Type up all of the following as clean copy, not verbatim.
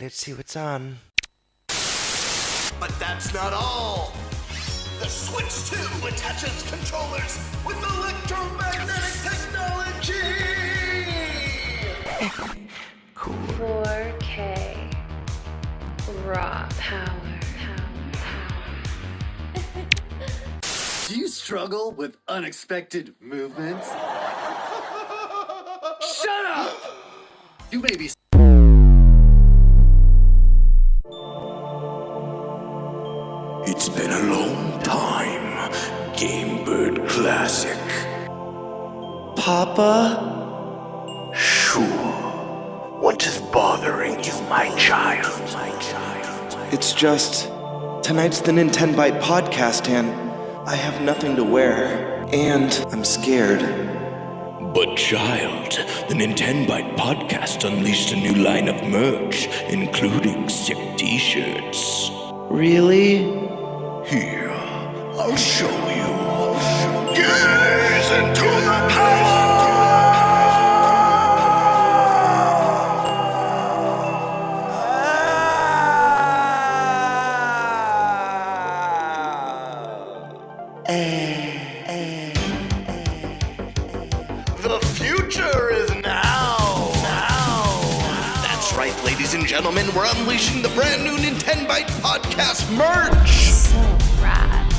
let's see what's on. But that's not all. The Switch 2 attaches controllers with electromagnetic technology. Cool. 4K raw power. Do you struggle with unexpected movements? Shut up! You may be. It's been a long time, Game Bird Classic. Papa? Sure. What is bothering you, my child? It's just, tonight's the Nintenbyte Podcast, and I have nothing to wear, and I'm scared. But child, the Nintenbyte Podcast unleashed a new line of merch, including sick t-shirts. Really? Here, I'll show you. Gaze into the power! The future is now. That's right, ladies and gentlemen. We're unleashing the brand new Nintenbyte Podcast merch. So rad.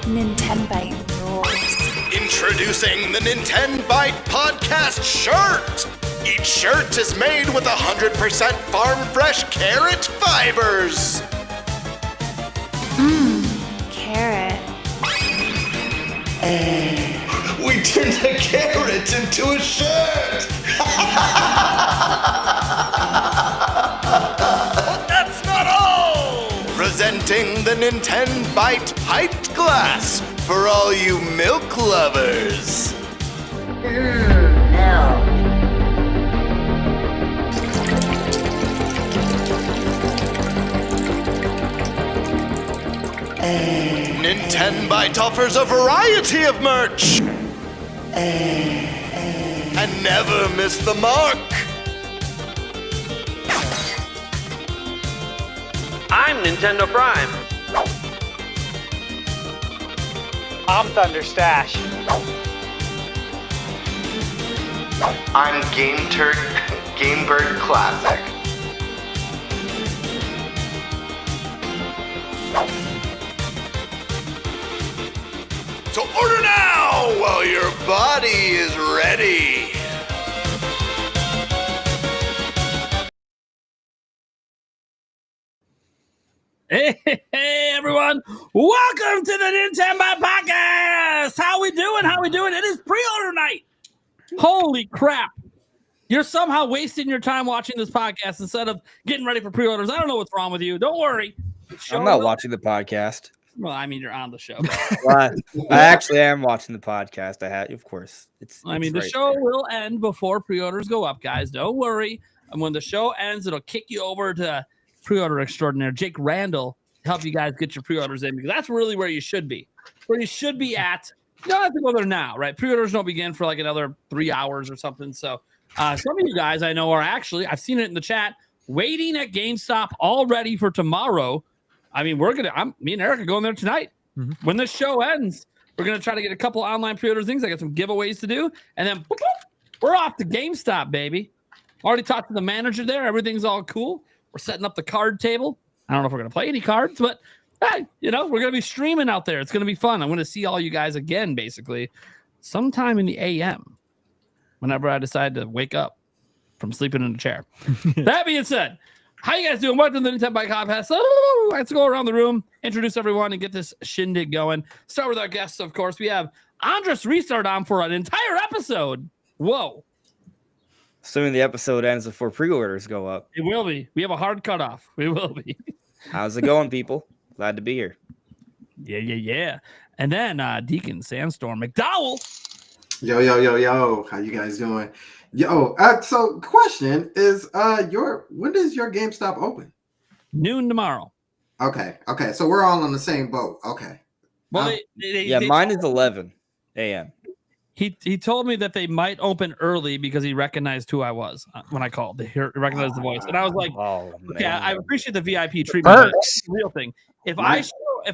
Nintenbyte rules. Introducing the Nintenbyte Podcast shirt. Each shirt is made with 100% farm fresh carrot fibers. Carrot. We turned a carrot into a shirt. But that's not all. Presenting the Nintenbyte piped glass for all you milk lovers. Nintenbyte offers a variety of merch. And never miss the mark. I'm Nintendo Prime. I'm Thunderstash. I'm Game Bird Classic. So order now while your body is ready. Hey, everyone. Welcome to the Nintenbyte Podcast. How we doing? It is pre-order night. Holy crap. You're somehow wasting your time watching this podcast instead of getting ready for pre-orders. I don't know what's wrong with you. Don't worry. I'm not watching the podcast. Well, I mean, you're on the show. Well, I actually am watching the podcast. Of course. The show will end before pre-orders go up, guys. Don't worry. And when the show ends, it'll kick you over to pre-order extraordinaire Jake Randall to help you guys get your pre-orders in, because that's really where you should be. Where you should be at. You don't have to go there now, right? Pre-orders don't begin for like another 3 hours or something. So some of you guys I know are actually, I've seen it in the chat, waiting at GameStop all ready for tomorrow. I mean, me and Eric are going there tonight. Mm-hmm. When this show ends, we're going to try to get a couple online pre-order things. I got some giveaways to do. And then we're off to GameStop, baby. Already talked to the manager there. Everything's all cool. We're setting up the card table. I don't know if we're going to play any cards, but hey, we're going to be streaming out there. It's going to be fun. I'm going to see all you guys again, basically, sometime in the AM, whenever I decide to wake up from sleeping in a chair. That being said, how you guys doing? Welcome to the Nintenbyte Podcast. Let's go around the room, introduce everyone, and get this shindig going. Start with our guests, of course. We have Andres Restart on for an entire episode. Whoa. Assuming the episode ends before pre-orders go up. It will be. We have a hard cutoff. We will be. How's it going, people? Glad to be here. Yeah. And then Deacon Sandstorm McDowell. Yo. How you guys doing? Yo, so question is, when does your GameStop open? Noon tomorrow. Okay. So we're all on the same boat. Okay. Well, mine is 11 a.m. He told me that they might open early because he recognized who I was when I called. He recognized the voice, and I was like, Oh "Okay, man. I appreciate the VIP treatment. But that's the real thing. If Right.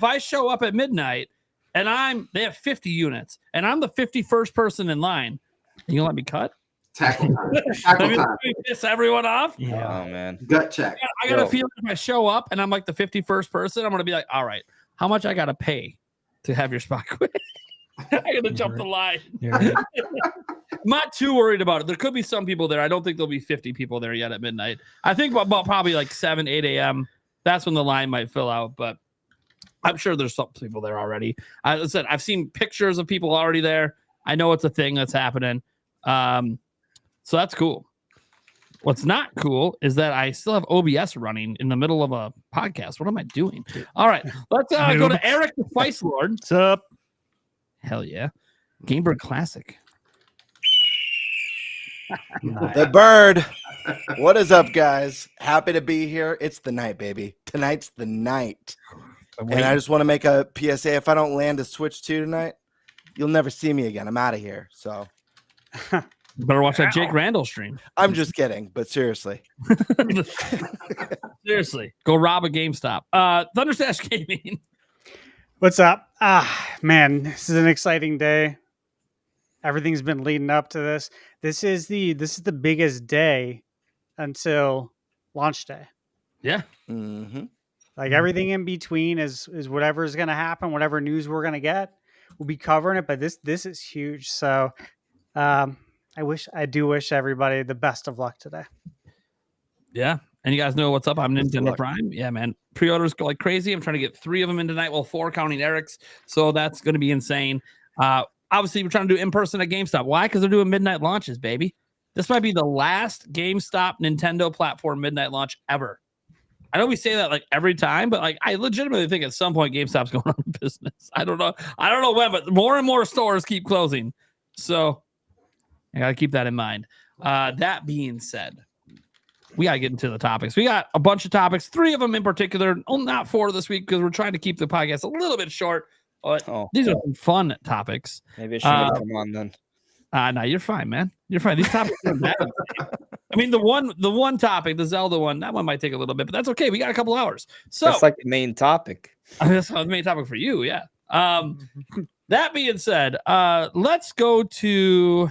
I show up at midnight and they have 50 units, and I'm the 51st person in line, you gonna let me cut? Tackle time. Tackle Let time. me piss everyone off? Oh man. Gut check. I got a feeling if I show up and I'm like the 51st person, I'm gonna be like, all right, how much I gotta pay to have your spot quit? I gotta jump the line. I'm not too worried about it. There could be some people there. I don't think there'll be 50 people there yet at midnight. I think about probably like 7, 8 a.m. That's when the line might fill out, but I'm sure there's some people there already. I said I've seen pictures of people already there. I know it's a thing that's happening. So that's cool. What's not cool is that I still have OBS running in the middle of a podcast. What am I doing? All right, let's go to Eric the Spice Lord. What's up? Hell yeah. Gamebird Classic. The bird. What is up, guys? Happy to be here. It's the night, baby. Tonight's the night. And I just want to make a PSA. If I don't land a Switch 2 tonight, you'll never see me again. I'm out of here. So Better watch that Jake Randall stream. I'm just kidding, but seriously. Seriously. Go rob a GameStop. Thunderstash Gaming. What's up? Man, this is an exciting day. Everything's been leading up to this. This is the biggest day until launch day. Yeah. Mm-hmm. Like everything in between is whatever is going to happen, whatever news we're going to get. We'll be covering it, but this is huge. So I do wish everybody the best of luck today. Yeah. And you guys know what's up. I'm Nintendo Prime. Yeah, man. Pre-orders go like crazy. I'm trying to get 3 of them in tonight. Well, 4 counting Eric's. So that's going to be insane. Obviously, we're trying to do in-person at GameStop. Why? Because they're doing midnight launches, baby. This might be the last GameStop Nintendo platform midnight launch ever. I know we say that like every time, but like I legitimately think at some point GameStop's going out of business. I don't know when, but more and more stores keep closing. So I got to keep that in mind. That being said, we got to get into the topics. We got a bunch of topics, 3 of them in particular. Oh, not 4 this week because we're trying to keep the podcast a little bit short. But these are some fun topics. Maybe I should have come on then. No, you're fine, man. You're fine. These topics are bad. I mean, the one topic, the Zelda one, that one might take a little bit, but that's okay. We got a couple hours. So that's like the main topic. That's the main topic for you, yeah. That being said, let's go to,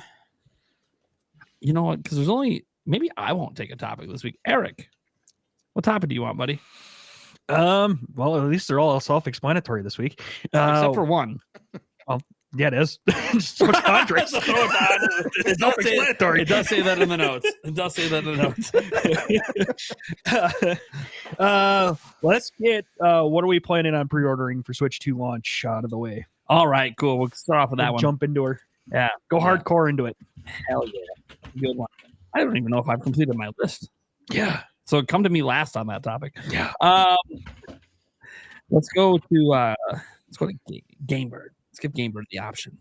you know what? Because there's only, maybe I won't take a topic this week. Eric, what topic do you want, buddy? Well, at least they're all self-explanatory this week. Except for one. Well, yeah, it is. Just so much contrast. It's self-explanatory. It does say that in the notes. It does say that in the notes. Let's get what are we planning on pre-ordering for Switch 2 launch out of the way. All right, cool. We'll start off with that one. Jump into her. Yeah. Go hardcore into it. Hell yeah. Good one. I don't even know if I've completed my list. Yeah. So come to me last on that topic. Yeah. Let's go to Gamebird. Let's give Gamebird the option.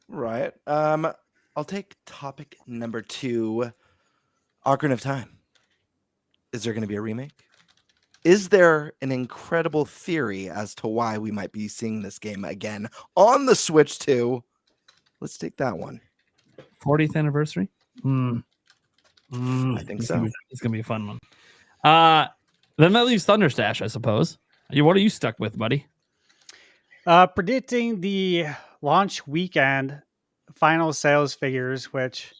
Right. I'll take topic number 2, Ocarina of Time. Is there going to be a remake? Is there an incredible theory as to why we might be seeing this game again on the Switch 2? Let's take that one. 40th anniversary? I think so. It's going to be a fun one. Then that leaves Thunderstash, I suppose. What are you stuck with, buddy? Predicting the launch weekend final sales figures, which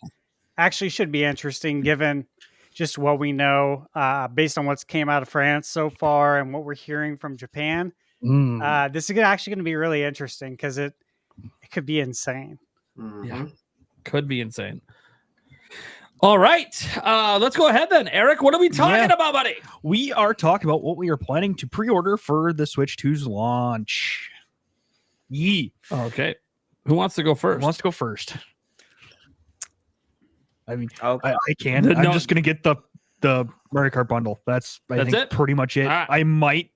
actually should be interesting given just what we know based on what's came out of France so far and what we're hearing from Japan. This is actually going to be really interesting because it could be insane. Yeah, could be insane. All right, let's go ahead then. Eric, what are we talking about, buddy? We are talking about what we are planning to pre-order for the Switch 2's launch. Okay. Who wants to go first? Who wants to go first? I mean, Okay. I can. I'm just going to get the Mario Kart bundle. That's think it? pretty much it. Right. I might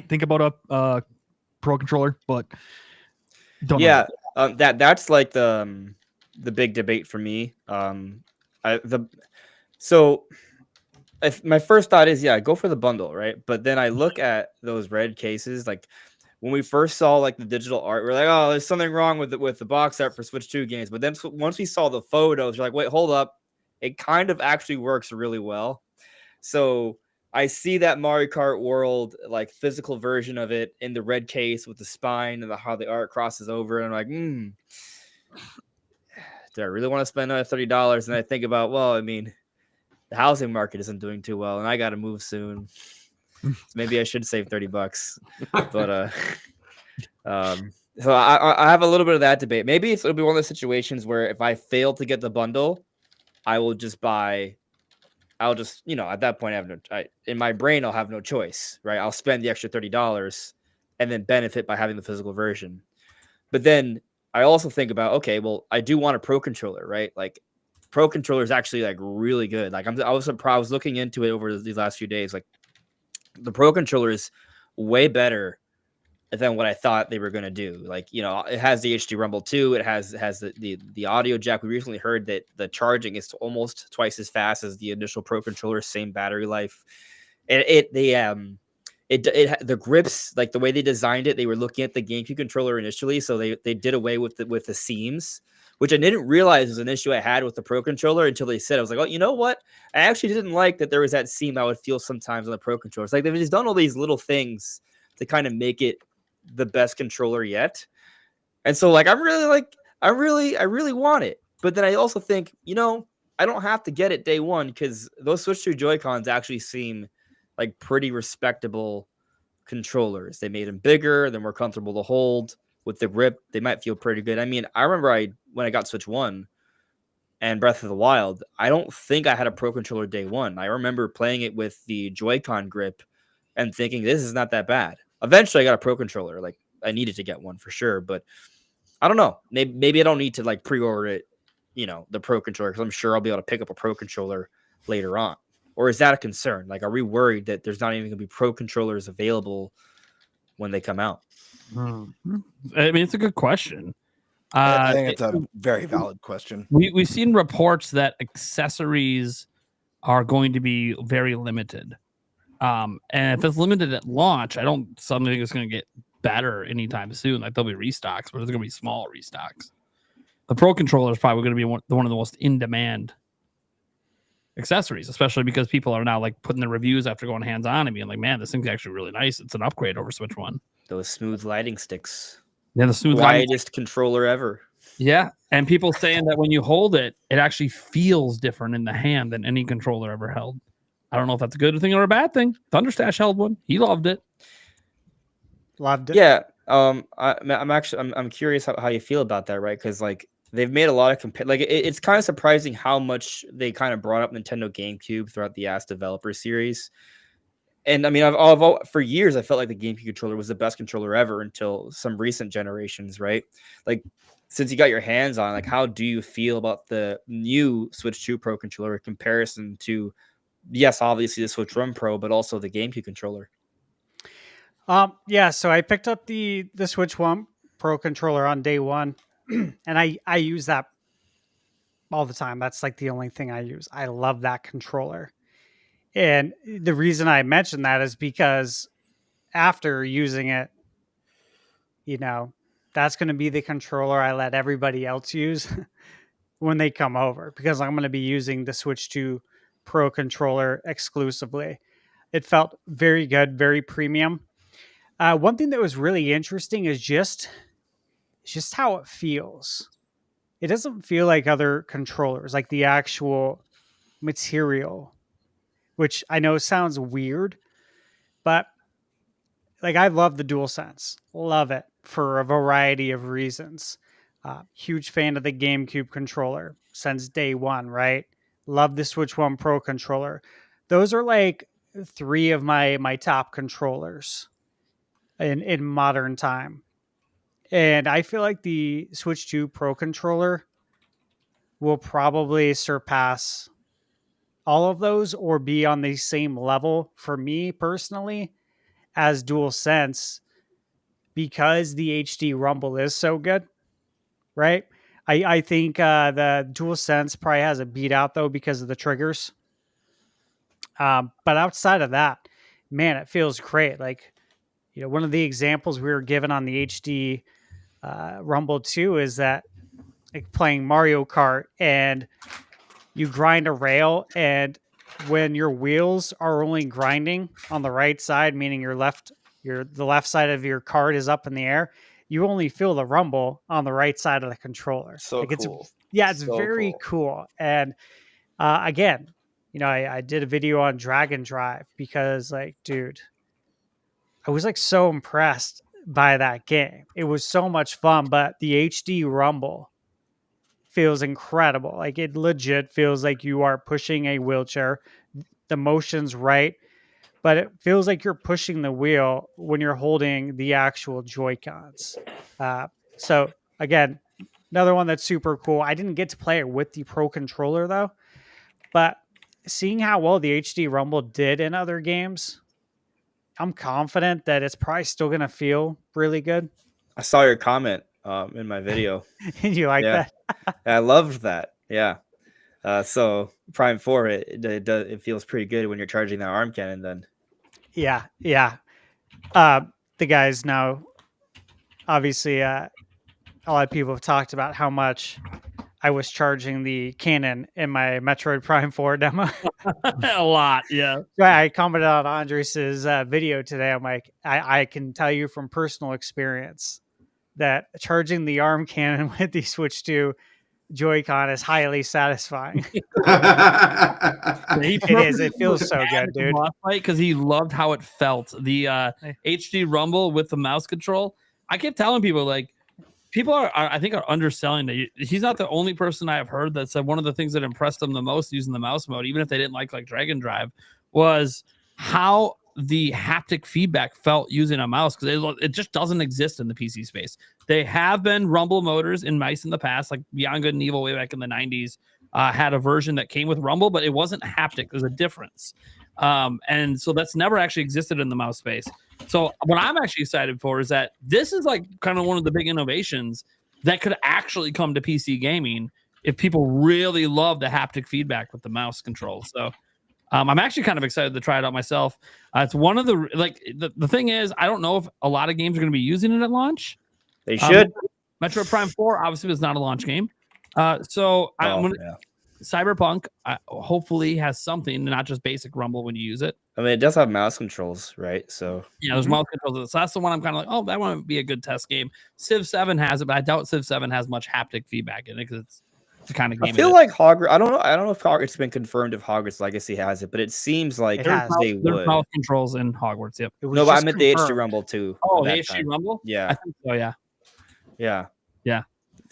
think about a Pro controller, but don't know. That's like the big debate for me. My first thought is go for the bundle, right? But then I look at those red cases, like when we first saw like the digital art, we're like, oh, there's something wrong with the box art for Switch 2 games. But then once we saw the photos, you're like, wait, hold up. It kind of actually works really well. So I see that Mario Kart World, like physical version of it in the red case with the spine and how the art crosses over. And I'm like, do I really want to spend another $30? And I think about, well, I mean, the housing market isn't doing too well, and I got to move soon. So maybe I should save $30. But so I have a little bit of that debate. Maybe it'll be one of those situations where if I fail to get the bundle, I will just buy. I'll just, at that point, in my brain, I'll have no choice, right? I'll spend the extra $30 and then benefit by having the physical version. But then I also think about, okay, well, I do want a Pro Controller, right? Like, Pro Controller is actually like really good. Like, I was looking into it over these last few days. Like, the Pro Controller is way better than what I thought they were going to do. Like, it has the HD Rumble 2. It has the audio jack. We recently heard that the charging is almost twice as fast as the initial Pro Controller, same battery life. And the grips, like the way they designed it, they were looking at the GameCube controller initially. So they did away with the seams, which I didn't realize was an issue I had with the Pro Controller until they said, I was like, oh, you know what? I actually didn't like that there was that seam I would feel sometimes on the Pro Controller. It's like they've just done all these little things to kind of make it the best controller yet. And so like I really want it. But then I also think, I don't have to get it day one because those Switch 2 Joy-Cons actually seem like pretty respectable controllers. They made them bigger, they're more comfortable to hold. With the grip, they might feel pretty good. I mean, I remember when I got Switch 1 and Breath of the Wild, I don't think I had a Pro Controller day one. I remember playing it with the Joy-Con grip and thinking, this is not that bad. Eventually, I got a Pro Controller. Like, I needed to get one for sure, but I don't know. Maybe I don't need to like pre-order it, the Pro Controller, because I'm sure I'll be able to pick up a Pro Controller later on. Or is that a concern? Like, are we worried that there's not even going to be Pro Controllers available when they come out? I mean, it's a good question. I think it's a very valid question. We've seen reports that accessories are going to be very limited. And if it's limited at launch, I don't suddenly think it's going to get better anytime soon. Like, there'll be restocks, but it's going to be small restocks. The Pro Controller is probably going to be one of the most in-demand accessories, especially because people are now like putting their reviews after going hands-on and being like, man, this thing's actually really nice. It's an upgrade over Switch 1. Those smooth lighting sticks. Yeah, the smooth quietest controller ever. Yeah, and people saying that when you hold it, it actually feels different in the hand than any controller ever held. I don't know if that's a good thing or a bad thing. Thunderstash held one. He loved it. Loved it. Yeah. I'm curious how you feel about that, right? Because like they've made a lot of it's kind of surprising how much they kind of brought up Nintendo GameCube throughout the Ask Developer series. And I mean, for years, I felt like the GameCube controller was the best controller ever until some recent generations, right? Like, since you got your hands on, like, how do you feel about the new Switch 2 Pro controller in comparison to, yes, obviously the Switch 1 Pro, but also the GameCube controller? Yeah, so I picked up the Switch 1 Pro controller on day one, and I use that all the time. That's like the only thing I use. I love that controller. And the reason I mentioned that is because after using it, that's going to be the controller I let everybody else use when they come over, because I'm going to be using the Switch 2 Pro controller exclusively. It felt very good, very premium. One thing that was really interesting is just how it feels. It doesn't feel like other controllers, like the actual material, which I know sounds weird, but like I love the DualSense. Love it for a variety of reasons. Huge fan of the GameCube controller since day one, right? Love the Switch 1 Pro controller. Those are like three of my top controllers in modern time. And I feel like the Switch 2 Pro controller will probably surpass all of those or be on the same level for me personally as DualSense, because the HD Rumble is so good, right? I think the DualSense probably has a beat out though because of the triggers. But outside of that, man, it feels great. Like, one of the examples we were given on the HD Rumble 2 is that like playing Mario Kart and you grind a rail, and when your wheels are only grinding on the right side, meaning the left side of your cart is up in the air, you only feel the rumble on the right side of the controller. So like cool. It's So very cool. And again, I did a video on Dragon Drive because like, dude, I was like so impressed by that game. It was so much fun, but the HD Rumble feels incredible. Like it legit feels like you are pushing a wheelchair. The motion's right, but it feels like you're pushing the wheel when you're holding the actual Joy-Cons. So again, another one that's super cool. I didn't get to play it with the Pro Controller though, but seeing how well the HD Rumble did in other games, I'm confident that it's probably still going to feel really good. I saw your comment in my video. You like that? I loved that. Yeah. So Prime 4, it feels pretty good when you're charging that arm cannon then. Yeah. The guys know, obviously, a lot of people have talked about how much I was charging the cannon in my Metroid Prime 4 demo. A lot, yeah. I commented on Andres's video today. I'm like, I can tell you from personal experience that charging the arm cannon with the Switch 2 Joy-Con is highly satisfying. It is. It feels so good, dude. Because he loved how it felt. The HD Rumble with the mouse control. I kept telling people, like, people are underselling that. He's not the only person I have heard that said one of the things that impressed them the most using the mouse mode, even if they didn't like Dragon Drive, was how the haptic feedback felt using a mouse, because it just doesn't exist in the PC space. They have been rumble motors in mice in the past, like Beyond Good and Evil way back in the 90s had a version that came with rumble, but it wasn't haptic. There's a difference. And so that's never actually existed in the mouse space. So what I'm actually excited for is that this is like kind of one of the big innovations that could actually come to PC gaming if people really love the haptic feedback with the mouse control. So I'm actually kind of excited to try it out myself. It's one of the thing is, I don't know if a lot of games are going to be using it at launch. They should. Metroid Prime 4 obviously was not a launch game. Cyberpunk hopefully has something, not just basic rumble when you use it. I mean, it does have mouse controls, right? So yeah, there's mouse controls. So that's the one I'm kind of like, oh, that one would be a good test game. Civ 7 has it, but I doubt Civ 7 has much haptic feedback in it because it's the kind of game. I feel like Hogwarts. I don't know if Hogwarts been confirmed if Hogwarts Legacy has it, but it seems like they would. There's mouse controls in Hogwarts. Yep. No, but I meant the HD Rumble too. Oh, the HD Rumble. Yeah. I think so. Yeah.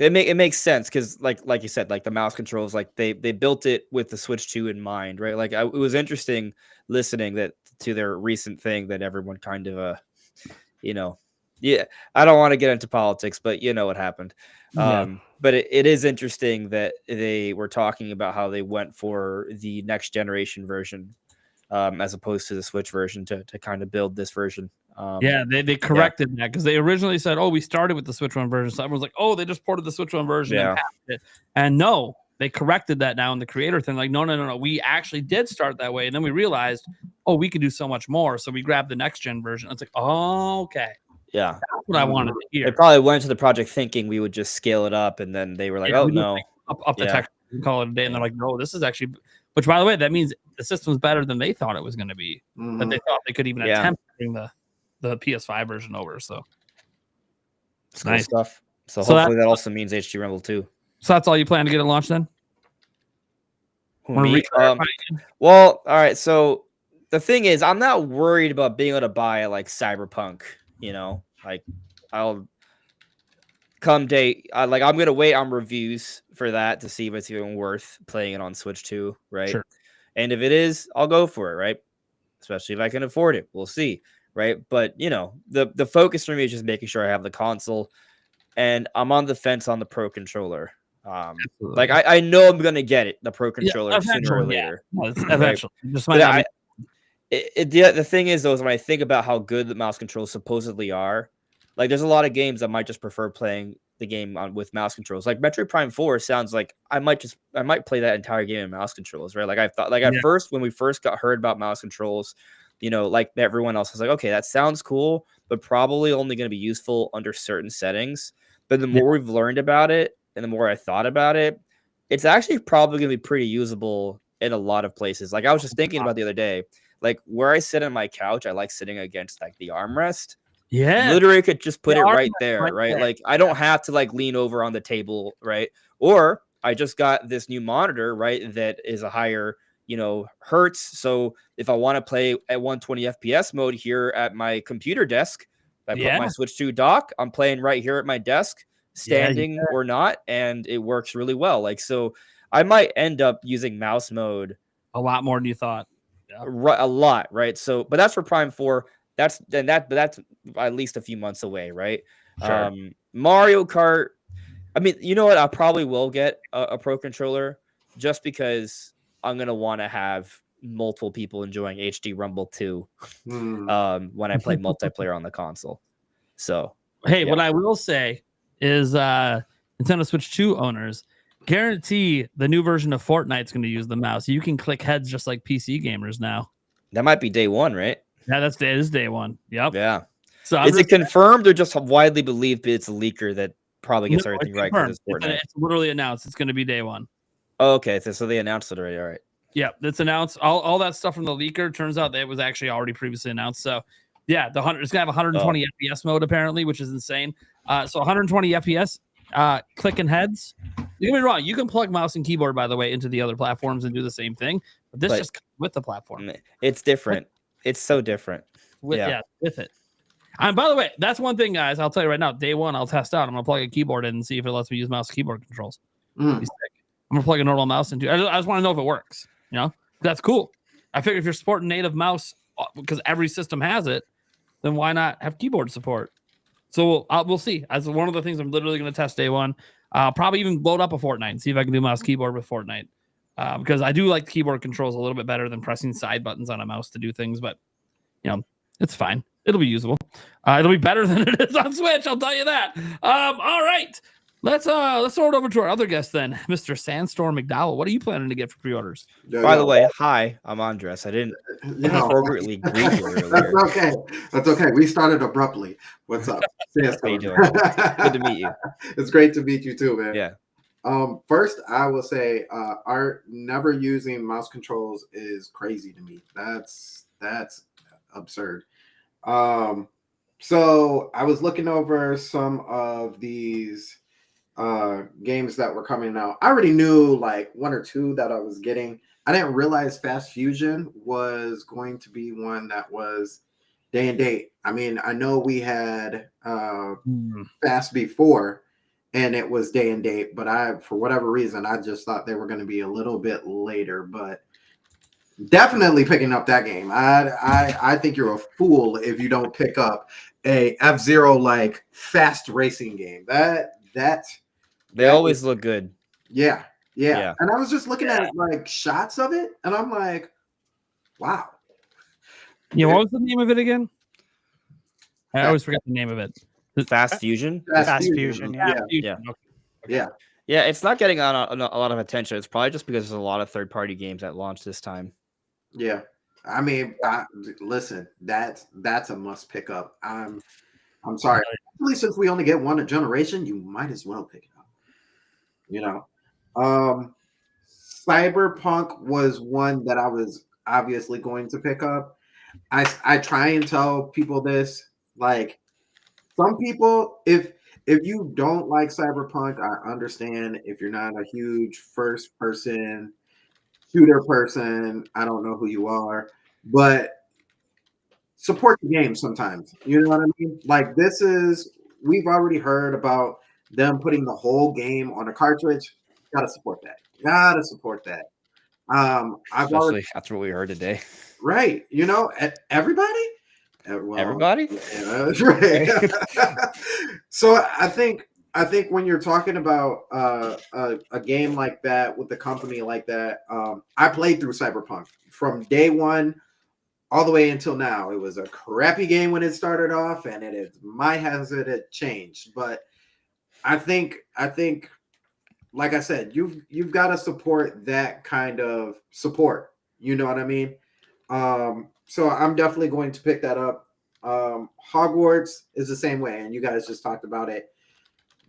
It makes sense because like you said, like the mouse controls, like they built it with the Switch 2 in mind, right? Like it was interesting listening to their recent thing that everyone kind of I don't want to get into politics, but you know what happened. But it is interesting that they were talking about how they went for the next generation version as opposed to the Switch version to kind of build this version. They corrected that because they originally said, oh, we started with the Switch 1 version. So everyone's like, oh, they just ported the Switch 1 version and passed it. And no, they corrected that now in the creator thing. Like, no. We actually did start that way. And then we realized, oh, we could do so much more. So we grabbed the next gen version. It's like, oh, okay. Yeah. That's what I wanted to hear. They probably went to the project thinking we would just scale it up. And then they were like, oh, no. Up the text and call it a day. And they're like, no, this is actually, which by the way, that means the system's better than they thought it was going to be. That they thought they could even attempt to bring the PS5 version over. So it's nice stuff. So hopefully that also means HD Rumble too. So that's all you plan to get at launch then? Well, all right. So the thing is, I'm not worried about being able to buy like Cyberpunk. Like I'll come date. I'm gonna wait on reviews for that to see if it's even worth playing it on Switch 2, right? Sure. And if it is, I'll go for it, right? Especially if I can afford it. We'll see. Right. But, the focus for me is just making sure I have the console, and I'm on the fence on the Pro Controller. Like I know I'm going to get it, the Pro Controller sooner or later. Eventually. Right? The thing is, though, is when I think about how good the mouse controls supposedly are, like there's a lot of games I might just prefer playing the game with mouse controls. Like Metroid Prime 4 sounds like I might play that entire game in mouse controls, right? Like I thought, like at first, when we first heard about mouse controls, like everyone else, I was like, okay, that sounds cool, but probably only going to be useful under certain settings. But the more we've learned about it and the more I thought about it, it's actually probably going to be pretty usable in a lot of places. Like I was just thinking about the other day, like where I sit on my couch, I like sitting against like the armrest. Yeah. Literally could just put The it right armrest there, right right? there. Like I don't have to like lean over on the table, right? Or I just got this new monitor, right? That is a higher, hertz. So if I want to play at 120 FPS mode here at my computer desk, I put my Switch 2 dock, I'm playing right here at my desk, standing or not, and it works really well. Like, so I might end up using mouse mode a lot more than you thought. A lot, right? So, but that's for Prime 4. That's at least a few months away, right? Sure. Mario Kart. I mean, you know what? I probably will get a Pro Controller just because I'm gonna want to have multiple people enjoying HD Rumble 2 when I play multiplayer on the console. So, hey, what I will say is Nintendo Switch 2 owners guarantee the new version of Fortnite is going to use the mouse. You can click heads just like PC gamers now. That might be day one, right? Yeah, it is day one. Yep. Yeah. So is it confirmed or just widely believed it's a leaker that probably gets everything right? It's literally announced. It's going to be day one. Oh, okay. So they announced it already. All right. Yeah, that's announced. All that stuff from the leaker turns out that it was actually already previously announced. So yeah, it's going to have 120 FPS mode apparently, which is insane. So 120 FPS, clicking heads. Don't get me wrong. You can plug mouse and keyboard, by the way, into the other platforms and do the same thing. But this just comes with the platform. It's different. It's so different. With it. And by the way, that's one thing, guys. I'll tell you right now. Day one, I'll test out. I'm gonna plug a keyboard in and see if it lets me use mouse and keyboard controls. I'm gonna plug a normal mouse into. I just want to know if it works. That's cool. I figure if you're supporting native mouse because every system has it, then why not have keyboard support? So we'll see. As one of the things I'm literally going to test day one. I'll probably even load up a Fortnite and see if I can do mouse keyboard with Fortnite. Because I do like the keyboard controls a little bit better than pressing side buttons on a mouse to do things. But, it's fine. It'll be usable. It'll be better than it is on Switch. I'll tell you that. All right. Let's throw it over to our other guest then, Mr. Sandstorm McDowell. What are you planning to get for pre-orders? By the way, hi, I'm Andres. I didn't appropriately greet you earlier. That's okay. We started abruptly. What's up? How you doing? Good to meet you. It's great to meet you too, man. Yeah. First, I will say, Art never using mouse controls is crazy to me. That's absurd. So I was looking over some of these games that were coming out. I already knew like one or two that I was getting. I didn't realize Fast Fusion was going to be one that was day and date. I mean, I know we had Fast before and it was day and date, but for whatever reason, I just thought they were going to be a little bit later, but definitely picking up that game. I think you're a fool if you don't pick up a F-Zero like fast racing game. They always look good. Yeah. And I was just looking at like shots of it, and I'm like, wow. Yeah, what was the name of it again? I always forget the name of it. Fast Fusion. Fast Fusion. Yeah. Yeah. It's not getting on a lot of attention. It's probably just because there's a lot of third-party games that launch this time. Yeah. I mean, listen, that's a must pick up. I'm sorry. Especially since we only get one a generation, you might as well pick it up. Cyberpunk was one that I was obviously going to pick up. I try and tell people this, like some people, if you don't like Cyberpunk, I understand. If you're not a huge first person shooter person, I don't know who you are, but support the game sometimes. You know what I mean? Like we've already heard about them putting the whole game on a cartridge. Gotta support that. Especially after what we heard today. Right. Everybody? Everybody? Yeah, that's right. So I think when you're talking about a game like that with a company like that, I played through Cyberpunk from day one all the way until now. It was a crappy game when it started off, and it is my hazard it changed. But I think, like I said, you've got to support that kind of support. You know what I mean? So I'm definitely going to pick that up. Hogwarts is the same way, and you guys just talked about it.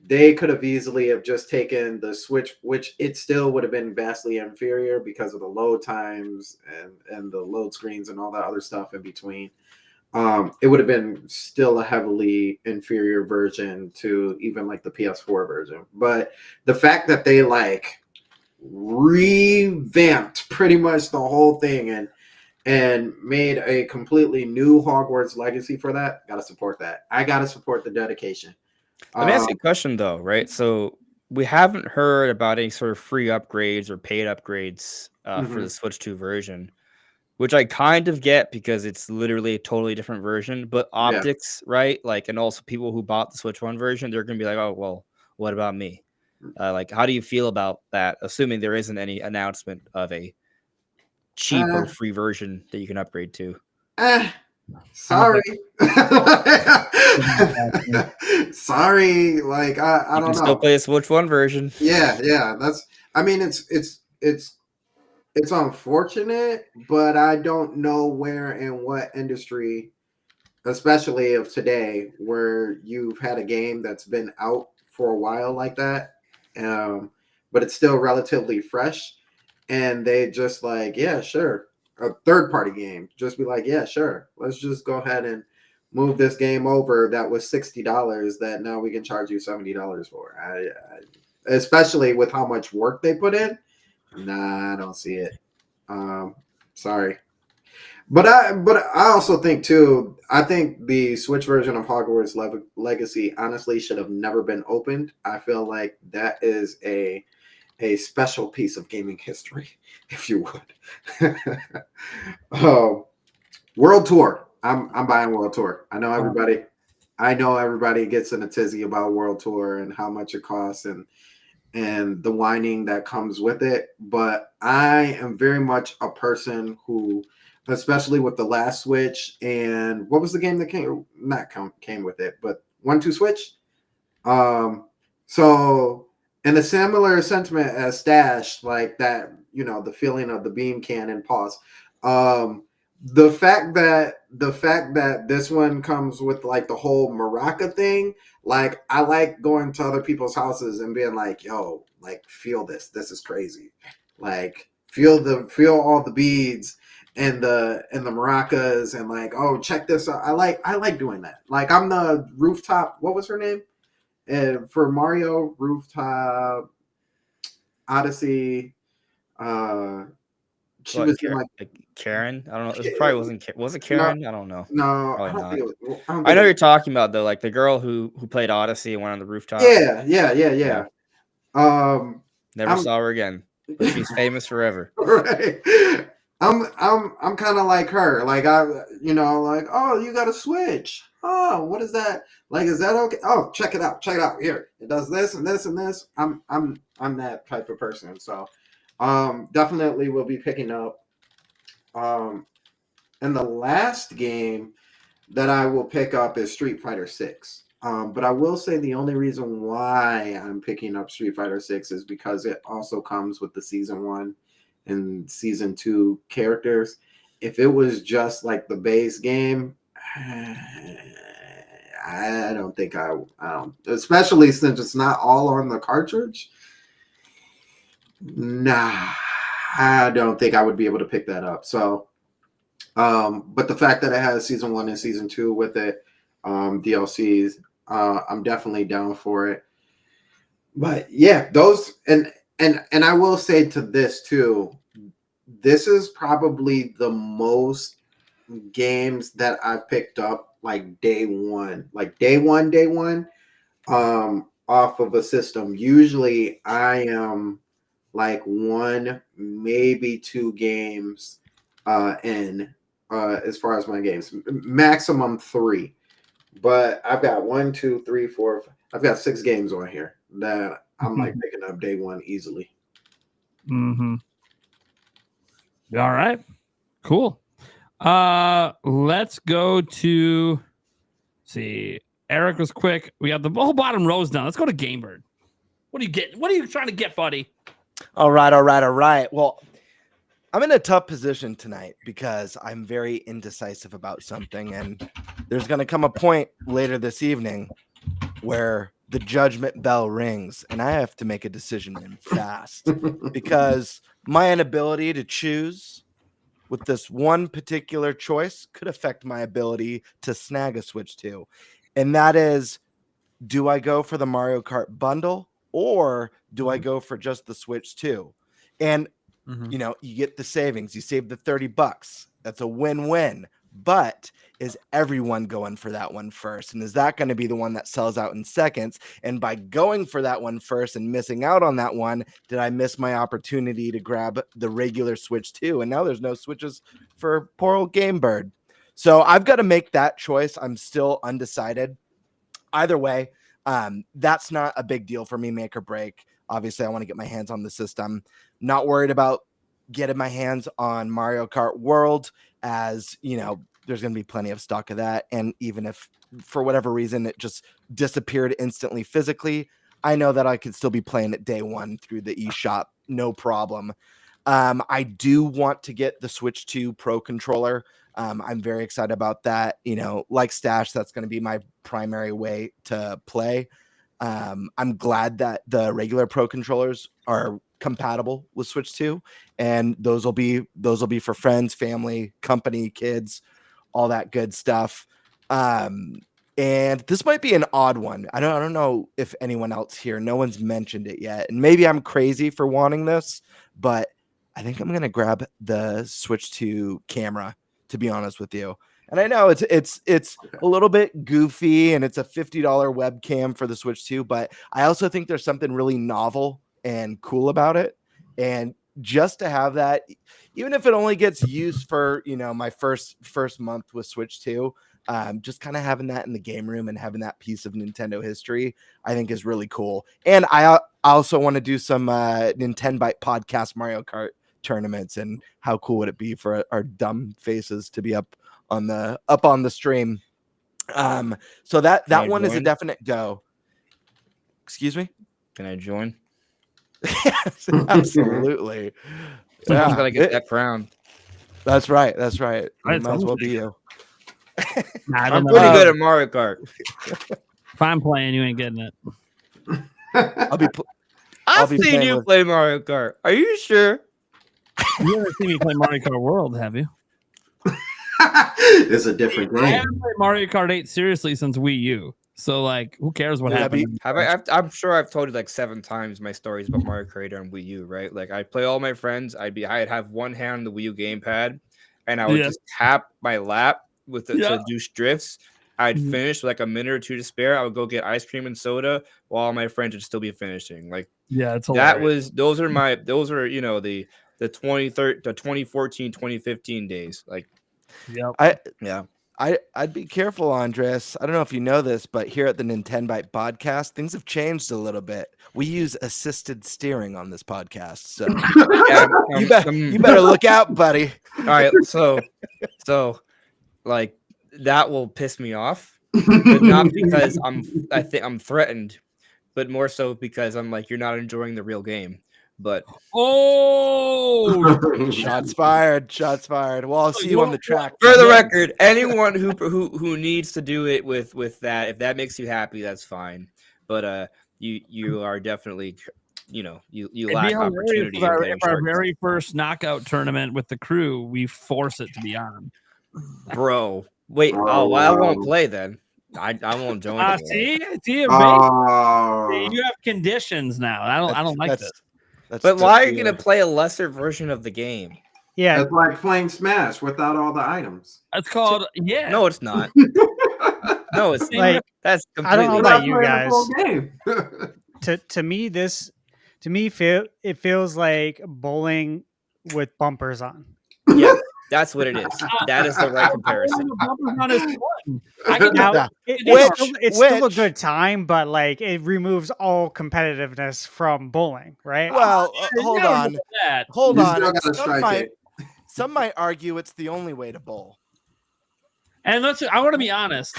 They could have easily have just taken the Switch, which it still would have been vastly inferior because of the load times and the load screens and all that other stuff in between. It would have been still a heavily inferior version to even like the PS4 version. But the fact that they like revamped pretty much the whole thing and made a completely new Hogwarts Legacy for that, gotta support that. I gotta support the dedication. Let me ask you a question though, right? So we haven't heard about any sort of free upgrades or paid upgrades for the Switch 2 version, which I kind of get because it's literally a totally different version. But optics, right? Like, and also people who bought the Switch 1 version, they're gonna be like, oh, well, what about me? Like, how do you feel about that? Assuming there isn't any announcement of a cheap or free version that you can upgrade to. Sorry. Sorry. Like I don't know. Still play a Switch 1 version. Yeah. That's. I mean, it's unfortunate, but I don't know where and what industry, especially of today, where you've had a game that's been out for a while like that, but it's still relatively fresh, and they just like, yeah, sure. A third-party game, just be like, yeah, sure. Let's just go ahead and move this game over that was $60 that now we can charge you $70 for. Especially with how much work they put in. Nah, I don't see it. Sorry. But I also think too, I think the Switch version of Hogwarts Legacy honestly should have never been opened. I feel like that is a special piece of gaming history, if you would. World Tour. I'm buying World Tour. I know everybody gets in a tizzy about World Tour and how much it costs and the whining that comes with it. But I am very much a person who, especially with the last Switch and what was the game that came with it, but 1-2 Switch. So in a similar sentiment as Stash, like that, the feeling of the beam cannon pause. The fact that this one comes with like the whole maraca thing, like I like going to other people's houses and being like, yo, like feel this. This is crazy. Like feel all the beads and the maracas and like, oh, check this out. I like doing that. Like I'm the rooftop, what was her name? For Mario Rooftop Odyssey, she was like Karen. I don't know. It probably wasn't. Was it Karen? No, I don't know. No, I don't think it was. I know you're talking about though, like the girl who played Odyssey and went on the rooftop. Yeah. Never saw her again, but she's famous forever. Right. I'm kind of like her. Like like, oh, you got a Switch. Oh, what is that? Like, is that okay? Oh, check it out. Here, it does this and this and this. I'm that type of person. So, definitely will be picking up. And the last game that I will pick up is Street Fighter 6. But I will say the only reason why I'm picking up Street Fighter 6 is because it also comes with the Season 1 and Season 2 characters. If it was just like the base game, I don't think I especially since it's not all on the cartridge. Nah, I don't think I would be able to pick that up. So, but the fact that it has Season 1 and Season 2 with it, DLCs, I'm definitely down for it. But yeah, those and I will say to this too, this is probably the most games that I've picked up like day one, off of a system. Usually I am like 1, maybe 2 games in as far as my games, maximum 3. But I've got 1, 2, 3, 4. I've got 6 games on here that I'm like picking up day one easily. Mm-hmm. All right. Cool. Let's go to see. Eric was quick. We got the whole bottom rows done. Let's go to Gamebird. What are you getting? What are you trying to get, buddy? All right. Well, I'm in a tough position tonight because I'm very indecisive about something, and there's going to come a point later this evening where the judgment bell rings, and I have to make a decision in fast because my inability to choose with this one particular choice could affect my ability to snag a Switch 2. And that is, do I go for the Mario Kart bundle or do I go for just the Switch 2? And you know, you get the savings, you save the $30. That's a win-win. But is everyone going for that one first? And is that going to be the one that sells out in seconds? And by going for that one first and missing out on that one, did I miss my opportunity to grab the regular Switch 2? And now there's no Switches for poor old Game Bird. So I've got to make that choice. I'm still undecided. Either way, that's not a big deal for me, make or break. Obviously, I want to get my hands on the system. Not worried about getting my hands on Mario Kart World, as you know, there's going to be plenty of stock of that. And even if for whatever reason it just disappeared instantly physically, I know that I could still be playing it day one through the eShop, no problem. I do want to get the Switch 2 Pro controller. I'm very excited about that. You know, like Stash, that's going to be my primary way to play. I'm glad that the regular Pro controllers are compatible with Switch 2, and those will be for friends, family, company, kids, all that good stuff. And this might be an odd one. I don't know if anyone else here, no one's mentioned it yet, and maybe I'm crazy for wanting this, but I think I'm gonna grab the Switch 2 camera, to be honest with you. And I know it's a little bit goofy, and it's a $50 webcam for the Switch 2, but I also think there's something really novel and cool about it. And just to have that, even if it only gets used for, you know, my first month with Switch 2, just kind of having that in the game room and having that piece of Nintendo history, I think is really cool. And I also want to do some Nintenbyte Podcast Mario Kart tournaments, and how cool would it be for our dumb faces to be up on the stream. So that one join? is a definite go. Excuse me? Can I join? Yes, absolutely. Someone's gotta get that crown. That's right. It Right, might as well be you. I I'm don't pretty know. good at Mario Kart. If I'm playing, you ain't getting it. I've seen playing you with- play Mario Kart. Are you sure? You haven't seen me play Mario Kart World, have you? It's a different I game. haven't played Mario Kart 8 seriously since Wii U. So, like, who cares what Yeah, happened? I'm sure I've told you like 7 times my stories about Mario Kart on Wii U, right? Like I'd play all my friends. I'd have one hand on the Wii U gamepad, and I would just tap my lap with to do drifts. I'd finish with like a minute or two to spare. I would go get ice cream and soda while my friends would still be finishing. Like It's those are you know the 2014, 2015 days. Like I'd be careful, Andres. I don't know if you know this, but here at the Nintenbyte Podcast, things have changed a little bit. We use assisted steering on this podcast, so you better look out, buddy. All right, so like that will piss me off, but not because I think I'm threatened, but more so because I'm like, you're not enjoying the real game. But shots fired. Well, I'll see you on the track. For the record, anyone who needs to do it with that, if that makes you happy, that's fine. But you are definitely, you know, you lack opportunity. If our very first knockout tournament with the crew, we force it to be on. Bro, wait, I won't play then. I won't join. See, you have conditions now. I don't like this. But why are you going to play a lesser version of the game? Yeah, it's like playing Smash without all the items. That's called No, it's not. No, it's like that's completely. I don't know about you guys. Game. to me, it feels like bowling with bumpers on. Yeah, that's what it is. That is the right comparison. It's still a good time, but like it removes all competitiveness from bowling, right? Well, hold on. Hold Some might argue it's the only way to bowl. And I want to be honest.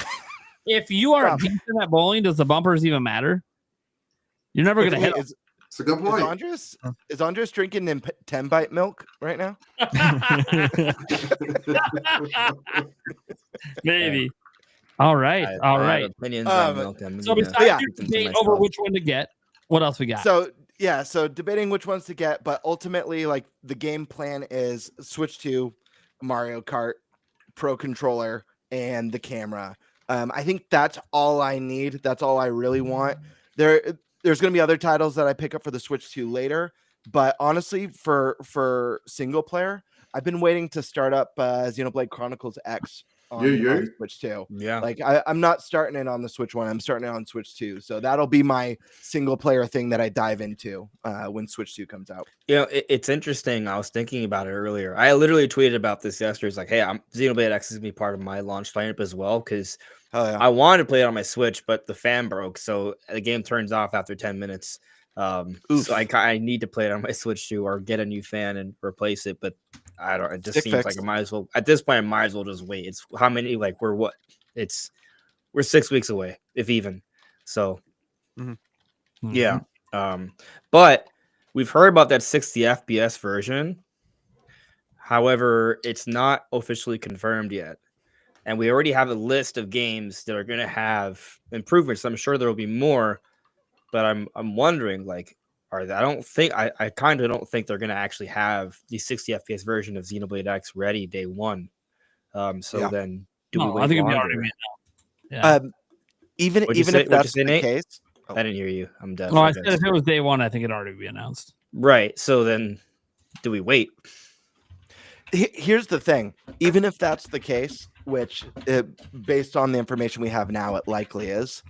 If you are decent at bowling, does the bumpers even matter? You're never going to hit them. It's a good point. Is Andres drinking Nintenbyte milk right now? Maybe. All right. All I have right. opinions on milk. So besides yeah. your debate over which one to get, what else we got? So debating which ones to get, but ultimately, like the game plan is Switch 2, Mario Kart, Pro Controller, and the camera. I think that's all I need. That's all I really want. There's going to be other titles that I pick up for the Switch 2 later, but honestly, for single player, I've been waiting to start up Xenoblade Chronicles X on Switch 2. Yeah. Like I'm not starting it on the Switch 1. I'm starting it on Switch 2. So that'll be my single player thing that I dive into when Switch 2 comes out. You know, it's interesting. I was thinking about it earlier. I literally tweeted about this yesterday. It's like, hey, Xenoblade X is going to be part of my launch lineup as well, because I wanted to play it on my Switch, but the fan broke. So the game turns off after 10 minutes. So I need to play it on my Switch 2 or get a new fan and replace it. But I don't. It just seems like I might as well. At this point, I might as well just wait. It's how many? Like we're 6 weeks away, if even. So, yeah. But we've heard about that 60 FPS version. However, it's not officially confirmed yet, and we already have a list of games that are going to have improvements. I'm sure there will be more, but I'm wondering, like, I kind of don't think they're going to actually have the 60 FPS version of Xenoblade X ready day one. Then do we wait I think it'd be longer? already been out. Yeah. Even What'd you if say, that's the Nate? case. I didn't hear you. I'm deaf. Well, I said if it was day one, I think it'd already be announced. Right. So then do we wait? Here's the thing. Even if that's the case, which based on the information we have now, it likely is,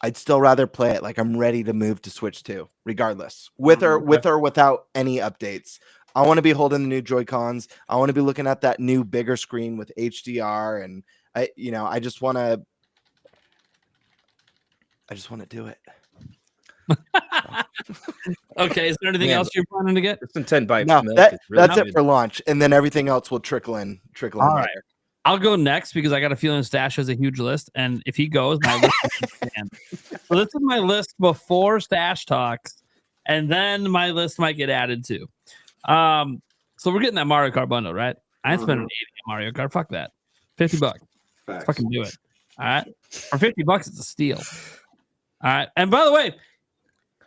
I'd still rather play it. Like I'm ready to move to Switch 2, regardless, with or without any updates. I want to be holding the new Joy-Cons. I want to be looking at that new bigger screen with HDR, and I just want to do it. Okay, is there anything else you're planning to get? It's Nintenbyte. No, milk. that's Really it for launch, and then everything else will trickle in. All right. I'll go next because I got a feeling Stash has a huge list, and if he goes, my list will expand. So this is my list before Stash talks, and then my list might get added too. So we're getting that Mario Kart bundle, right? I ain't spending 80 on Mario Kart. Fuck that. $50. Let's fucking do it. All right. For $50, it's a steal. All right. And by the way,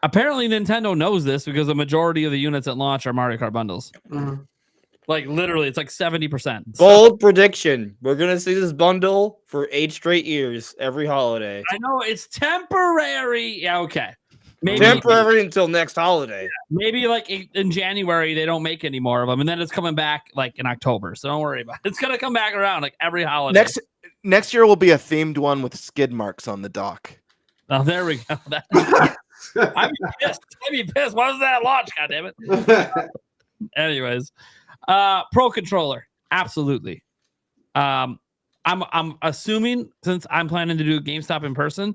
apparently Nintendo knows this because the majority of the units at launch are Mario Kart bundles. Like literally, it's like 70%. Bold prediction. We're going to see this bundle for 8 straight years every holiday. I know it's temporary. Yeah, okay. Maybe temporary until next holiday. Maybe like in January, they don't make any more of them. And then it's coming back like in October. So don't worry about it. It's going to come back around like every holiday. Next year will be a themed one with skid marks on the dock. Oh, there we go. I'd be pissed. Why was that launch? God damn it. Anyways, Pro Controller, absolutely. I'm assuming since I'm planning to do GameStop in person,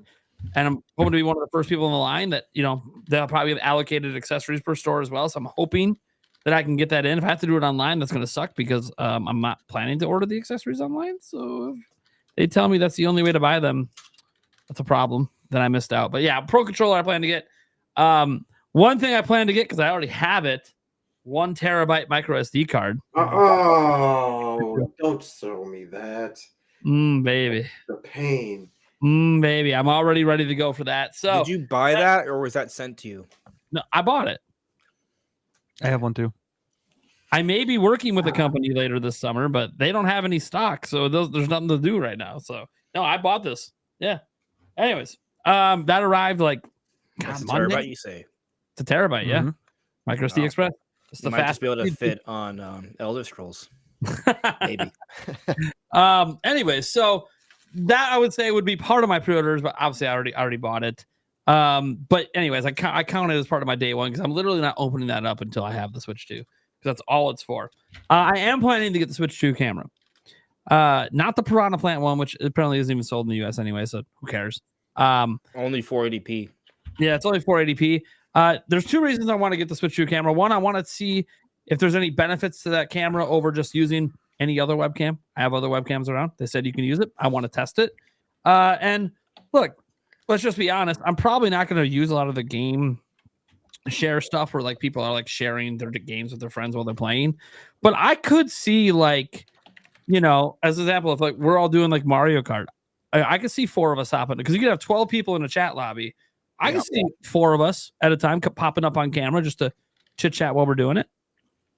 and I'm going to be one of the first people in the line that they'll probably have allocated accessories per store as well. So I'm hoping that I can get that in. If I have to do it online, that's going to suck because I'm not planning to order the accessories online. So if they tell me that's the only way to buy them, that's a problem. Then I missed out. But yeah, Pro Controller I plan to get. One thing I plan to get because I already have it, 1 terabyte micro SD card. Oh, don't show me that. Baby. The pain. Baby. I'm already ready to go for that. So did you buy that or was that sent to you? No, I bought it. I have one too. I may be working with a company later this summer, but they don't have any stock, so there's nothing to do right now. So no, I bought this. Yeah. Anyways, that arrived like That's a Monday. terabyte, you say? It's a terabyte, yeah. Micro SD Express. It's the might just fast be able to fit on Elder Scrolls. Maybe. Anyways, so that I would say would be part of my pre-orders, but obviously I already bought it. But anyways, I count it as part of my day one because I'm literally not opening that up until I have the Switch 2 because that's all it's for. I am planning to get the Switch 2 camera. Not the Piranha Plant one, which apparently isn't even sold in the US anyway, so who cares? Only 480p. Yeah, it's only 480p. There's 2 reasons I want to get the Switch 2 camera. One, I want to see if there's any benefits to that camera over just using any other webcam. I have other webcams around. They said you can use it. I want to test it. And look, let's just be honest. I'm probably not going to use a lot of the game share stuff where like people are like sharing their games with their friends while they're playing. But I could see like, you know, as an example, if like we're all doing like Mario Kart, I could see 4 of us hopping because you could have 12 people in a chat lobby. I can see 4 of us at a time popping up on camera just to chit chat while we're doing it.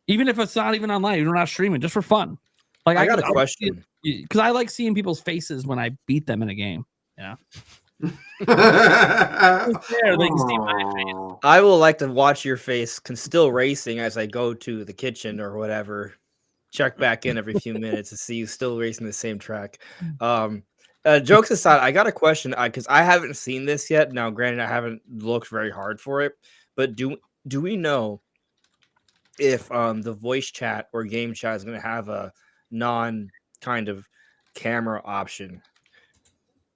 Even if it's not even online, you're not streaming, just for fun. Like I got a question because I like seeing people's faces when I beat them in a game. Yeah. There, they can see my face. I will like to watch your face still racing as I go to the kitchen or whatever. Check back in every few minutes to see you still racing the same track. Jokes aside, I got a question because I haven't seen this yet. Now, granted, I haven't looked very hard for it, but do we know if the voice chat or game chat is going to have a non kind of camera option?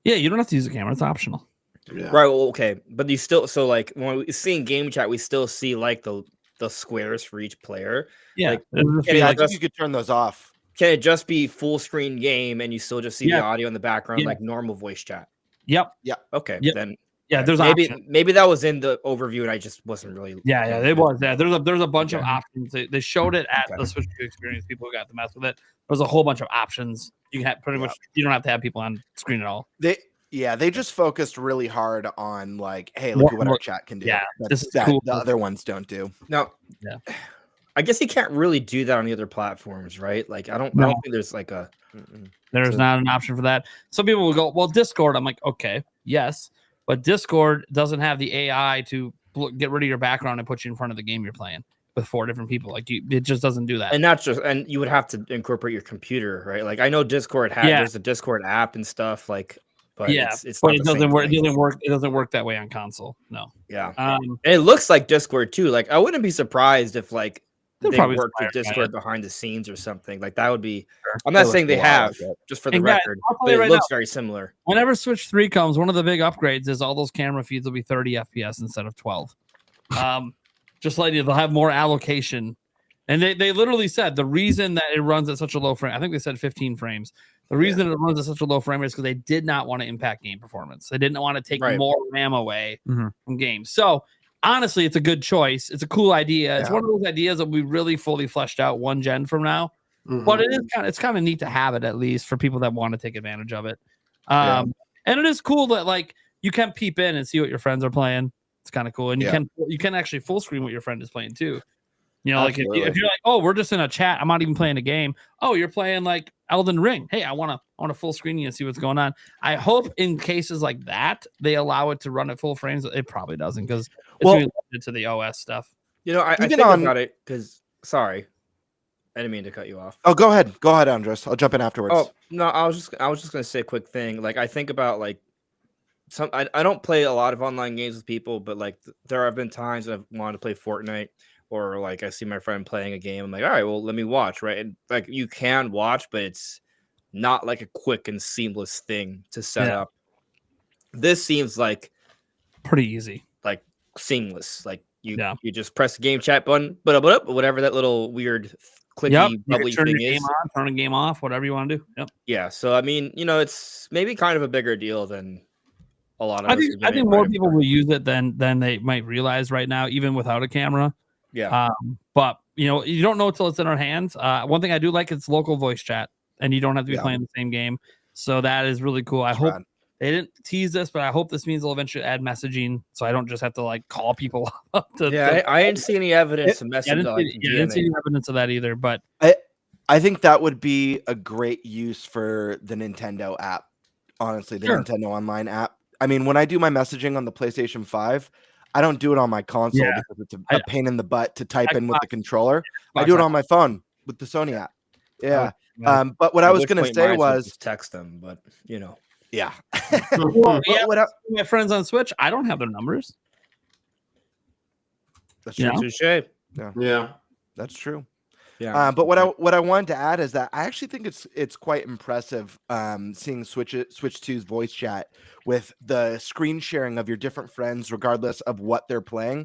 Yeah, you don't have to use a camera; it's optional. Yeah. Right. Well, okay, but you still like when we see in game chat, we still see like the squares for each player. Yeah, like, I think you could turn those off. Can it just be full screen game and you still just see the audio in the background like normal voice chat? Yep. Yeah. Okay. Yep. Then there's maybe that was in the overview and I just wasn't really. Yeah, it was. Yeah, there's a bunch of options. They showed it at the Switch 2 experience. People who got to mess with it. There's a whole bunch of options. You can have pretty much. You don't have to have people on screen at all. They just focused really hard on like, hey, look at what our chat can do. Yeah, this is cool. The other ones don't do. Now, I guess you can't really do that on the other platforms, right? Like, I don't think there's like a. There's not an option for that. Some people will go, well, Discord. I'm like, okay, yes, but Discord doesn't have the AI to get rid of your background and put you in front of the game you're playing with 4 different people. Like, it just doesn't do that. And not just, and you would have to incorporate your computer, right? Like, I know Discord there's a Discord app and stuff, like. But but it doesn't work. It doesn't work. It doesn't work that way on console. No. Yeah. And it looks like Discord too. Like, I wouldn't be surprised if like they worked with Discord behind the scenes or something. Like that would be. I'm not saying they have, just for the record, but it looks very similar. Whenever Switch 3 comes, one of the big upgrades is all those camera feeds will be 30 FPS instead of 12. Just like they'll have more allocation. And they literally said the reason that it runs at such a low frame, I think they said 15 frames. The reason it runs at such a low frame rate is because they did not want to impact game performance. They didn't want to take more RAM away from games. So honestly, it's a good choice. It's a cool idea. It's one of those ideas that we really fully fleshed out 1 gen from now. But it's kind of neat to have it at least for people that want to take advantage of it. And it is cool that like you can peep in and see what your friends are playing. It's kind of cool, and you can actually full screen what your friend is playing too. You know, like if you're like, oh, we're just in a chat, I'm not even playing a game. Oh, you're playing like Elden Ring. Hey, I want to full screen you and see what's going on. I hope in cases like that they allow it to run at full frames. It probably doesn't because it's related to the OS stuff. You know, I think about it because sorry, I didn't mean to cut you off. Oh, go ahead, Andres. I'll jump in afterwards. Oh no, I was just gonna say a quick thing. Like I think about like I don't play a lot of online games with people, but like there have been times I've wanted to play Fortnite. Or like I see my friend playing a game, I'm like, all right, well, let me watch, right? And like you can watch, but it's not like a quick and seamless thing to set up. This seems like pretty easy, like seamless. Like you just press the game chat button, but whatever that little weird clicky bubbly turn thing your is. Game on, turn a game off, whatever you want to do. Yep. Yeah. So I mean, you know, it's maybe kind of a bigger deal than a lot of. I think more people will use it than they might realize right now, even without a camera. Yeah. But you know, you don't know until it's in our hands. One thing I do like is local voice chat, and you don't have to be playing the same game. So that is really cool. I hope they didn't tease this, but I hope this means they'll eventually add messaging, so I don't just have to like call people up. I didn't see any evidence of messaging. I didn't see any evidence of that either. But I think that would be a great use for the Nintendo app. Honestly, the Nintendo Online app. I mean, when I do my messaging on the PlayStation 5. I don't do it on my console because it's a pain in the butt to type in with the controller. I do it on my phone with the Sony app. Yeah. But what I was going to say was text them, but you know. Yeah. My friends on Switch, I don't have their numbers. That's true. Yeah. That's true. Yeah. But what I wanted to add is that I actually think it's quite impressive seeing Switch 2's voice chat with the screen sharing of your different friends, regardless of what they're playing.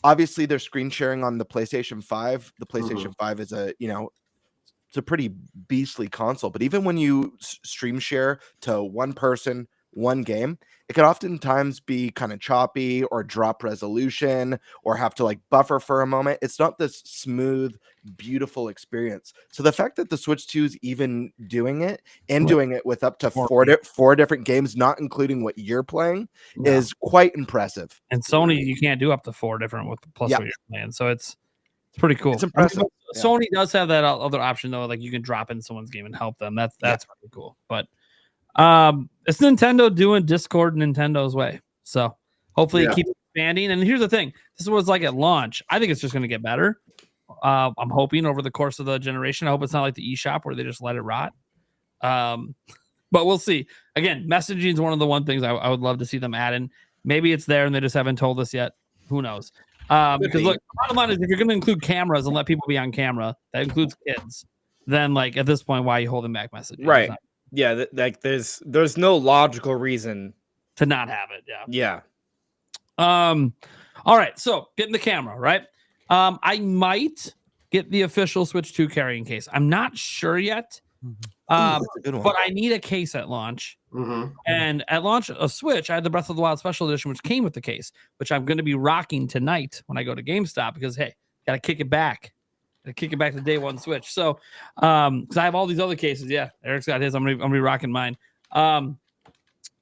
Obviously, they're screen sharing on the PlayStation 5. The PlayStation 5 is it's a pretty beastly console. But even when you stream share to one person one game, it could oftentimes be kind of choppy or drop resolution or have to like buffer for a moment. It's not this smooth, beautiful experience. So the fact that the Switch 2 is even doing it and doing it with up to four different games, not including what you're playing, is quite impressive. And Sony, you can't do up to 4 different with plus what you're playing. So it's pretty cool. It's impressive. Sony does have that other option though, like you can drop in someone's game and help them. That's pretty cool. But it's Nintendo doing Discord Nintendo's way. So hopefully it keeps expanding. And here's the thing: this is what it's like at launch. I think it's just going to get better. I'm hoping over the course of the generation. I hope it's not like the eShop where they just let it rot. But we'll see. Again, messaging is one of the things I would love to see them add in. Maybe it's there and they just haven't told us yet. Who knows? Because look, the bottom line is if you're going to include cameras and let people be on camera, that includes kids. Then, like at this point, why are you holding back messages? Right. Yeah. Like there's no logical reason to not have it. Yeah. All right. So getting the camera, right? I might get the official Switch 2 carrying case. I'm not sure yet. But I need a case at launch. And at launch of Switch, I had the Breath of the Wild Special Edition, which came with the case, which I'm going to be rocking tonight when I go to GameStop because, hey, got to kick it back. Got to kick it back to day one Switch. So, because I have all these other cases. Yeah, Eric's got his. I'm gonna be rocking mine.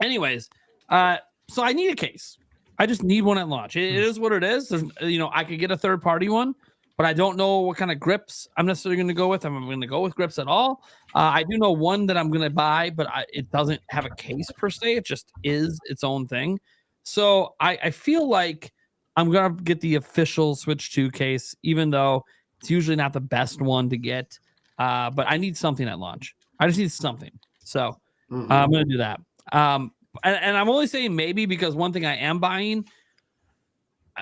Anyways, so I need a case. I just need one at launch. It is what it is. There's, I could get a third party one, but I don't know what kind of grips I'm necessarily going to go with. I'm going to go with grips at all. I do know one that I'm going to buy, but it doesn't have a case per se. It just is its own thing. So I feel like I'm going to get the official Switch 2 case, even though it's usually not the best one to get. But I need something at launch. I just need something. So I'm going to do that. And I'm only saying maybe because one thing I am buying,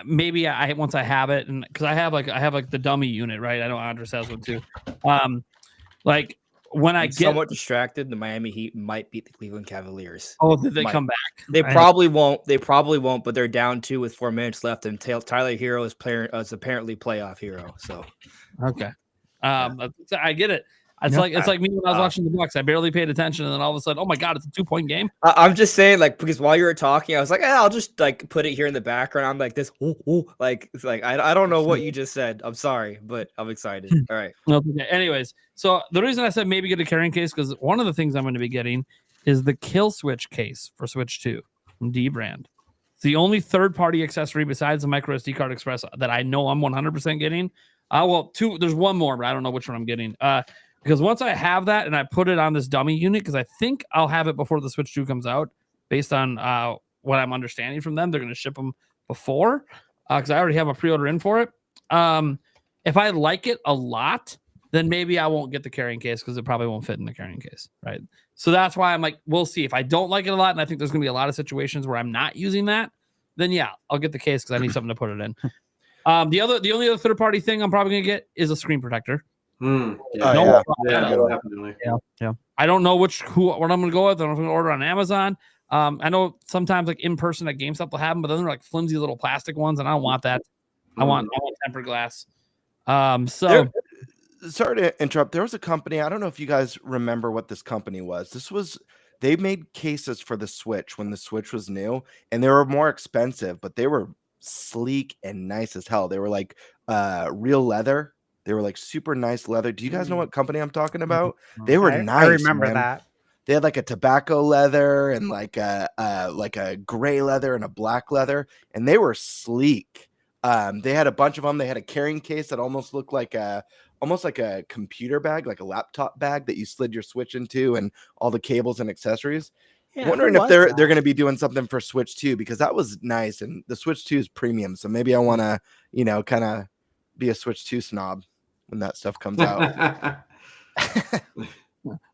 maybe once I have it, and because I have like the dummy unit, right? I know Andres has one too. Like when I get somewhat distracted, the Miami Heat might beat the Cleveland Cavaliers. Oh, did they come back? They probably won't. They probably won't. But they're down 2 with 4 minutes left, and Tyler Hero is apparently playoff hero. So okay, I get it. It's like me when I was watching the Bucks. I barely paid attention, and then all of a sudden, oh my god, it's a 2-point game. I'm just saying, like, because while you were talking, I was like, I'll just like put it here in the background. I'm like this, like it's like I don't know what you just said. I'm sorry, but I'm excited. All right. Okay. Anyways, so the reason I said maybe get a carrying case because one of the things I'm going to be getting is the Kill Switch case for Switch 2 from D Brand. It's the only third-party accessory besides the micro SD card express that I know I'm 100% getting. Well, 2. There's one more, but I don't know which one I'm getting. Because once I have that and I put it on this dummy unit, because I think I'll have it before the Switch 2 comes out, based on what I'm understanding from them, they're going to ship them before, because I already have a pre-order in for it. If I like it a lot, then maybe I won't get the carrying case because it probably won't fit in the carrying case, right? So that's why I'm like, we'll see. If I don't like it a lot, and I think there's going to be a lot of situations where I'm not using that, then yeah, I'll get the case because I need something to put it in. The only other third-party thing I'm probably going to get is a screen protector. Definitely. I don't know what I'm going to go with. I don't know if I'm going to order on Amazon. I know sometimes like in person at GameStop they'll have them, but then they're like flimsy little plastic ones, and I don't want that. I want tempered glass. Sorry to interrupt. There was a company. I don't know if you guys remember what this company was. They made cases for the Switch when the Switch was new, and they were more expensive, but they were sleek and nice as hell. They were like real leather. They were like super nice leather. Do you guys know what company I'm talking about? They were nice. I remember that. They had like a tobacco leather and like a gray leather and a black leather, and they were sleek. They had a bunch of them. They had a carrying case that almost looked like a computer bag, like a laptop bag that you slid your Switch into, and all the cables and accessories. I'm wondering if they're going to be doing something for Switch 2 because that was nice, and the Switch 2 is premium, so maybe I want to, kind of be a Switch 2 snob when that stuff comes out.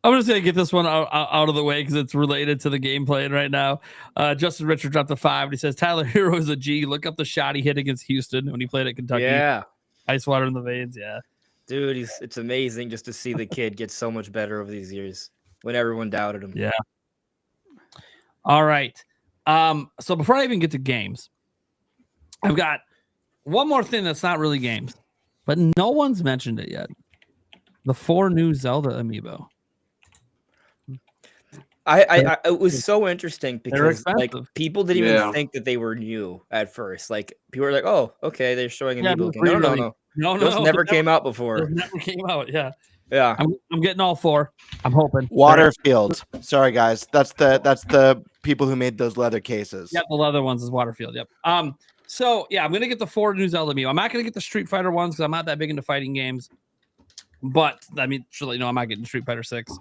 I'm just going to get this one out of the way because it's related to the game playing right now. Justin Richard dropped a 5. And he says, Tyler Hero is a G. Look up the shot he hit against Houston when he played at Kentucky. Yeah. Ice water in the veins. Yeah. Dude, it's amazing just to see the kid get so much better over these years when everyone doubted him. Yeah. All right. So before I even get to games, I've got one more thing that's not really games, but no one's mentioned it yet. The 4 new Zelda amiibo. It was so interesting because like expensive. people didn't Yeah. even think that they were new at first. Like people were like, "Oh, okay, they're showing Yeah, amiibo the looking." No, no, pre-release. no. No, Those no, never they came out before. Those never came out. Yeah, Yeah. I'm getting all 4. I'm hoping. Waterfield. Sorry, guys. That's the people who made those leather cases. Yep, the leather ones is Waterfield. Yep. So yeah, I'm gonna get the 4 new Zelda amiibo. I'm not gonna get the Street Fighter ones because I'm not that big into fighting games. But I mean, surely no, I'm not getting Street Fighter 6.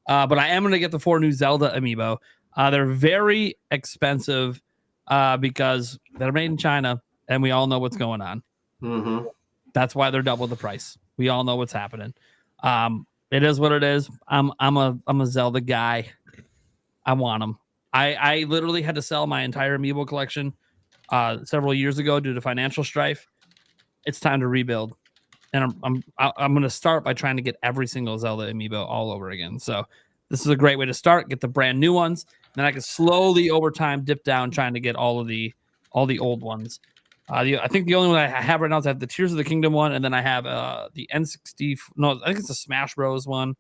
But I am gonna get the 4 new Zelda amiibo. They're very expensive because they're made in China, and we all know what's going on. Mm-hmm. That's why they're double the price. We all know what's happening. It is what it is. I'm a Zelda guy. I want them. I literally had to sell my entire amiibo collection several years ago due to financial strife. It's time to rebuild, and I'm going to start by trying to get every single Zelda amiibo all over again. So this is a great way to start. Get the brand new ones, then I can slowly over time dip down trying to get all the old ones. I think the only one I have right now is I have the Tears of the Kingdom one, and then I have the N60. No, I think it's a Smash Bros one.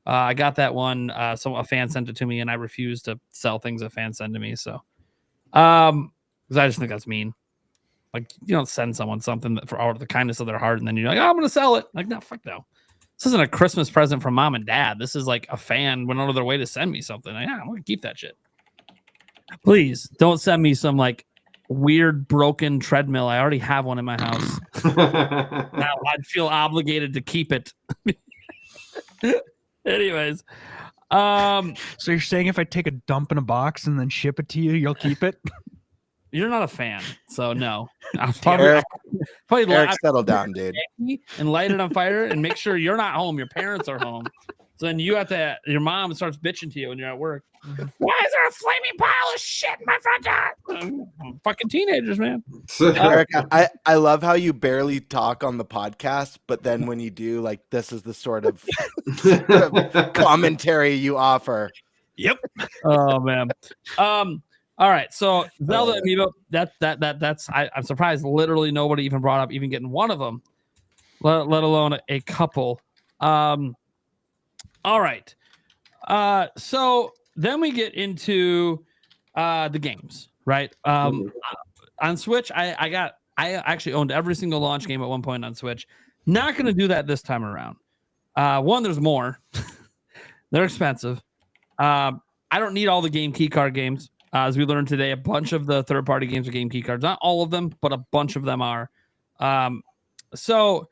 I got that one. A fan sent it to me, and I refuse to sell things that fans send to me. So, because I just think that's mean. Like, you don't send someone something that out of the kindness of their heart, and then you're like, "Oh, I'm going to sell it." Like, no, fuck no. This isn't a Christmas present from mom and dad. This is like a fan went out of their way to send me something. Like, yeah, I'm going to keep that shit. Please don't send me some like weird broken treadmill. I already have one in my house. Now I'd feel obligated to keep it. Anyways, So you're saying if I take a dump in a box and then ship it to you, you'll keep it? you're not a fan, so no. I'll Eric, probably Eric, settle down, dude. and light it on fire and make sure you're not home. Your parents are home. So then you have to. Your mom starts bitching to you when you're at work. Why is there a flaming pile of shit in my front door? Fucking teenagers, man. Eric, I love how you barely talk on the podcast, but then when you do, like, this is the sort of commentary you offer. Yep. Oh man. All right. So Zelda amiibo. That's. I'm surprised. Literally nobody even brought up even getting one of them, let alone a couple. All right. So then we get into the games, right? On Switch, I actually owned every single launch game at one point on Switch. Not going to do that this time around. One, there's more. They're expensive. I don't need all the game keycard games. As we learned today, a bunch of the third-party games are game keycards. Not all of them, but a bunch of them are. So,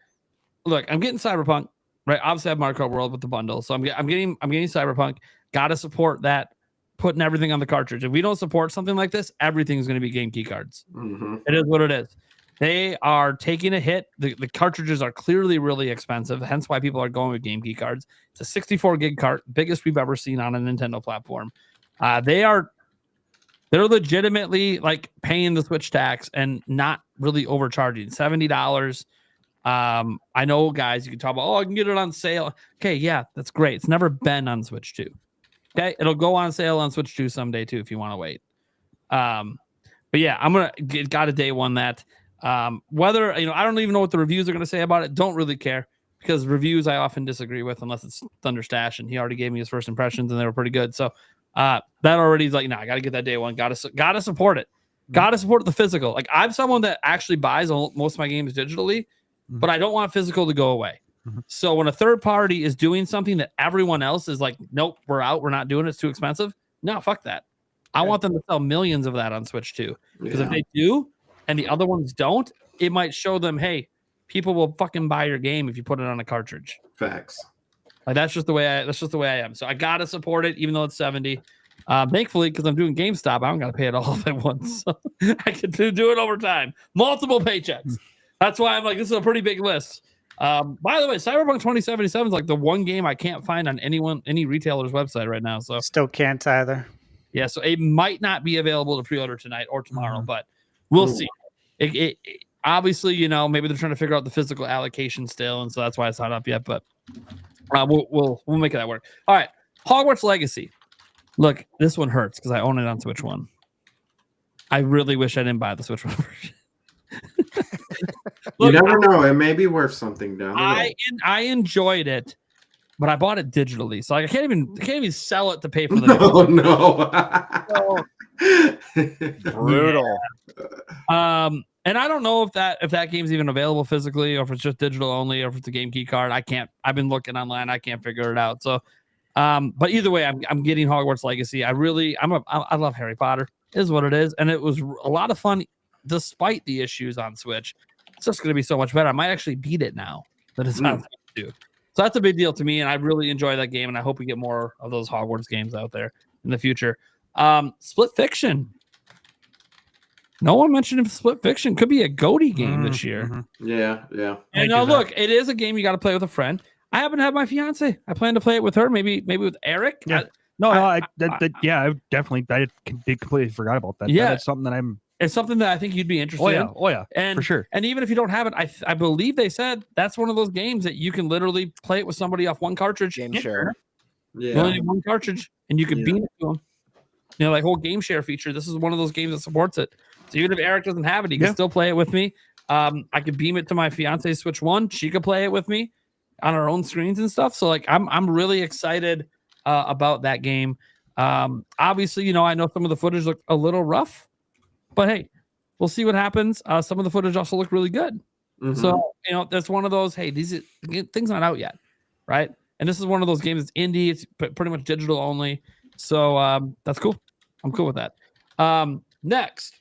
look, I'm getting Cyberpunk. Right, obviously I have Mario Kart World with the bundle, so I'm getting Cyberpunk. Got to support that, putting everything on the cartridge. If we don't support something like this, everything's going to be game key cards. Mm-hmm. It is what it is. They are taking a hit. The cartridges are clearly really expensive, hence why people are going with game key cards. It's a 64 gig cart, biggest we've ever seen on a Nintendo platform. They're legitimately like paying the Switch tax and not really overcharging. $70. I know, guys, you can talk about, I can get it on sale. Okay, yeah, that's great. It's never been on Switch 2. Okay, it'll go on sale on Switch 2 someday too if you want to wait. But yeah, I'm gonna got a day one that. Whether I don't even know what the reviews are gonna say about it. Don't really care because reviews I often disagree with unless it's Thunderstash, and he already gave me his first impressions and they were pretty good. So that already is like, I gotta get that day one. Gotta support it. Gotta support the physical. Like I'm someone that actually buys most of my games digitally. But I don't want physical to go away. So when a third party is doing something that everyone else is like, nope, we're out, we're not doing it, it's too expensive. No, fuck that. I want them to sell millions of that on Switch too. Because if they do and the other ones don't, it might show them, hey, people will fucking buy your game if you put it on a cartridge. Facts. Like that's just the way I am. So I gotta support it, even though it's 70. Thankfully, because I'm doing GameStop, I don't gotta pay it all at once. So I can do it over time. Multiple paychecks. That's why I'm like, this is a pretty big list. By the way, Cyberpunk 2077 is like the one game I can't find on any retailer's website right now. So still can't either. Yeah, so it might not be available to pre-order tonight or tomorrow, but we'll see. It obviously, maybe they're trying to figure out the physical allocation still, and so that's why it's not up yet. But we'll make that work. All right, Hogwarts Legacy. Look, this one hurts because I own it on Switch 1. I really wish I didn't buy the Switch 1 version. Look, you never know. It may be worth something down the road. I enjoyed it but I bought it digitally, so I can't even sell it to pay for the. Brutal. And I don't know if that game's even available physically, or if it's just digital only, or if it's a game key card. I've been looking online. I can't figure it out. So, but either way, I'm getting Hogwarts Legacy. I love Harry Potter. Is what it is, and it was a lot of fun despite the issues on Switch. It's just going to be so much better. I might actually beat it now that it's on Switch too. So that's a big deal to me, and I really enjoy that game, and I hope we get more of those Hogwarts games out there in the future. Split Fiction. No one mentioned if Split Fiction could be a GOTY game this year. Yeah. And look, it is a game you got to play with a friend. I happen to have my fiance. I plan to play it with her, maybe with Eric. Yeah. I definitely did completely forgot about that. Yeah, that's something that it's something that I think you'd be interested in. Oh yeah, and for sure. And even if you don't have it, I believe they said that's one of those games that you can literally play it with somebody off one cartridge. Game share. Yeah, you only need one cartridge, and you can beam it to them. Like whole game share feature. This is one of those games that supports it. So even if Eric doesn't have it, he can still play it with me. I could beam it to my fiance's Switch 1. She could play it with me on our own screens and stuff. So like I'm really excited about that game. Obviously, I know some of the footage looked a little rough, but hey, we'll see what happens. Some of the footage also looked really good. Mm-hmm. So that's one of those. Hey, these things not out yet, right? And this is one of those games. It's indie. It's pretty much digital only. So that's cool. I'm cool with that. Next,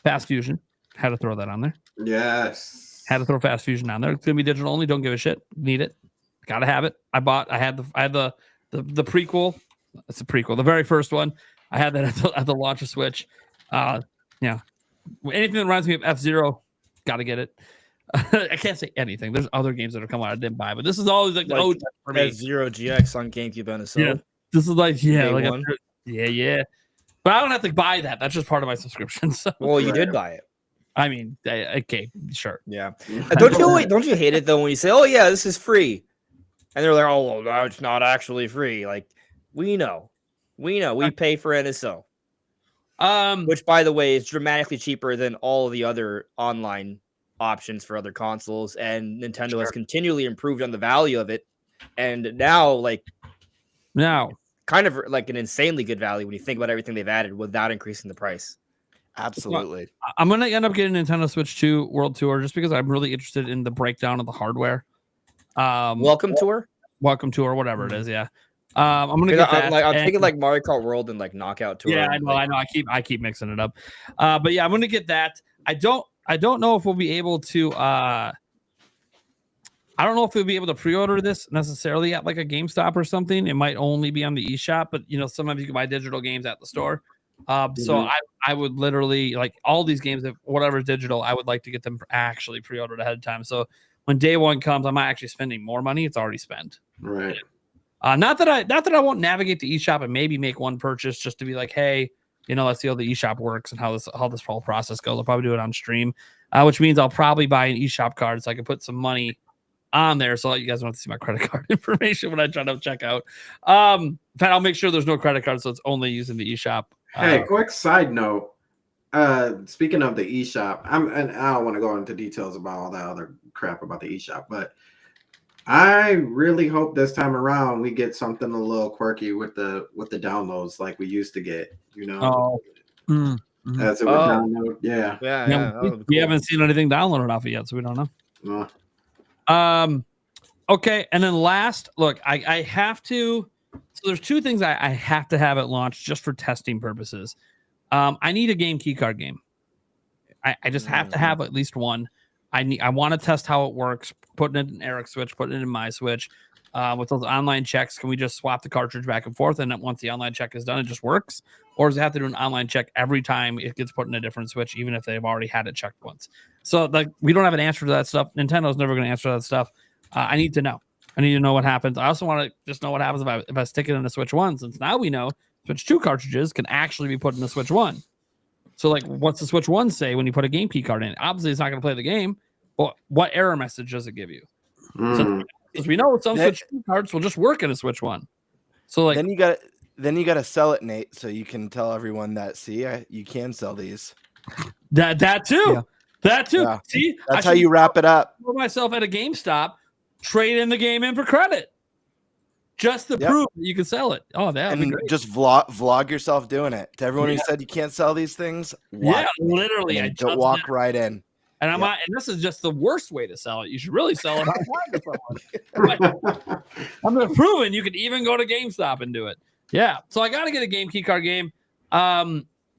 Fast Fusion. Had to throw that on there. Yes. Had to throw Fast Fusion on there. It's gonna be digital only. Don't give a shit. Need it. Gotta have it. I had the prequel. It's a prequel. The very first one. I had that at the launch of Switch. Anything that reminds me of F-Zero, gotta get it. I can't say anything. There's other games that are coming out I didn't buy, but this is always like the OG for me. F-Zero GX on GameCube and so. Yeah. This is like yeah. But I don't have to buy that. That's just part of my subscription. So. Well, you did buy it. I mean, okay, sure. Yeah. Don't you hate it though when you say, "Oh yeah, this is free," and they're like, "Oh, well, no, it's not actually free." Like we know, we pay for NSO. Which, by the way, is dramatically cheaper than all of the other online options for other consoles, and Nintendo has continually improved on the value of it, and now kind of like an insanely good value when you think about everything they've added without increasing the price. Absolutely. I'm going to end up getting Nintendo Switch 2 World Tour just because I'm really interested in the breakdown of the hardware. Welcome Tour, whatever it is. Yeah. I'm going to get that. I'm thinking like Mario Kart World and like Knockout Tour. Yeah, I know. I keep mixing it up. But yeah, I'm going to get that. I don't know if we'll be able to, I don't know if we'll be able to pre-order this necessarily at like a GameStop or something. It might only be on the eShop, but sometimes you can buy digital games at the store. So I would literally like all these games, if whatever is digital, I would like to get them actually pre-ordered ahead of time. So when day one comes, I'm not actually spending more money. It's already spent. Right. Not that I won't navigate the eShop and maybe make one purchase just to be like, hey, let's see how the eShop works and how this whole process goes. I'll probably do it on stream, which means I'll probably buy an eShop card so I can put some money on there, so you guys don't have to see my credit card information when I try to check out. In fact, I'll make sure there's no credit card, so it's only using the eShop. Hey, quick side note. Speaking of the eShop, and I don't want to go into details about all that other crap about the eShop, but I really hope this time around we get something a little quirky with the downloads like we used to get. As it would download. Yeah. We haven't seen anything downloaded off it yet, so we don't know. Okay, and then last, look, I have to. So there's two things I have to have it launched just for testing purposes. I need a game keycard game. I just have to have at least one. I want to test how it works. Putting it in Eric's Switch, putting it in my Switch. With those online checks, can we just swap the cartridge back and forth? And then once the online check is done, it just works? Or does it have to do an online check every time it gets put in a different Switch, even if they've already had it checked once? So like we don't have an answer to that stuff. Nintendo's never going to answer that stuff. I need to know. I need to know what happens. I also want to just know what happens if I stick it in a Switch 1, since now we know Switch 2 cartridges can actually be put in the Switch 1. So like what's the Switch 1 say when you put a game key card in? Obviously it's not going to play the game, but what error message does it give you? So, because we know some Switch 2 cards will just work in a Switch 1. So like then you got to sell it, Nate, so you can tell everyone that you can sell these. That too. Yeah. That too. Yeah. See, that's how you wrap it up. For myself at a GameStop, trade in the game in for credit. just to Yep. prove that you can sell it. Oh, that would be And great. just vlog yourself doing it. To everyone who Yeah. said you can't sell these things, Yeah, watch me. literally. And I then just walk did. right in. And Yep. and this is just the worst way to sell it. You should really sell it online to someone. But I'm just proving you could even go to GameStop and do it. Yeah. So I got to get a game keycard game.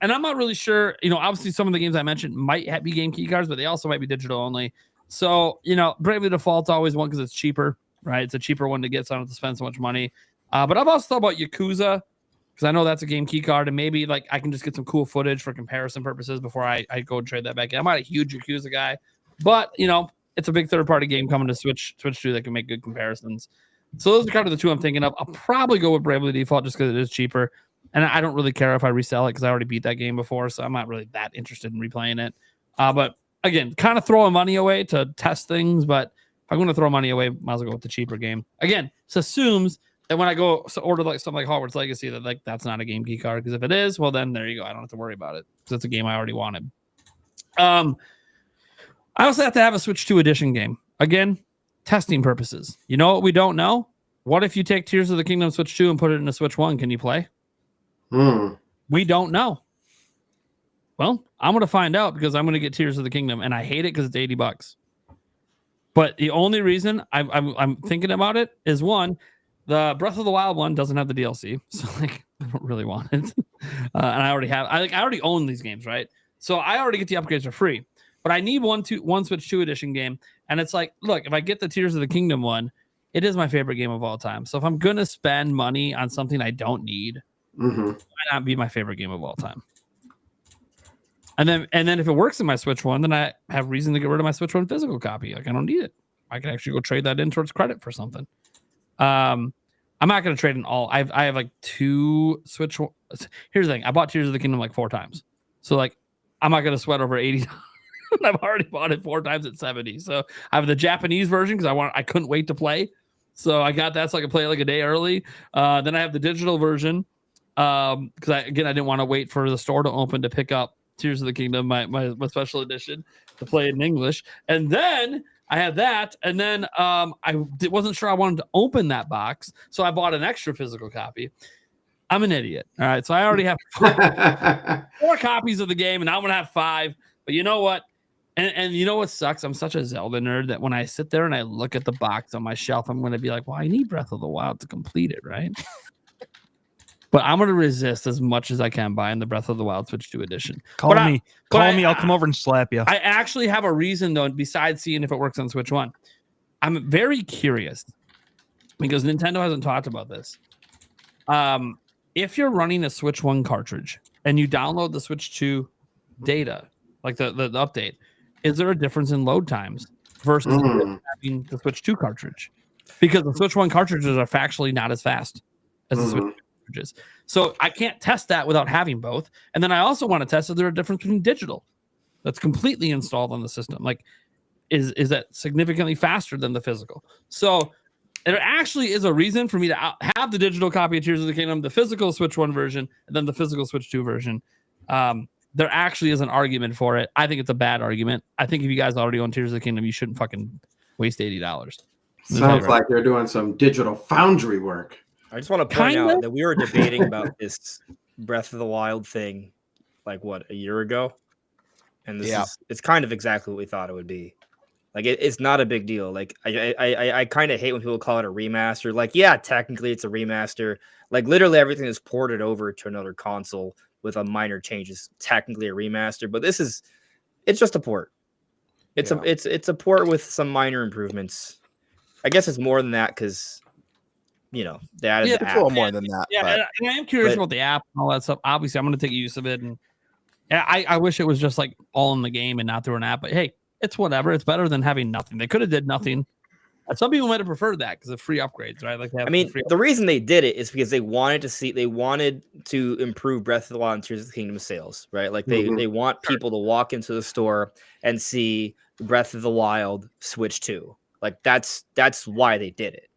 And I'm not really sure, obviously some of the games I mentioned might be game key cards, but they also might be digital only. So, Bravely Default's always one because it's cheaper, right? It's a cheaper one to get, so I don't have to spend so much money. But I've also thought about Yakuza because I know that's a game key card, and maybe like I can just get some cool footage for comparison purposes before I go and trade that back in. I'm not a huge Yakuza guy, but it's a big third-party game coming to Switch 2 that can make good comparisons. So those are kind of the two I'm thinking of. I'll probably go with Bravely Default just because it is cheaper. And I don't really care if I resell it because I already beat that game before, so I'm not really that interested in replaying it. But again, kind of throwing money away to test things. But if I'm going to throw money away, might as well go with the cheaper game. Again, this assumes that when I go order like something like Hogwarts Legacy, that like that's not a game key card. Because if it is, well then there you go. I don't have to worry about it because it's a game I already wanted. I also have to have a Switch 2 edition game. Again, testing purposes. You know what we don't know? What if you take Tears of the Kingdom Switch 2 and put it in a Switch 1? Can you play? We don't know. Well, I'm going to find out because I'm going to get Tears of the Kingdom, and I hate it because it's $80. But the only reason I'm thinking about it is one, the Breath of the Wild one doesn't have the DLC, so like I don't really want it. And I already have. I already own these games, right? So I already get the upgrades for free. But I need one Switch 2 edition game, and it's like, look, if I get the Tears of the Kingdom one, it is my favorite game of all time. So if I'm going to spend money on something I don't need, why not be my favorite game of all time? And then if it works in my Switch 1, then I have reason to get rid of my Switch 1 physical copy. Like I don't need it. I can actually go trade that in towards credit for something. I'm not going to trade in all. I have like 2 Switch. Here's the thing. I bought Tears of the Kingdom like 4 times. So like I'm not going to sweat over $80. I've already bought it 4 times at 70. So I have the Japanese version because I couldn't wait to play. So I got that so I could play like a day early. Then I have the digital version. Because I didn't want to wait for the store to open to pick up Tears of the Kingdom, my special edition, to play it in English. And then I had that, and then I wasn't sure I wanted to open that box, so I bought an extra physical copy. I'm an idiot. All right, so I already have 4 copies of the game, and I'm gonna have 5. But you know what? And you know what sucks? I'm such a Zelda nerd that when I sit there and I look at the box on my shelf, I'm gonna be like, well, I need Breath of the Wild to complete it, right? But I'm going to resist as much as I can buying the Breath of the Wild Switch 2 edition. Call me. I'll come over and slap you. I actually have a reason, though, besides seeing if it works on Switch 1. I'm very curious because Nintendo hasn't talked about this. If you're running a Switch 1 cartridge and you download the Switch 2 data, like the update, is there a difference in load times versus having the Switch 2 cartridge? Because the Switch 1 cartridges are factually not as fast as the Switch 2 cartridges. So I can't test that without having both. And then I also want to test if there's a difference between digital that's completely installed on the system. Like, is that significantly faster than the physical? So there actually is a reason for me to have the digital copy of Tears of the Kingdom, the physical Switch 1 version, and then the physical Switch 2 version. There actually is an argument for it. I think it's a bad argument. I think if you guys already own Tears of the Kingdom, you shouldn't fucking waste $80. Sounds like you're doing some digital foundry work. I just want to point out that we were debating about this Breath of the Wild thing, like what, a year ago? And it's kind of exactly what we thought it would be. Like it's not a big deal. Like I kind of hate when people call it a remaster. Like, yeah, technically it's a remaster. Like literally everything is ported over to another console with a minor changes. Technically a remaster, but it's just a port. It's a port with some minor improvements. I guess it's more than that because they added the app. A little more than that. Yeah, but and I am curious about the app and all that stuff. Obviously, I'm going to take use of it, and I wish it was just like all in the game and not through an app. But hey, it's whatever. It's better than having nothing. They could have did nothing. Some people might have preferred that because of free upgrades, right? Like the reason they did it is because they wanted to improve Breath of the Wild and Tears of the Kingdom sales, right? Like they want people to walk into the store and see Breath of the Wild Switch 2. Like that's why they did it.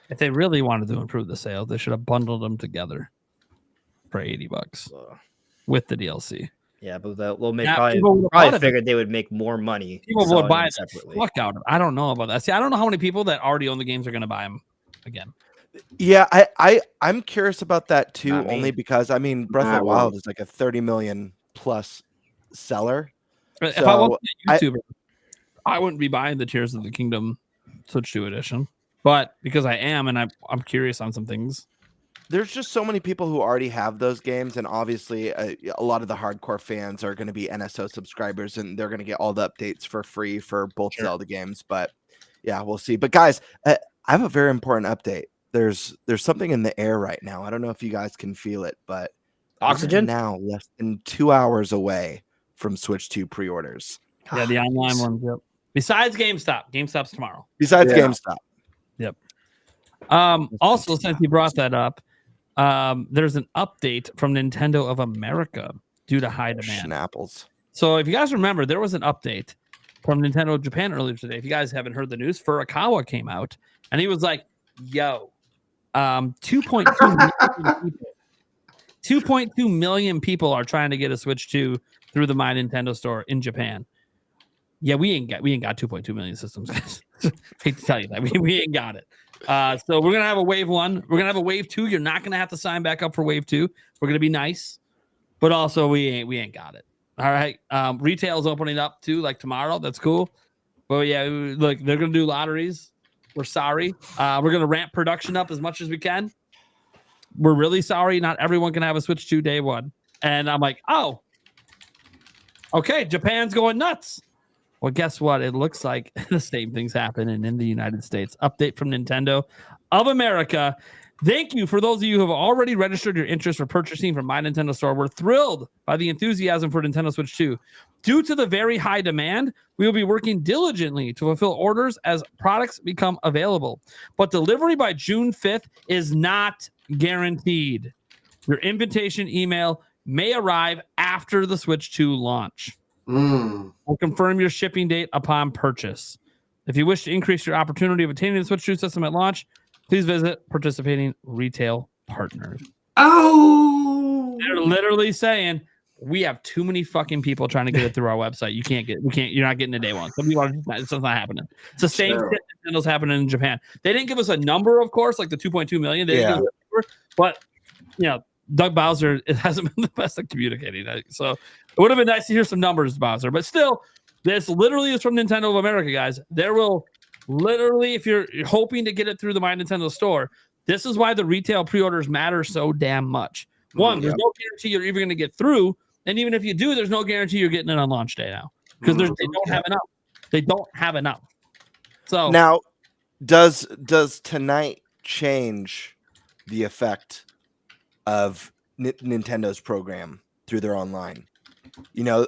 If they really wanted to improve the sales, they should have bundled them together for $80 with the DLC. Yeah, but they'll make probably figured they would make more money. People would buy it separately. Fuck out of it. I don't know about that. See, I don't know how many people that already own the games are going to buy them again. Yeah, I'm curious about that too, Not me. only because I mean Breath of the Wild is like a 30 million plus seller. If I So wasn't a YouTuber, I wouldn't be buying the Tears of the Kingdom Switch 2 edition. But because I am, and I'm curious on some things. There's just so many people who already have those games, and obviously a lot of the hardcore fans are going to be NSO subscribers, and they're going to get all the updates for free for both Zelda games. But yeah, we'll see. But guys, I have a very important update. There's something in the air right now. I don't know if you guys can feel it, but Oxygen? we're now less than 2 hours away from Switch 2 pre-orders. Yeah, the online ones. Yep. Besides GameStop. GameStop's tomorrow. Besides GameStop. Yep. Also, since you brought that up, there's an update from Nintendo of America due to high demand. Schnapples. So if you guys remember, there was an update from Nintendo of Japan earlier today. If you guys haven't heard the news, Furukawa came out and he was like, yo, 2.2 million people are trying to get a Switch 2 through the My Nintendo store in Japan. Yeah, we ain't got 2.2 million systems, guys. Hate to tell you that. We ain't got it. So we're gonna have a wave 1. We're gonna have a wave 2. You're not gonna have to sign back up for wave 2. We're gonna be nice, but also we ain't got it. All right. Retail's opening up too, like tomorrow. That's cool. But yeah, look, they're gonna do lotteries. We're sorry. We're gonna ramp production up as much as we can. We're really sorry. Not everyone can have a Switch 2 day 1. And I'm like, oh, okay, Japan's going nuts. Well, guess what? It looks like the same thing's happening in the United States. Update from Nintendo of America. Thank you for those of you who have already registered your interest for purchasing from My Nintendo Store. We're thrilled by the enthusiasm for Nintendo Switch 2. Due to the very high demand, we will be working diligently to fulfill orders as products become available. But delivery by June 5th is not guaranteed. Your invitation email may arrive after the Switch 2 launch. We'll confirm your shipping date upon purchase. If you wish to increase your opportunity of obtaining the Switch 2 system at launch, please visit participating retail partners. Oh, they're literally saying we have too many fucking people trying to get it through our website. You're not getting a day 1. Some people are it's not happening. It's the same shit Nintendo's happening in Japan. They didn't give us a number, of course, like the 2.2 million. They didn't give us a number, but Doug Bowser, it hasn't been the best at communicating. So it would have been nice to hear some numbers, Bowser. But still, this literally is from Nintendo of America, guys. There will literally, if you're hoping to get it through the My Nintendo store, this is why the retail pre-orders matter so damn much. One, there's no guarantee you're even going to get through. And even if you do, there's no guarantee you're getting it on launch day now. Because they don't have enough. They don't have enough. So now, does tonight change the effect of Nintendo's program through their online?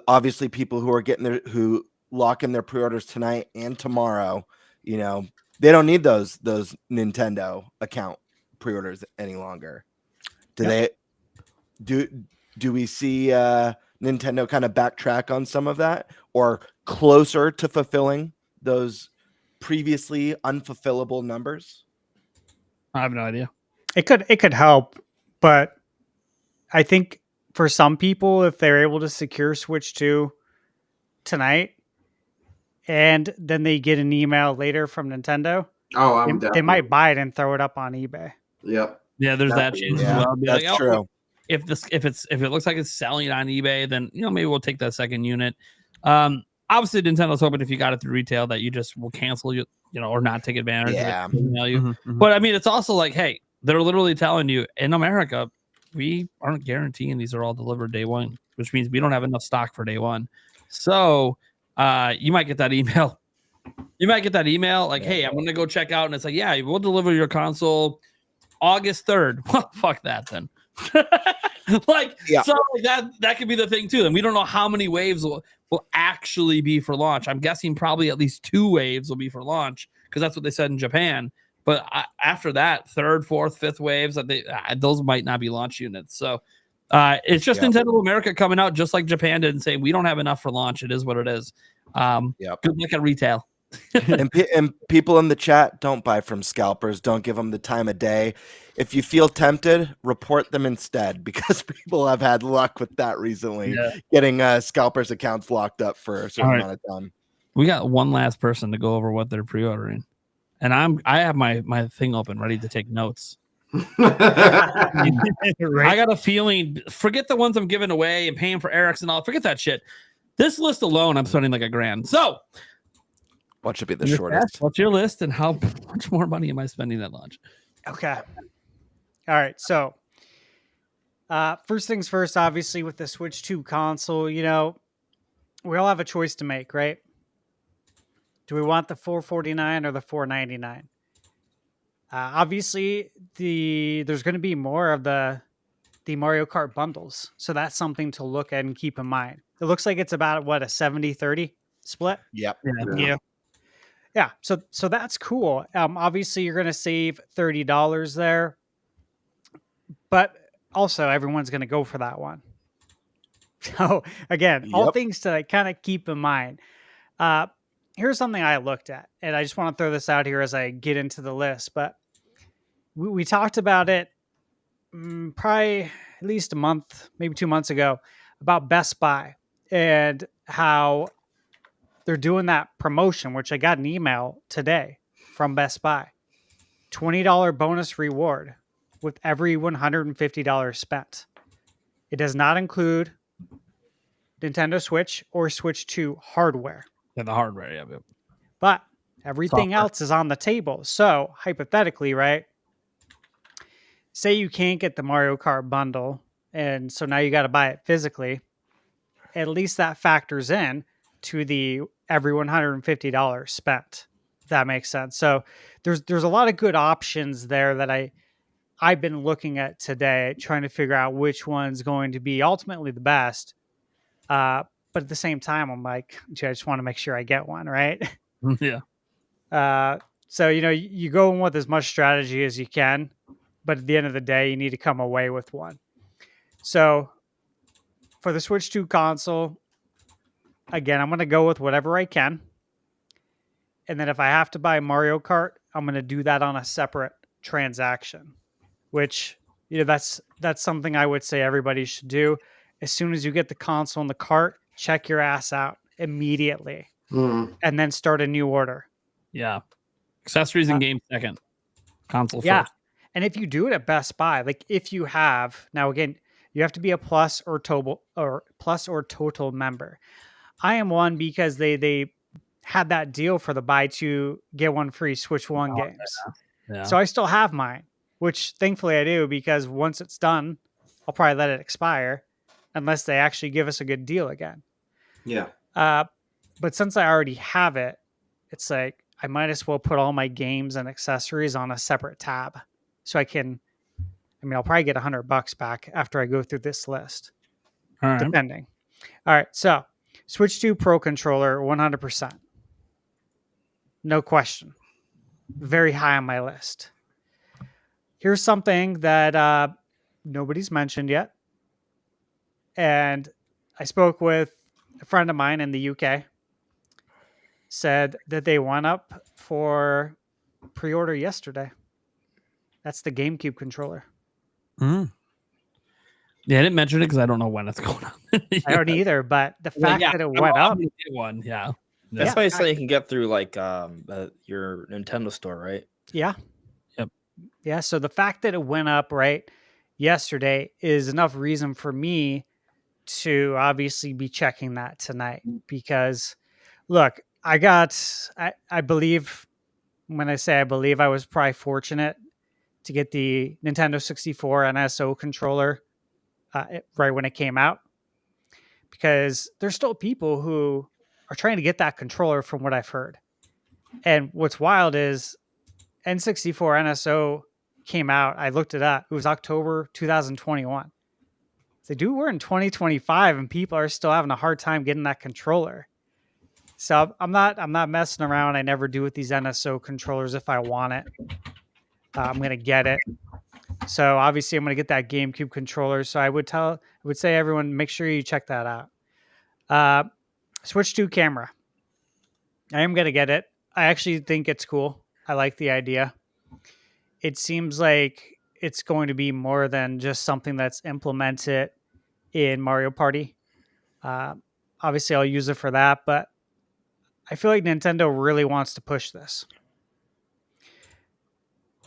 Obviously people who lock in their pre-orders tonight and tomorrow, they don't need those Nintendo account pre-orders any longer. Do we see Nintendo kind of backtrack on some of that, or closer to fulfilling those previously unfulfillable numbers? I have no idea. It could help, but I think for some people, if they're able to secure Switch 2 tonight, and then they get an email later from Nintendo, they might buy it and throw it up on eBay. Yep. Yeah, there's that chance as well. That's true. If it looks like it's selling on eBay, then maybe we'll take that second unit. Obviously, Nintendo's hoping if you got it through retail that you just will cancel or not take advantage of it. Email you. But I mean, it's also like, hey, they're literally telling you in America, we aren't guaranteeing these are all delivered day 1, which means we don't have enough stock for day 1. So you might get that email. You might get that email like, hey, I'm going to go check out. And it's like, yeah, we'll deliver your console August 3rd. Well, fuck that then. So that could be the thing too. And we don't know how many waves will actually be for launch. I'm guessing probably at least 2 waves will be for launch because that's what they said in Japan. But after that, 3rd, 4th, 5th waves, those might not be launch units. So it's just Nintendo America coming out just like Japan did and saying we don't have enough for launch. It is what it is. Good luck at retail. and people in the chat, don't buy from scalpers. Don't give them the time of day. If you feel tempted, report them instead, because people have had luck with that recently, getting scalpers accounts locked up for a certain amount of time. We got one last person to go over what they're pre-ordering. and I have my thing open, ready to take notes. Right. I got a feeling. Forget the ones I'm giving away and paying for Eric's and all. Forget that shit. This list alone, I'm spending like $1,000. So, What should be the Mr. shortest? What's your list, and how much more money am I spending at launch? Okay. All right. So, first things first, obviously, with the Switch 2 console, we all have a choice to make, right? Do we want the $449 or the $499? Obviously, there's going to be more of the Mario Kart bundles, so that's something to look at and keep in mind. It looks like it's about a 70-30 split. Yep. Yeah. So that's cool. Obviously, you're going to save $30 there, but also everyone's going to go for that one. So again, all things to kind of keep in mind. Here's something I looked at, and I just want to throw this out here as I get into the list. But we talked about it probably at least a month, maybe 2 months ago, about Best Buy and how they're doing that promotion, which I got an email today from Best Buy. $20 bonus reward with every $150 spent. It does not include Nintendo Switch or Switch 2 hardware. Yeah, the hardware, yeah. But everything Software. else is on the table. So hypothetically, right? Say you can't get the Mario Kart bundle, and so now you got to buy it physically. At least that factors in to the every $150 spent. If that makes sense. So there's a lot of good options there that I've been looking at today, trying to figure out which one's going to be ultimately the best. But at the same time, I'm like, I just want to make sure I get one, right? Yeah. So, you go in with as much strategy as you can, but at the end of the day, you need to come away with one. So for the Switch 2 console, again, I'm going to go with whatever I can. And then if I have to buy Mario Kart, I'm going to do that on a separate transaction, which, that's something I would say everybody should do. As soon as you get the console in the cart, check your ass out immediately and then start a new order. Yeah. Accessories and games second. Console Yeah. first. And if you do it at Best Buy, like if you have, now again, you have to be a plus or total member. I am one because they had that deal for the buy two, get one free Switch 1 games. Yeah. So I still have mine, which thankfully I do, because once it's done, I'll probably let it expire unless they actually give us a good deal again. Yeah. But since I already have it, it's like I might as well put all my games and accessories on a separate tab. So I'll probably get $100 back after I go through this list, All right. depending. All right. So Switch 2 Pro controller, 100%. No question. Very high on my list. Here's something that nobody's mentioned yet. And I spoke with a friend of mine in the UK, said that they went up for pre-order yesterday. That's the GameCube controller. Yeah, I didn't mention it because I don't know when it's going on. I don't either, but the fact that it went up. One, yeah. That's why something you can get through like your Nintendo store, right? Yeah. Yep. Yeah. So the fact that it went up right yesterday is enough reason for me to obviously be checking that tonight, because look, I believe, when I say I believe, I was probably fortunate to get the Nintendo 64 NSO controller right when it came out, because there's still people who are trying to get that controller from what I've heard. And what's wild is N64 NSO came out. I looked it up. It was October 2021. So, dude, we're in 2025 and people are still having a hard time getting that controller. So I'm not messing around. I never do with these NSO controllers. If I want it, I'm going to get it. So obviously I'm going to get that GameCube controller. So I would say everyone, make sure you check that out. Switch 2 camera. I am going to get it. I actually think it's cool. I like the idea. It seems like it's going to be more than just something that's implemented in Mario Party. Obviously I'll use it for that, but I feel like Nintendo really wants to push this.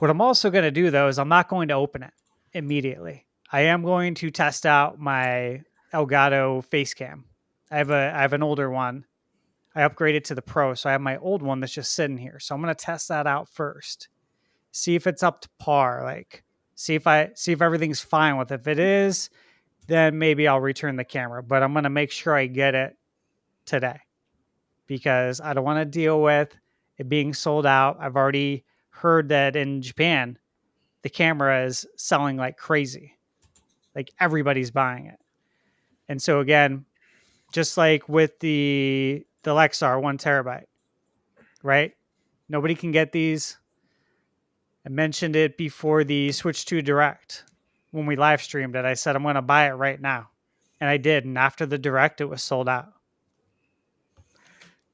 What I'm also going to do, though, is I'm not going to open it immediately. I am going to test out my Elgato face cam. I have an older one. I upgraded to the Pro, so I have my old one that's just sitting here. So I'm going to test that out first. See if it's up to par. Like, see if everything's fine with it. If it is, then maybe I'll return the camera. But I'm going to make sure I get it today because I don't want to deal with it being sold out. I've already heard that in Japan, the camera is selling like crazy. Like everybody's buying it. And so again, just like with the Lexar 1 terabyte, right? Nobody can get these. I mentioned it before the Switch 2 Direct. When we live streamed it, I said, I'm going to buy it right now. And I did. And after the Direct, it was sold out.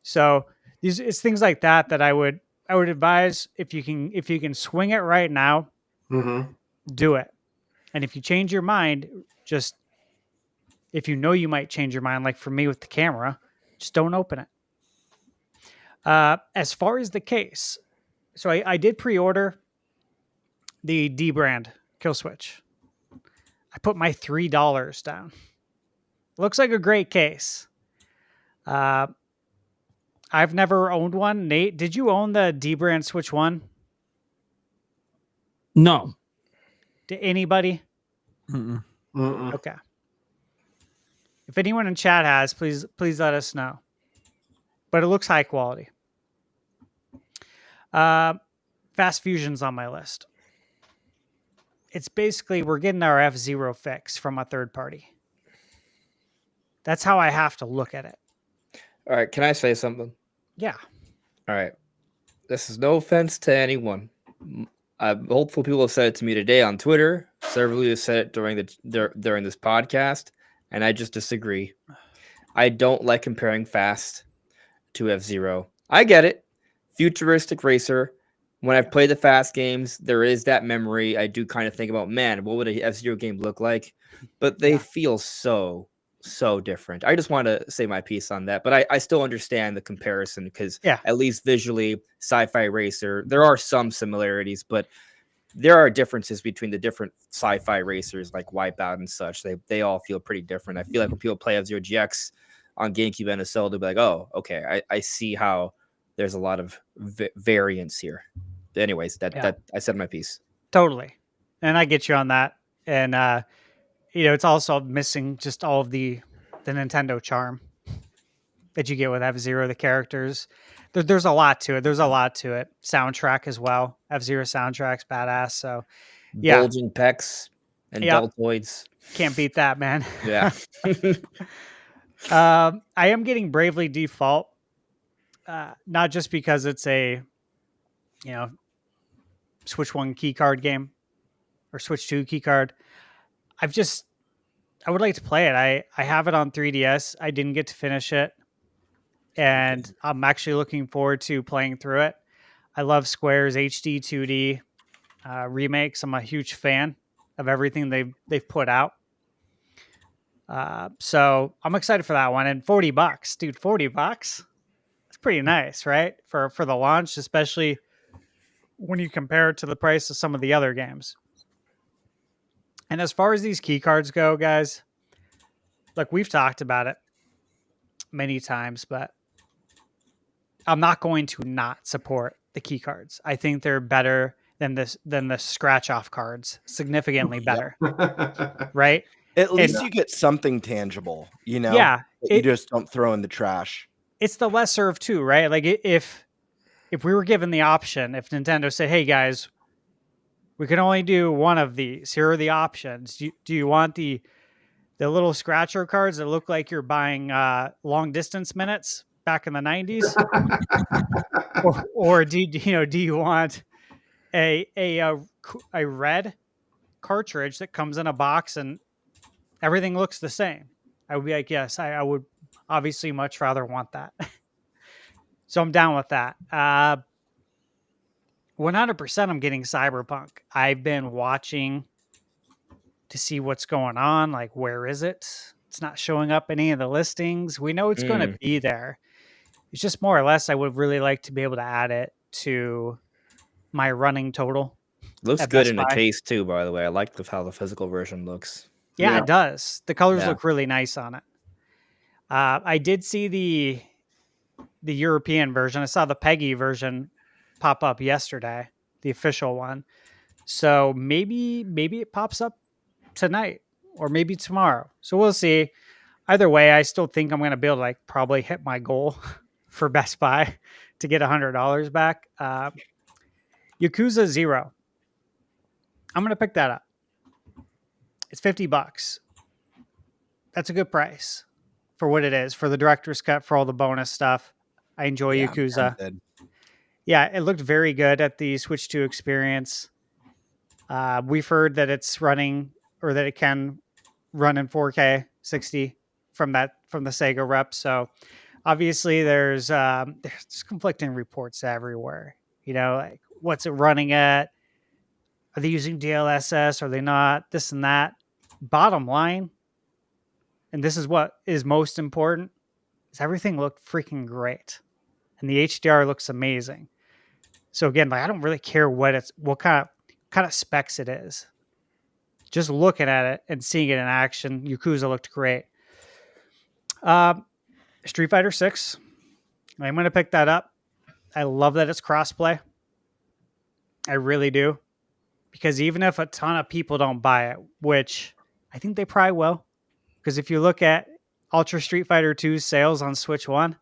So it's things like that I would advise if you can swing it right now, do it. And if you change your mind, just if you know you might change your mind, like for me with the camera, just don't open it. As far as the case, so I did pre-order the D brand kill switch. I put my $3 down. Looks like a great case. I've never owned one. Nate, did you own the D brand Switch 1? No. Did anybody? Okay. If anyone in chat has, please let us know. But it looks high quality. Fast Fusion's on my list. It's basically we're getting our F-Zero fix from a third party. That's how I have to look at it. All right, can I say something? Yeah. All right. This is no offense to anyone. Multiple people have said it to me today on Twitter. Several have said it during this podcast, and I just disagree. I don't like comparing Fast to F-Zero. I get it. Futuristic racer. When I've played the Fast games, there is that memory. I do kind of think about, man, what would a F-Zero game look like? But they feel so different. I just want to say my piece on that, but I still understand the comparison because at least visually, Sci-Fi Racer, there are some similarities, but there are differences between the different Sci-Fi racers like Wipeout and such. They all feel pretty different. I feel like when people play F-Zero GX on GameCube and SL, they'll be like, oh, okay, I see how there's a lot of variance here. Anyways, that I said my piece. Totally. And I get you on that. And, it's also missing just all of the Nintendo charm that you get with F-Zero, the characters. There's a lot to it. Soundtrack as well. F-Zero soundtrack's badass. So, yeah. Bulging pecs and deltoids. Can't beat that, man. Yeah. I am getting Bravely Default. Not just because it's a, Switch 1 keycard game or Switch 2 keycard. I would like to play it. I have it on 3DS. I didn't get to finish it. And I'm actually looking forward to playing through it. I love Square's HD 2D remakes. I'm a huge fan of everything they've put out. So I'm excited for that one. And $40, dude, $40. It's pretty nice, right? For the launch, especially when you compare it to the price of some of the other games. And as far as these key cards go, guys, look, we've talked about it many times, but I'm not going to not support the key cards. I think they're better than the scratch off cards, significantly better. Right? At least you get something tangible, Yeah. that you just don't throw in the trash. It's the lesser of two, right? Like if we were given the option, if Nintendo said, hey guys, we can only do one of these. Here are the options. Do you want the little scratcher cards that look like you're buying long distance minutes back in the 90s? or do you want a red cartridge that comes in a box and everything looks the same? I would be like, yes, I would obviously much rather want that. So I'm down with that. 100% I'm getting Cyberpunk. I've been watching to see what's going on. Like, where is it? It's not showing up any of the listings. We know it's going to be there. It's just more or less I would really like to be able to add it to my running total Looks at good Best in the Buy. case too, by the way. I like how the physical version looks. Yeah, Yeah. it does. The colors Yeah. look really nice on it. I did see the European version. I saw the Peggy version pop up yesterday, the official one. So maybe it pops up tonight or maybe tomorrow. So we'll see. Either way, I still think I'm going to be able to probably hit my goal for Best Buy to get $100 back. Yakuza 0. I'm going to pick that up. It's $50. That's a good price for what it is, for the director's cut, for all the bonus stuff. I enjoy Yeah, Yakuza. tempted. Yeah, it looked very good at the Switch 2 experience. We've heard that it's running, or that it can run in 4K 60 from the Sega rep. So obviously there's conflicting reports everywhere. Like what's it running at? Are they using DLSS? Are they not? This and that. Bottom line, and this is what is most important, is everything looked freaking great. And the HDR looks amazing. So again, I don't really care what kind of specs it is. Just looking at it and seeing it in action, Yakuza looked great. Street Fighter 6. I'm going to pick that up. I love that it's crossplay. I really do. Because even if a ton of people don't buy it, which I think they probably will, because if you look at Ultra Street Fighter 2's sales on Switch 1,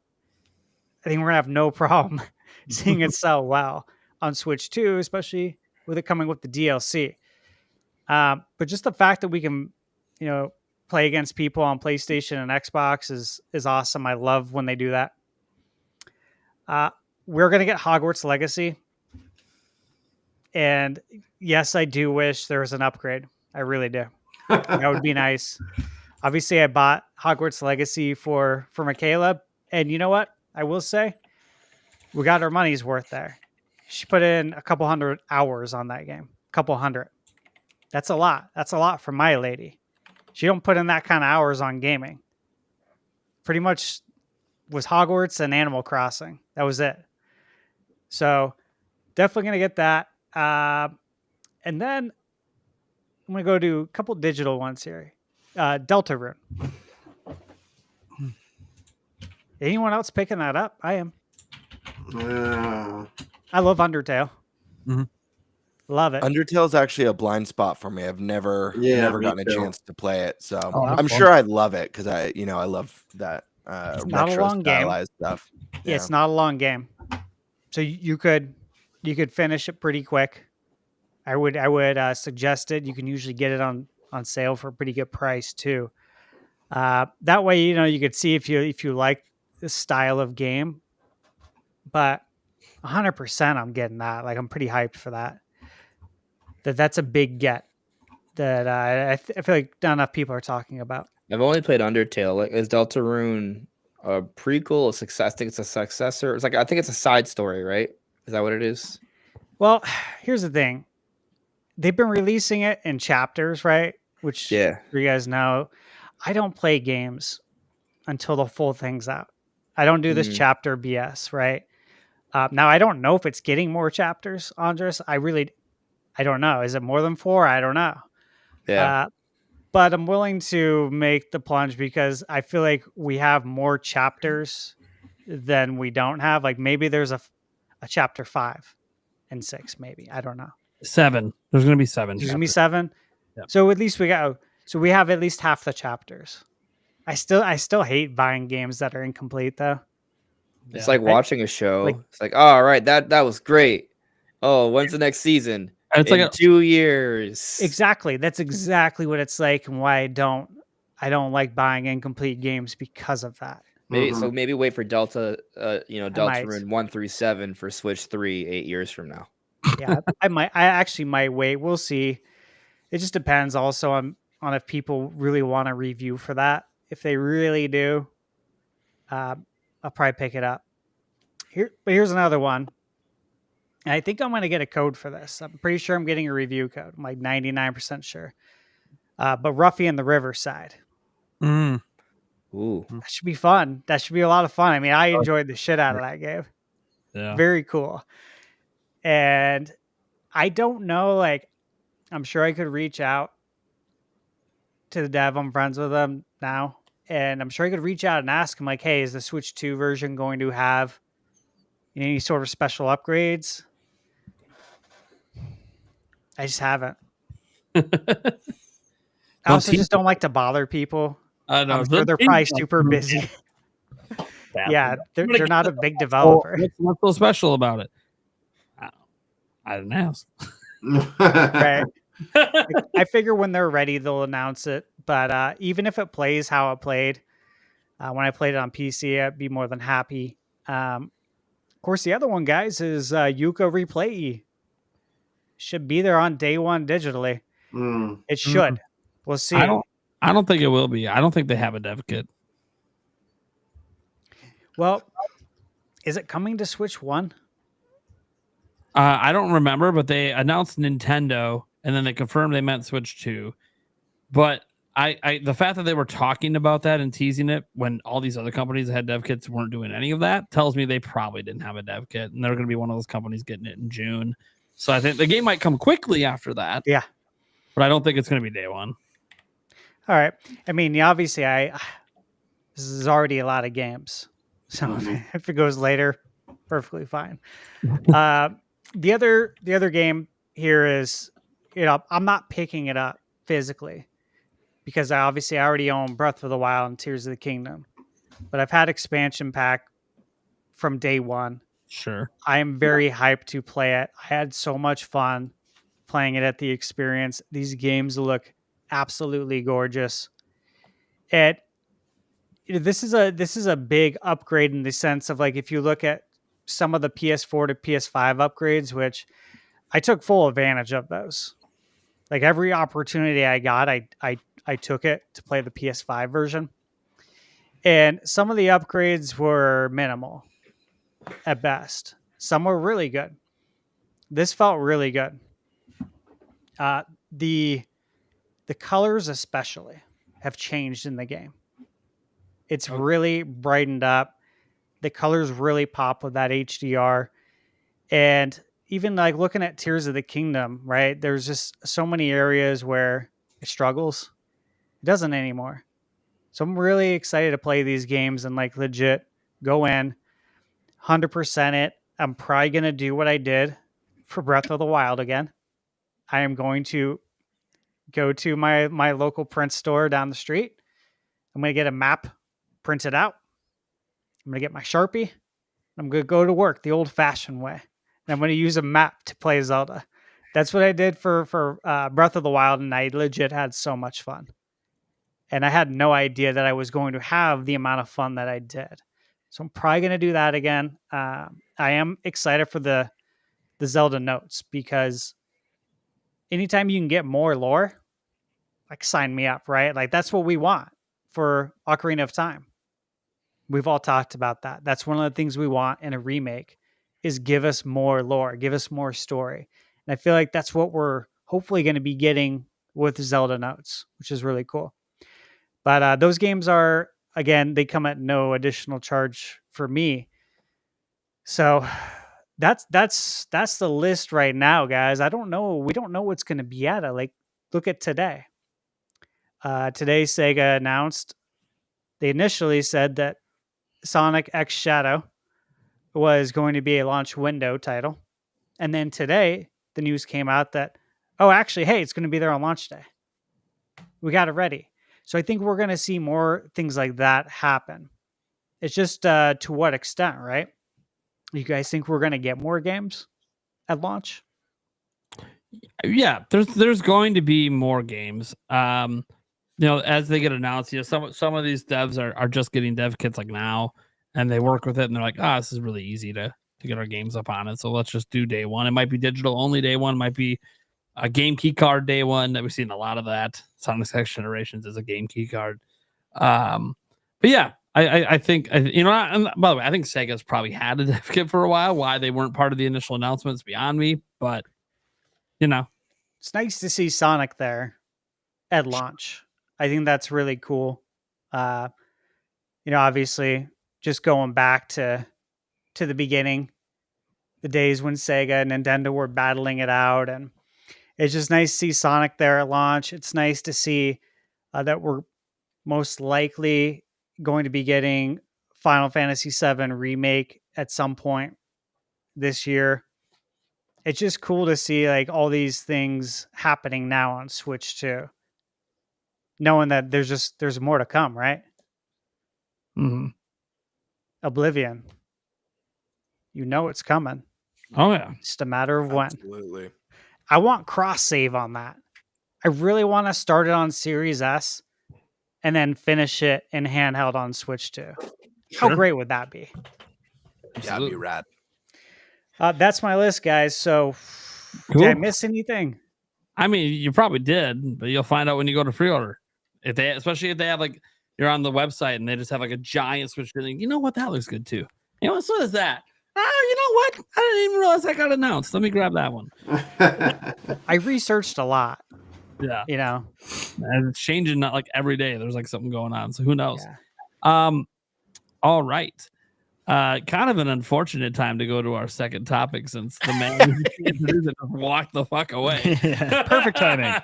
I think we're going to have no problem seeing it sell well on Switch 2, especially with it coming with the DLC. But just the fact that we can, play against people on PlayStation and Xbox is awesome. I love when they do that. We're going to get Hogwarts Legacy. And yes, I do wish there was an upgrade. I really do. That would be nice. Obviously, I bought Hogwarts Legacy for Michaela. And you know what? I will say, we got our money's worth there. She put in a couple hundred hours on that game. A couple hundred. That's a lot. That's a lot for my lady. She don't put in that kind of hours on gaming. Pretty much was Hogwarts and Animal Crossing. That was it. So definitely going to get that. And then I'm going to go to a couple digital ones here. Deltarune. Anyone else picking that up? I am. I love Undertale. Mm-hmm. Love it. Undertale's actually a blind spot for me. I've never gotten a too. chance to play it, so that's I'm fun. sure I'd love it because I love that not a retro long game. stylized stuff. Yeah, it's not a long game, so you could finish it pretty quick. I would suggest it. You can usually get it on sale for a pretty good price too. That way, you could see if you like this style of game. But 100%, I'm getting that. I'm pretty hyped for that. That's a big get that I feel like not enough people are talking about. I've only played Undertale. Is Deltarune a prequel, a success? I think it's a successor. I think it's a side story, right? Is that what it is? Well, here's the thing. They've been releasing it in chapters, right? Which you guys know. I don't play games until the full thing's out. I don't do this chapter BS, right? Now, I don't know if it's getting more chapters, Andres. I don't know. Is it more than 4? I don't know. Yeah. But I'm willing to make the plunge because I feel like we have more chapters than we don't have. Maybe there's a chapter 5 and 6, maybe. I don't know. 7. There's going to be 7. There's going to be 7. Yep. So at least we have at least half the chapters. I still hate buying games that are incomplete though. It's like watching a show. It's like, oh, all right, that was great. Oh, when's the next season? It's in 2 years. Exactly. That's exactly what it's like, and why I don't like buying incomplete games because of that. Maybe wait for Deltarune 1 through 7 for Switch 3 8 years from now. Yeah, I actually might wait. We'll see. It just depends also on if people really want a review for that. If they really do, I'll probably pick it up. Here's another one. And I think I'm going to get a code for this. I'm pretty sure I'm getting a review code. I'm 99% sure. But Ruffy and the Riverside. Mm. Ooh. That should be fun. That should be a lot of fun. I mean, I enjoyed the shit out of that game. Yeah. Very cool. And I don't know. Like, I'm sure I could reach out to the dev. I'm friends with them now. And I'm sure I could reach out and ask him, like, hey, is the Switch 2 version going to have any sort of special upgrades? I just haven't. I also just don't like to bother people. I know. I'm sure they're probably super busy. Yeah, they're not a big developer. What's so special about it? I didn't ask. Right. I figure when they're ready, they'll announce it. But even if it plays how it played, when I played it on PC, I'd be more than happy. Of course, the other one, guys, is Yuka Replay. Should be there on day one digitally. It should. We'll see. I don't think it will be. I don't think they have a dev kit. Well, is it coming to Switch 1? I don't remember, but they announced Nintendo, and then they confirmed they meant Switch 2. But the fact that they were talking about that and teasing it when all these other companies that had dev kits weren't doing any of that tells me they probably didn't have a dev kit, and they're going to be one of those companies getting it in June. So I think the game might come quickly after that. Yeah. But I don't think it's going to be day one. All right. I mean, obviously, this is already a lot of games. So if it goes later, perfectly fine. The other game here is, I'm not picking it up physically because I already own Breath of the Wild and Tears of the Kingdom, but I've had expansion pack from day one. Sure. I am very hyped to play it. I had so much fun playing it at the experience. These games look absolutely gorgeous. This is a big upgrade in the sense of, like, if you look at some of the PS4 to PS5 upgrades, which I took full advantage of those. Like, every opportunity I got, I took it to play the PS5 version. And some of the upgrades were minimal at best. Some were really good. This felt really good. The colors especially have changed in the game. It's really brightened up. The colors really pop with that HDR. And even like looking at Tears of the Kingdom, right? There's just so many areas where it struggles. It doesn't anymore. So I'm really excited to play these games and like legit go in, 100% it. I'm probably going to do what I did for Breath of the Wild again. I am going to go to my local print store down the street. I'm going to get a map printed out. I'm going to get my Sharpie. I'm going to go to work the old-fashioned way. And I'm going to use a map to play Zelda. That's what I did for Breath of the Wild, and I legit had so much fun. And I had no idea that I was going to have the amount of fun that I did. So I'm probably going to do that again. I am excited for the Zelda notes, because anytime you can get more lore, like, sign me up, right? Like, that's what we want for Ocarina of Time. We've all talked about that. That's one of the things we want in a remake, is give us more lore, give us more story. And I feel like that's what we're hopefully going to be getting with Zelda notes, which is really cool. But those games are, again, they come at no additional charge for me. So that's the list right now, guys. I don't know. We don't know what's going to be at it. Like, look at today. Today, Sega announced, they initially said that Sonic X Shadow was going to be a launch window title. And then today, the news came out that, oh, actually, hey, it's going to be there on launch day. We got it ready. So I think we're going to see more things like that happen. It's just to what extent, right? You guys think we're going to get more games at launch? Yeah, there's going to be more games. As they get announced, some of these devs are just getting dev kits like now, and they work with it, and they're like, this is really easy to get our games up on it. So let's just do day one. It might be digital only day one, might be a game key card day one. That we've seen a lot of that. Sonic X Generations is a game key card. But yeah, I think, and by the way, I think Sega's probably had a dev kit for a while. Why they weren't part of the initial announcements beyond me, but it's nice to see Sonic there at launch. I think that's really cool. Obviously, just going back to the beginning, the days when Sega and Nintendo were battling it out, and it's just nice to see Sonic there at launch. It's nice to see that we're most likely going to be getting Final Fantasy VII Remake at some point this year. It's just cool to see like all these things happening now on Switch too. Knowing that there's more to come, right? Mm-hmm. Oblivion. You know it's coming. Oh yeah. Just a matter of when. Absolutely. I want cross save on that. I really want to start it on Series S and then finish it in handheld on Switch too. How great would that be? Yeah, that'd be rad. That's my list, guys. So, Cool. did I miss anything? I mean, you probably did, but you'll find out when you go to pre-order. Especially if they have like you're on the website and they just have like a giant Switch thing. You know what? That looks good too. You know what? So does that. Oh, you know what? I didn't even realize that got announced. Let me grab that one. I researched a lot. Yeah. You know, And it's changing not like every day. There's like something going on. So who knows? Yeah. All right. Kind of an unfortunate time to go to our second topic since the man who introduced it just walked the fuck away. Perfect timing.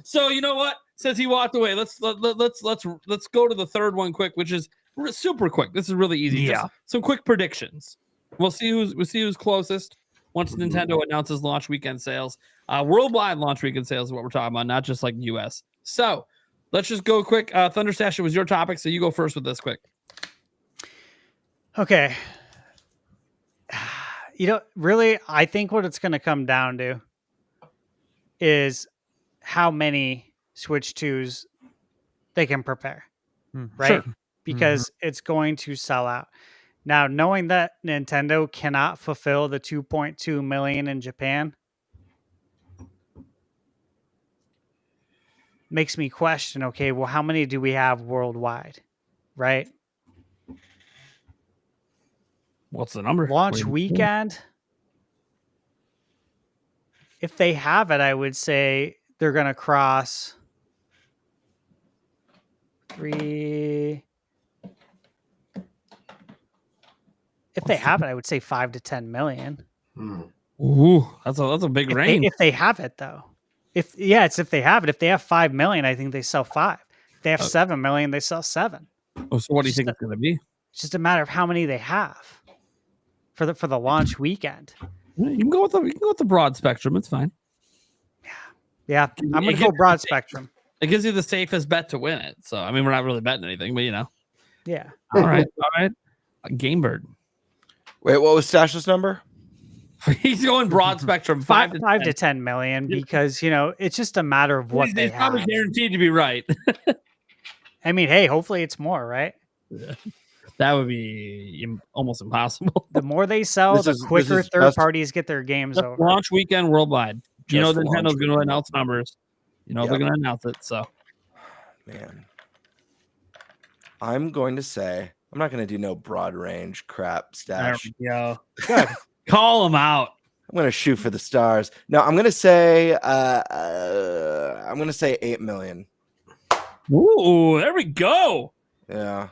So you know what? Since he walked away, let's go to the third one quick, which is super quick. This is really easy. Yeah. Just some quick predictions. We'll see who's closest once Nintendo announces launch weekend sales. Worldwide launch weekend sales is what we're talking about, not just like US. So let's just go quick. Thunderstash, it was your topic, so you go first with this quick. okay. You know, really, I think what it's going to come down to is how many Switch 2s they can prepare, right? Sure. Because it's going to sell out. Now, knowing that Nintendo cannot fulfill the 2.2 million in Japan makes me question, okay, well, how many do we have worldwide, right? What's the number? Launch weekend, if they have it, I would say they're going to cross 3. If they have it, I would say 5 to 10 million. Ooh, that's a big range. If they have it, though. If they have it. If they have 5 million, I think they sell 5. If they have 7 million, they sell 7. Oh, so what do you think it's going to be? It's just a matter of how many they have for the launch weekend. You can go with the broad spectrum. It's fine. Yeah, I'm going to go broad spectrum. It gives you the safest bet to win it. So I mean, we're not really betting anything, but you know. Yeah. All right. Gamebird. Wait, what was Stash's number? He's going broad spectrum, 5 to 10 million, because you know it's just a matter of what they He's probably have. guaranteed to be right. I mean, hey, hopefully it's more, right? That would be almost impossible. The more they sell, the quicker third parties get their games over. Launch weekend worldwide. You know Just Nintendo's launch going to announce numbers. You know they're going to announce it. So, Man, I'm going to say I'm not going to do no broad range crap, there Stash. we go. Good. Call them out. I'm going to shoot for the stars. No, I'm going to say 8 million. Ooh, there we go. Yeah.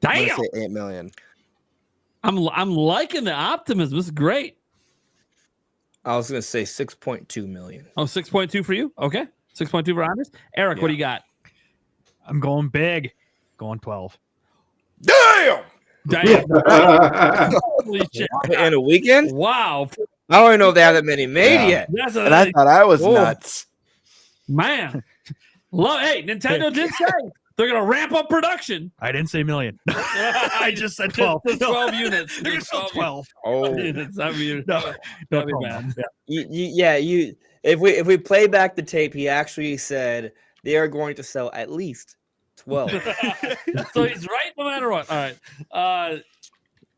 I'm Damn. going to say 8 million. I'm liking the optimism. This is great. I was going to say 6.2 million. Oh, 6.2 for you? Okay. 6.2 for Anders. Eric, what do you got? I'm going big. Going 12. Damn! Damn. Holy shit. In a weekend? Wow. I don't even know if they have that many made yet. That's And I thought I was nuts. Man. Hey, Nintendo did say they're going to ramp up production. I didn't say million. I just said 12. Just 12 units. They're going to sell 12. Oh, units. I mean, No that'd be problem. bad. you. If we play back the tape, he actually said they are going to sell at least 12. So he's right no matter what. All right.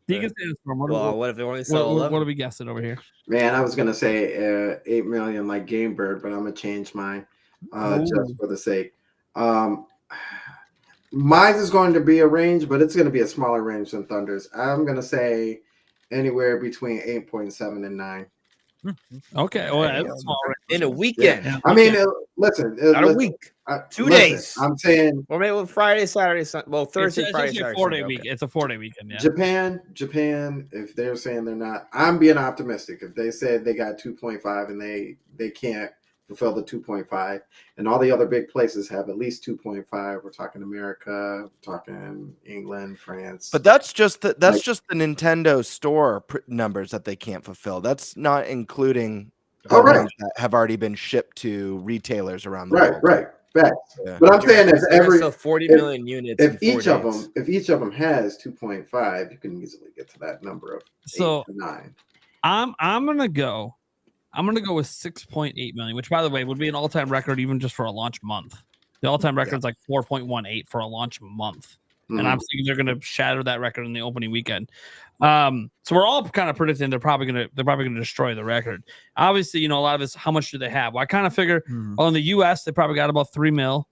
Deacon Sandstorm, What if they only sell 11? what are we guessing over here? Man, I was gonna say 8 million like Gamebird, but I'm gonna change mine just for the sake. Mine is going to be a range, but it's going to be a smaller range than Thunder's. I'm going to say anywhere between 8.7 and 9. Okay. Well, that's a small range. In a weekend. Yeah. I mean, listen. Not a week. 2 listen, days. I'm saying, Or maybe Friday, Saturday, Sunday. Well, Thursday, it's Friday, actually Saturday, a 4-day Sunday. week. Okay. It's a 4-day weekend. Yeah. Japan. If they're saying they're not, I'm being optimistic. If they said they got 2.5 and they can't fulfill the 2.5, and all the other big places have at least 2.5. We're talking America, we're talking England, France. But that's just the Nintendo store numbers that they can't fulfill. That's not including the ones that have already been shipped to retailers around the world. Right. Facts. Yeah. But I'm saying if 40 million units. if each of them has 2.5, you can easily get to that number of 8 to 9. I'm gonna go with 6.8 million, which by the way would be an all-time record even just for a launch month. The all-time record is like 4.18 for a launch month. And I'm thinking they're going to shatter that record in the opening weekend. So we're all kind of predicting they're probably going to destroy the record. Obviously, a lot of this, how much do they have? Well, I kind of figure, well, in the US, they probably got about 3 mil.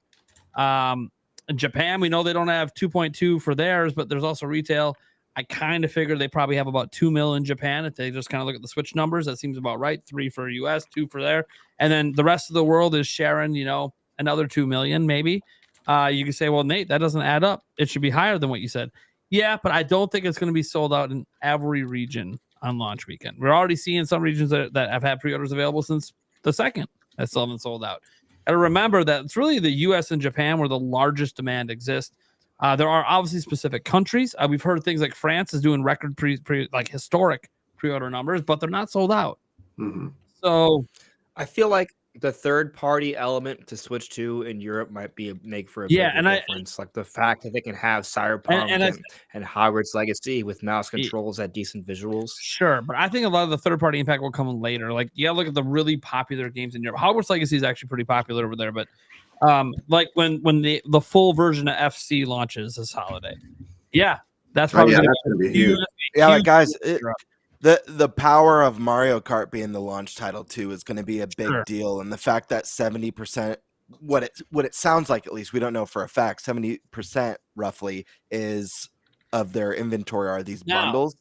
In Japan, we know they don't have 2.2 for theirs, but there's also retail. I kind of figure they probably have about 2 mil in Japan. If they just kind of look at the Switch numbers, that seems about right. 3 for US, 2 for there. And then the rest of the world is sharing, another 2 million, maybe. You can say, well, Nate, that doesn't add up. It should be higher than what you said. Yeah, but I don't think it's going to be sold out in every region on launch weekend. We're already seeing some regions that have had pre-orders available since the second that still haven't sold out. And remember that it's really the US and Japan where the largest demand exists. There are obviously specific countries. We've heard things like France is doing record historic pre-order numbers, but they're not sold out. Mm-hmm. So I feel like the third-party element to Switch 2 in Europe might make for a big difference. Like the fact that they can have Cyberpunk and Hogwarts Legacy with mouse controls at decent visuals. Sure, but I think a lot of the third-party impact will come later. Like, you gotta look at the really popular games in Europe. Hogwarts Legacy is actually pretty popular over there, but like when the full version of FC launches this holiday, that's probably gonna be huge. Guys. The power of Mario Kart being the launch title too is going to be a big deal, and the fact that 70%, what it sounds like, at least we don't know for a fact, 70% roughly is of their inventory are these bundles.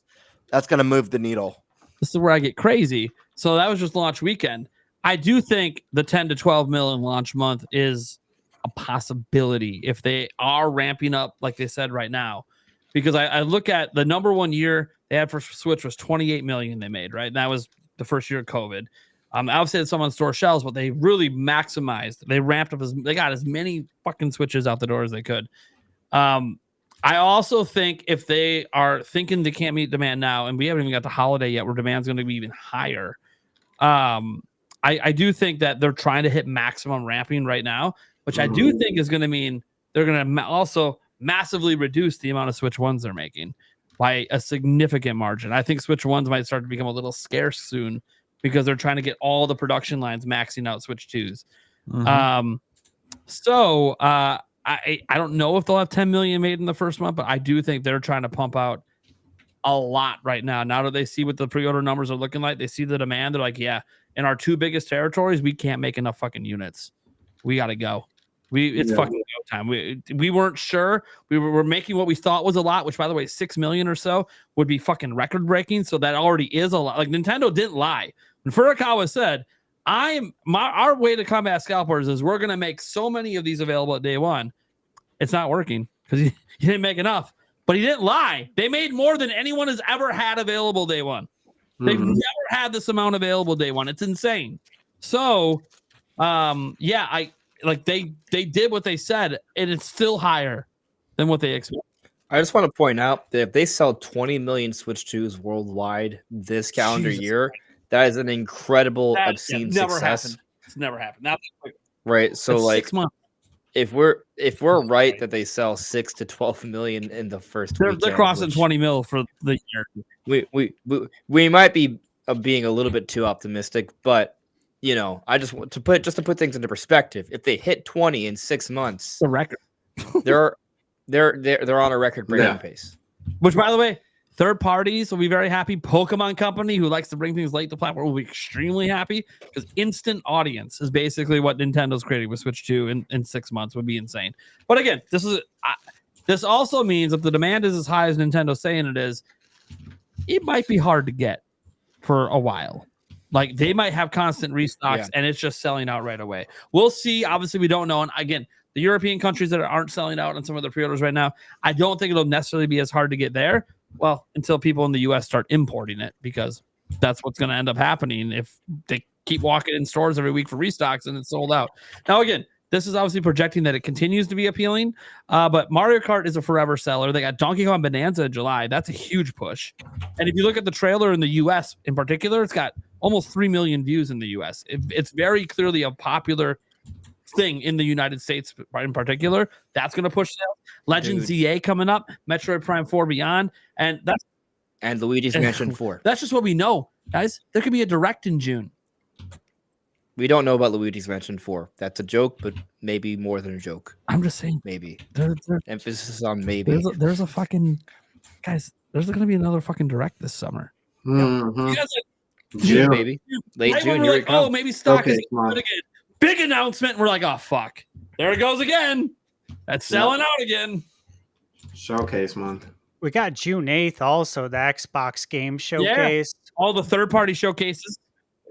That's going to move the needle. This is where I get crazy. So that was just launch weekend. I do think the 10 to 12 mil in launch month is a possibility if they are ramping up like they said right now, because I look at the number one year they had for Switch was 28 million they made, right? And that was the first year of COVID. Obviously had some on store shelves, but they really maximized. They ramped up they got as many fucking Switches out the door as they could. I also think if they are thinking they can't meet demand now, and we haven't even got the holiday yet where demand's going to be even higher. I do think that they're trying to hit maximum ramping right now, which I do think is going to mean they're going to also massively reduce the amount of Switch 1s they're making by a significant margin. I think Switch 1s might start to become a little scarce soon because they're trying to get all the production lines maxing out Switch 2s. I don't know if they'll have 10 million made in the first month, but I do think they're trying to pump out a lot right now. Now that they see what the pre-order numbers are looking like, they see the demand. They're like, yeah, in our 2 biggest territories, we can't make enough fucking units. We got to go. It's fucking go time. We weren't sure. We were making what we thought was a lot, which by the way, 6 million or so would be fucking record breaking. So that already is a lot. Like Nintendo didn't lie. When Furukawa said, our way to combat scalpers is we're going to make so many of these available at day one. It's not working because he didn't make enough, but he didn't lie. They made more than anyone has ever had available day one. They've never had this amount available day one. It's insane. So, they did what they said, and it's still higher than what they expected. I just want to point out that if they sell 20 million Switch 2s worldwide this calendar year, that is an incredible, obscene success. It's never happened. Now, right. So, like 6 6 months. If we're right that they sell 6 to 12 million in the first weekend, they're crossing 20 mil for the year. We might be being a little bit too optimistic, but I just want to put things into perspective. If they hit 20 in 6 months, the record, they're on a record-breaking pace. Which, by the way, third parties will be very happy. Pokemon Company, who likes to bring things late to platform, will be extremely happy because instant audience is basically what Nintendo's creating with Switch 2 in 6 months. Would be insane. But again, this also means if the demand is as high as Nintendo's saying it is, it might be hard to get for a while. Like they might have constant restocks and it's just selling out right away. We'll see. Obviously, we don't know. And again, the European countries that aren't selling out on some of the pre-orders right now, I don't think it'll necessarily be as hard to get there. Well, until people in the US start importing it, because that's what's going to end up happening if they keep walking in stores every week for restocks and it's sold out. Now, again, this is obviously projecting that it continues to be appealing, but Mario Kart is a forever seller. They got Donkey Kong Bonanza in July. That's a huge push. And if you look at the trailer in the US in particular, it's got almost 3 million views in the US. It's very clearly a popular thing in the United States in particular. That's going to push sales. Legends ZA coming up, Metroid Prime 4 Beyond, and Luigi's Mansion 4. That's just what we know, guys. There could be a direct in June. We don't know about Luigi's Mansion 4. That's a joke, but maybe more than a joke. I'm just saying. Maybe. Emphasis on maybe. There's a fucking... Guys, there's going to be another fucking direct this summer. Mm-hmm. You guys June, baby. Late June. We're like, oh, maybe stock is Okay, good again. Big announcement. And we're like, oh, fuck. There it goes again. That's selling out again. Showcase month. We got June 8th also, the Xbox game showcase. All the third-party showcases.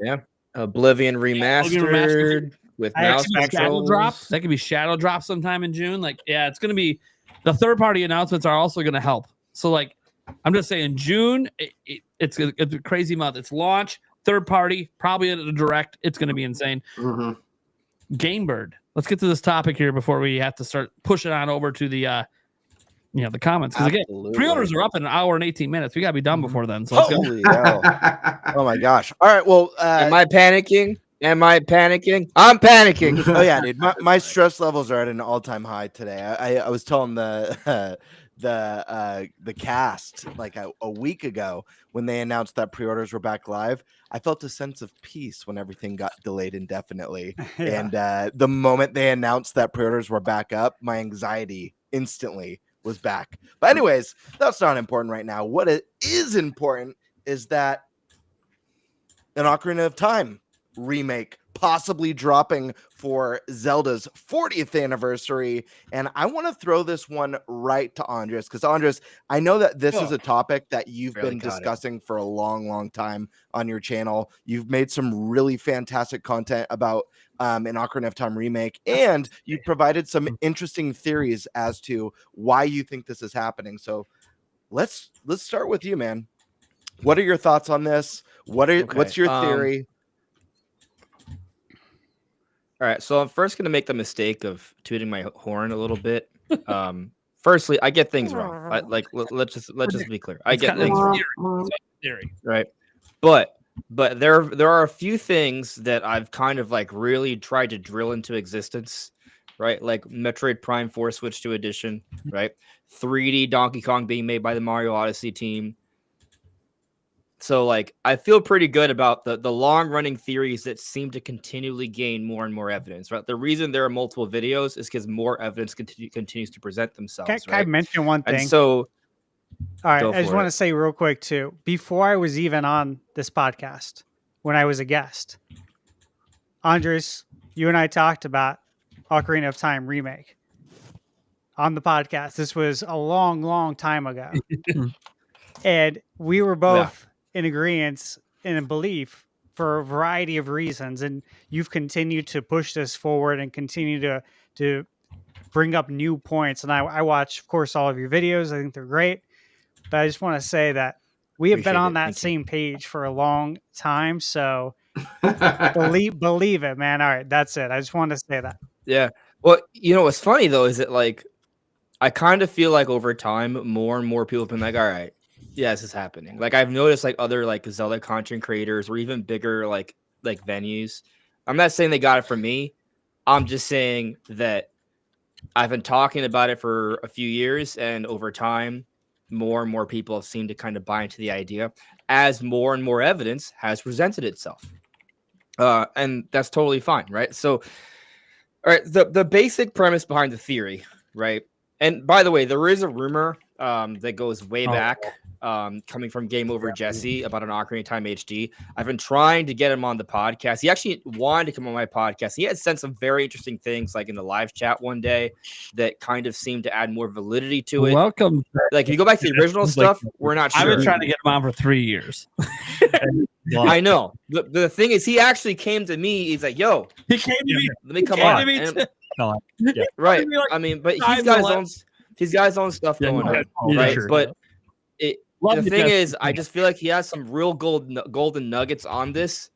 Yeah. Oblivion remastered with mouse Shadow drop. That could be Shadow drop sometime in June. Like, yeah, it's going to be the third-party announcements are also going to help. So, like, I'm just saying, June, it's a crazy month. It's launch, third-party, probably at a direct. It's going to be insane. Mm-hmm. Gamebird. Let's get to this topic here before we have to start pushing on over to the the comments. Because again, pre-orders are up in an hour and 18 minutes. We gotta be done before then. So let's go. Holy hell. Oh my gosh. All right. Well, am I panicking? I'm panicking. Oh yeah, dude. My stress levels are at an all-time high today. I was telling the cast like a week ago when they announced that pre-orders were back live. I felt a sense of peace when everything got delayed indefinitely. And the moment they announced that pre-orders were back up, my anxiety instantly was back. But anyways, that's not important right now. What is important is that an Ocarina of Time remake possibly dropping for Zelda's 40th anniversary. And I want to throw this one right to Andres, because Andres, I know that this is a topic that you've been discussing for a long time on your channel. You've made some really fantastic content about an Ocarina of Time remake, and you've provided some interesting theories as to why you think this is happening. So let's start with you, man. What are your thoughts on this? What's your theory? All right, so I'm first going to make the mistake of tooting my horn a little bit. Firstly, I get things wrong. Let's just be clear. I get things wrong. Theory. Right, but there are a few things that I've kind of like really tried to drill into existence. Right, like Metroid Prime 4 Switch 2 edition. Right, 3D Donkey Kong being made by the Mario Odyssey team. So, like, I feel pretty good about the long-running theories that seem to continually gain more and more evidence, right? The reason there are multiple videos is because more evidence continues to present themselves, Can I mention one thing? And so, all right, I just want to say real quick, too, before I was even on this podcast, when I was a guest, Andres, you and I talked about Ocarina of Time remake on the podcast. This was a long time ago. And we were both... in agreement and in belief for a variety of reasons, and you've continued to push this forward and continue to bring up new points. And I watch, of course, all of your videos. I think they're great, but I just want to say that we have been on that same page for a long time. So believe it, man. All right, that's it. I just wanted to say that. Yeah. Well, you know what's funny though is that like I kind of feel like over time more and more people have been like, all right. Yeah, this is happening. Like I've noticed like other like Zelda content creators or even bigger like venues. I'm not saying they got it from me. I'm just saying that I've been talking about it for a few years, and over time, more and more people have seemed to kind of buy into the idea as more and more evidence has presented itself. And that's totally fine, right? So, all right, the basic premise behind the theory, right? And by the way, there is a rumor that goes way back coming from Game Over Jesse about an Ocarina of Time HD. I've been trying to get him on the podcast. He actually wanted to come on my podcast. He had sent some very interesting things, like in the live chat one day, that kind of seemed to add more validity to it. Welcome. Like, if you go back to the original stuff, we're not sure. I've been trying to get him on for 3 years. I know. The thing is, he actually came to me. He's like, "Yo, He came to me. let me come on." And- right. me, like, I mean, but 5 he's got his own stuff going on, right? sure. But Love the you, thing Jeff. is, I just feel like he has some real golden nuggets on this,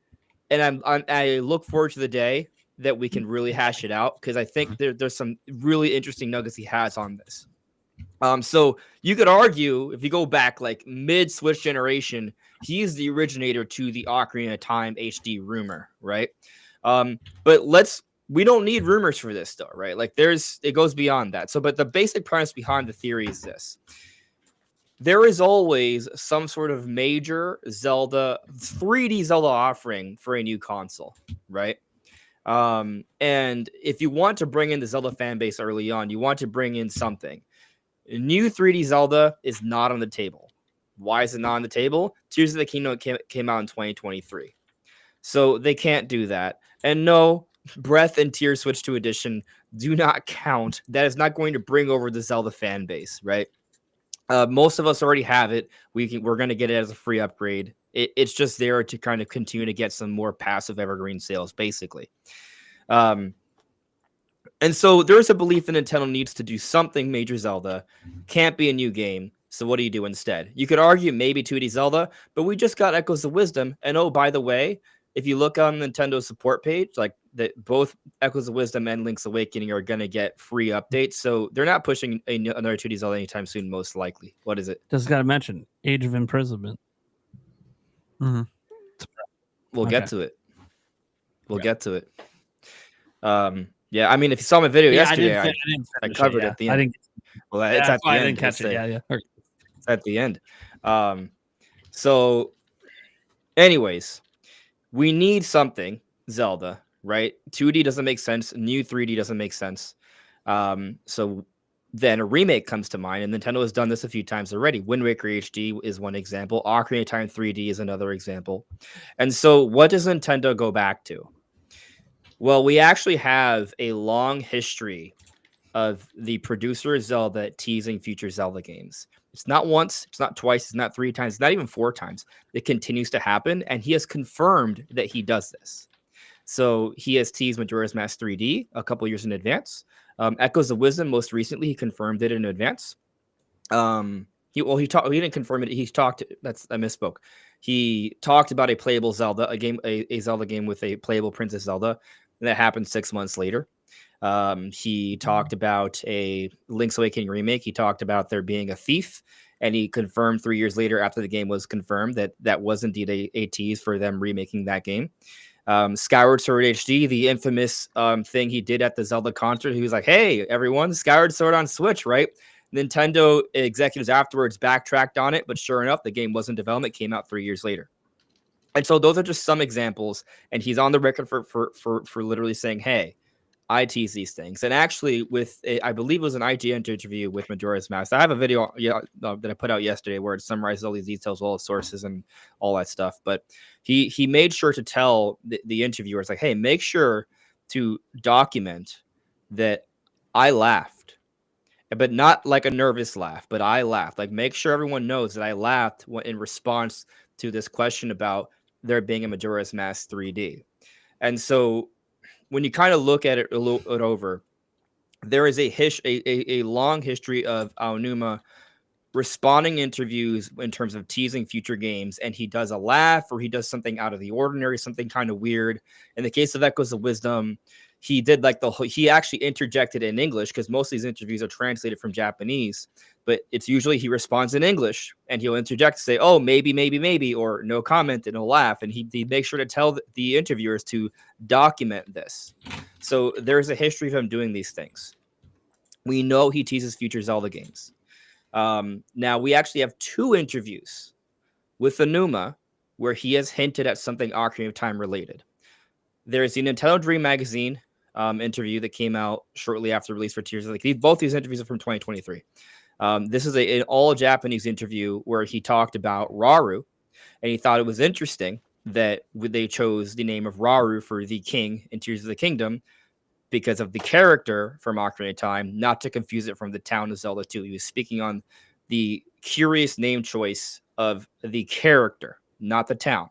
and I look forward to the day that we can really hash it out, because I think there's some really interesting nuggets he has on this. So you could argue, if you go back like mid Switch generation, he's the originator to the Ocarina of Time HD rumor, right? But we don't need rumors for this though, right? Like it goes beyond that. So, but the basic premise behind the theory is this: there is always some sort of major 3D Zelda offering for a new console, right? And if you want to bring in the Zelda fan base early on, you want to bring in something. New 3D Zelda is not on the table. Why is it not on the table? Tears of the Kingdom came out in 2023. So they can't do that. And no, Breath and Tears Switch 2 Edition do not count. That is not going to bring over the Zelda fan base, right? Most of us already have it. We're going to get it as a free upgrade. It's just there to kind of continue to get some more passive evergreen sales, basically. And so there's a belief that Nintendo needs to do something major Zelda. Can't be a new game. So what do you do instead? You could argue maybe 2D Zelda, but we just got Echoes of Wisdom. And oh, by the way, if you look on Nintendo's support page, like that, both Echoes of Wisdom and Link's Awakening are going to get free updates. So they're not pushing another 2D Zelda anytime soon, most likely. What is it? Just got to mention Age of Imprisonment. Mm-hmm. We'll get to it. We'll get to it. Yeah, I mean, if you saw my video yesterday, I covered it at the end. It's at the end. I didn't catch it. Yeah. It's at the end. So, anyways, we need something Zelda, right? 2D doesn't make sense. New 3D doesn't make sense. So then a remake comes to mind, and Nintendo has done this a few times already. Wind Waker HD is one example. Ocarina of Time 3D is another example. And so what does Nintendo go back to? Well, we actually have a long history of the producer of Zelda teasing future Zelda games. It's not once, it's not twice, it's not 3 times, it's not even 4 times. It continues to happen, and he has confirmed that he does this. So he has teased Majora's Mask 3D a couple years in advance. Echoes of Wisdom, most recently, he confirmed it in advance. He didn't confirm it. I misspoke. He talked about a playable Zelda, a Zelda game with a playable Princess Zelda. And that happened 6 months later. He talked about a Link's Awakening remake. He talked about there being a thief, and he confirmed 3 years later, after the game was confirmed, that was indeed a tease for them remaking that game. Skyward Sword HD, the infamous thing he did at the Zelda concert. He was like, "Hey, everyone, Skyward Sword on Switch, right?" Nintendo executives afterwards backtracked on it, but sure enough, the game was in development, came out 3 years later. And so those are just some examples, and he's on the record for literally saying, "Hey, I tease these things." And actually, I believe it was an IGN interview with Majora's Mask. I have a video that I put out yesterday where it summarizes all these details, all the sources, and all that stuff. But he made sure to tell the interviewers, like, "Hey, make sure to document that I laughed, but not like a nervous laugh, but I laughed. Like, make sure everyone knows that I laughed in response to this question about there being a Majora's Mask 3D." And so when you kind of look at it over, there is a long history of Aonuma responding to interviews in terms of teasing future games, and he does a laugh or he does something out of the ordinary, something kind of weird. In the case of Echoes of Wisdom, he did he actually interjected in English, because most of these interviews are translated from Japanese, but it's usually he responds in English and he'll interject, say, "Oh, maybe," or "no comment," and he'll laugh. And he makes sure to tell the interviewers to document this. So there's a history of him doing these things. We know he teases future Zelda games. Now we actually have 2 interviews with Aonuma where he has hinted at something Ocarina of Time related. There's the Nintendo Dream Magazine interview that came out shortly after release for Tears of the Kingdom. Both these interviews are from 2023. This is an all Japanese interview where he talked about Rauru, and he thought it was interesting that they chose the name of Rauru for the king in Tears of the Kingdom because of the character from Ocarina of Time, not to confuse it from the town of Zelda 2. He was speaking on the curious name choice of the character, not the town.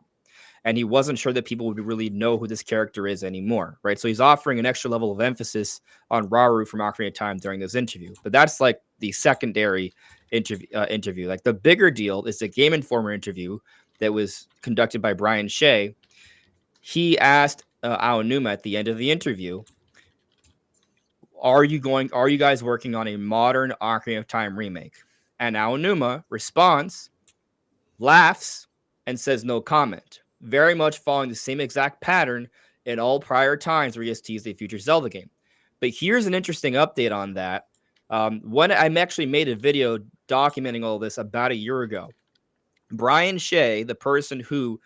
And he wasn't sure that people would really know who this character is anymore, right? So he's offering an extra level of emphasis on Rauru from Ocarina of Time during this interview. But that's like the secondary interview. Like the bigger deal is the Game Informer interview that was conducted by Brian Shea. He asked Aonuma at the end of the interview, are you guys working on a modern Ocarina of Time remake? And Aonuma responds, laughs, and says no comment. Very much following the same exact pattern in all prior times where he has teased a future Zelda game. But here's an interesting update on that. When I actually made a video documenting all this about a year ago, Brian Shea, the person who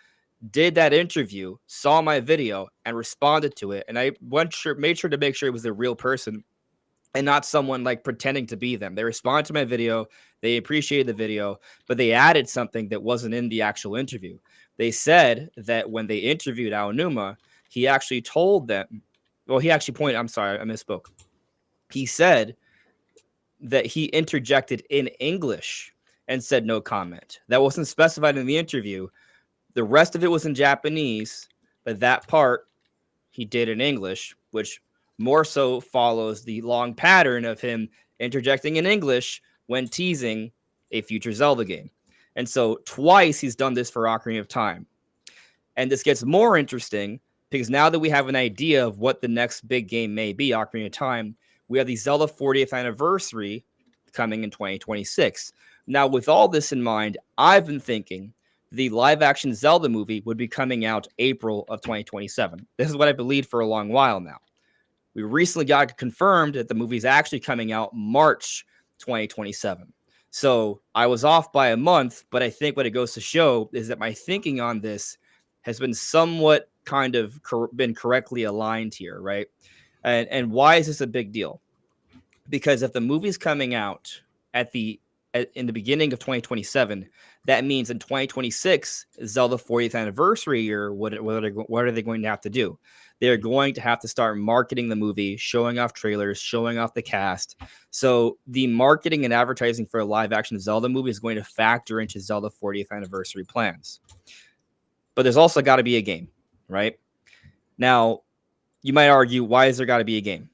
did that interview, saw my video and responded to it. And I made sure to make sure it was a real person and not someone like pretending to be them. They responded to my video. They appreciated the video, but they added something that wasn't in the actual interview. They said that when they interviewed Aonuma, he actually told them, well, he actually pointed, I'm sorry, I misspoke. He said that he interjected in English and said no comment. That wasn't specified in the interview. The rest of it was in Japanese, but that part he did in English, which more so follows the long pattern of him interjecting in English when teasing a future Zelda game. And so twice he's done this for Ocarina of Time. And this gets more interesting because now that we have an idea of what the next big game may be, Ocarina of Time, we have the Zelda 40th anniversary coming in 2026. Now, with all this in mind, I've been thinking the live-action Zelda movie would be coming out April of 2027. This is what I believed for a long while now. We recently got confirmed that the movie is actually coming out March 2027. So I was off by a month, but I think what it goes to show is that my thinking on this has been somewhat kind of been correctly aligned here, right? And why is this a big deal? Because if the movie's coming out in the beginning of 2027, that means in 2026, Zelda 40th anniversary year, what are they going to have to do? They're going to have to start marketing the movie, showing off trailers, showing off the cast. So the marketing and advertising for a live action Zelda movie is going to factor into Zelda 40th anniversary plans. But there's also got to be a game, right? Now, you might argue, why is there got to be a game?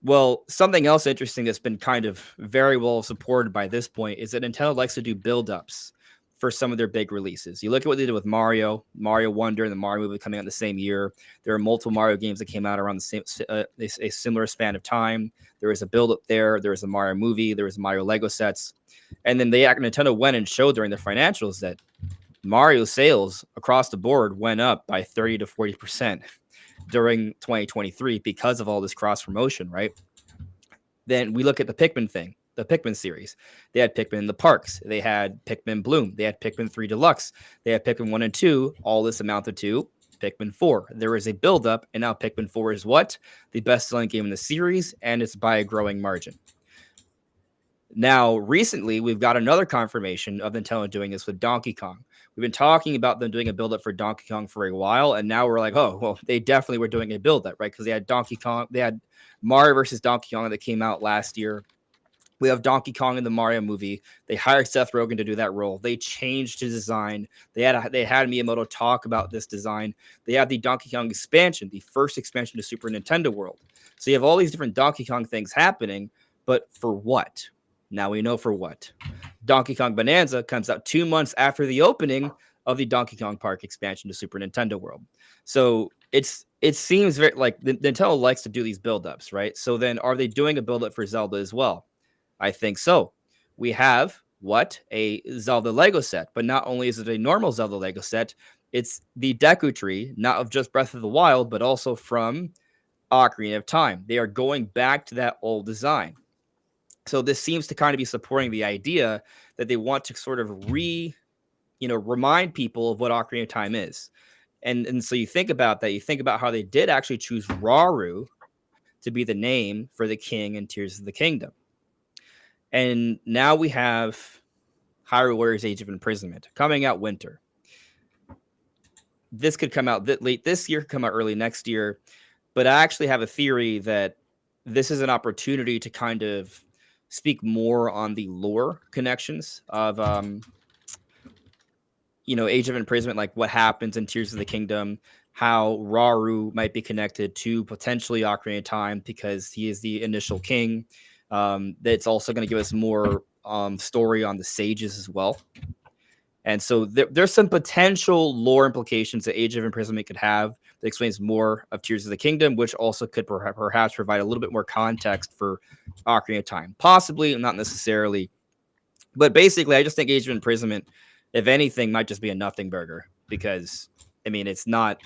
Well, something else interesting that's been kind of very well supported by this point is that Nintendo likes to do build-ups for some of their big releases. You look at what they did with Mario Wonder, and the Mario movie coming out in the same year. There are multiple Mario games that came out around the same a similar span of time. There was a build-up there. There was a Mario movie. There was Mario Lego sets. And then Nintendo went and showed during their financials that Mario sales across the board went up by 30 to 40% during 2023 because of all this cross-promotion, right? Then we look at the Pikmin series. They had Pikmin in the parks. They had Pikmin Bloom. They had Pikmin 3 Deluxe. They had Pikmin 1 and 2. All this amounted to Pikmin 4. There is a build-up, and now Pikmin 4 is what? The best-selling game in the series, and it's by a growing margin. Now, recently, we've got another confirmation of Nintendo doing this with Donkey Kong. We've been talking about them doing a build-up for Donkey Kong for a while, and now we're like, oh, well, they definitely were doing a build-up, right? Because they had Donkey Kong, they had Mario versus Donkey Kong that came out last year. We have Donkey Kong in the Mario movie. They hired Seth Rogen to do that role. They changed his design. They had Miyamoto talk about this design. They have the Donkey Kong expansion, the first expansion to Super Nintendo World. So you have all these different Donkey Kong things happening, but for what? Now we know for what. Donkey Kong Bonanza comes out 2 months after the opening of the Donkey Kong Park expansion to Super Nintendo World. So it seems very like Nintendo likes to do these build-ups, right? So then are they doing a build-up for Zelda as well? I think so. We have a Zelda Lego set, but not only is it a normal Zelda Lego set, it's the Deku Tree, not of just Breath of the Wild, but also from Ocarina of Time. They are going back to that old design. So this seems to kind of be supporting the idea that they want to sort of remind people of what Ocarina of Time is. And so you think about that. You think about how they did actually choose Rauru to be the name for the king in Tears of the Kingdom. And now we have Hyrule Warriors Age of Imprisonment coming out winter. This could come out late this year, could come out early next year. But I actually have a theory that this is an opportunity to kind of speak more on the lore connections of Age of Imprisonment, like what happens in Tears of the Kingdom, how Rauru might be connected to potentially Ocarina of Time because he is the initial king. That's also going to give us more story on the sages as well. And so there's some potential lore implications that Age of Imprisonment could have that explains more of Tears of the Kingdom, which also could perhaps provide a little bit more context for Ocarina of Time. Possibly, not necessarily. But basically, I just think Age of Imprisonment, if anything, might just be a nothing burger because, I mean, it's not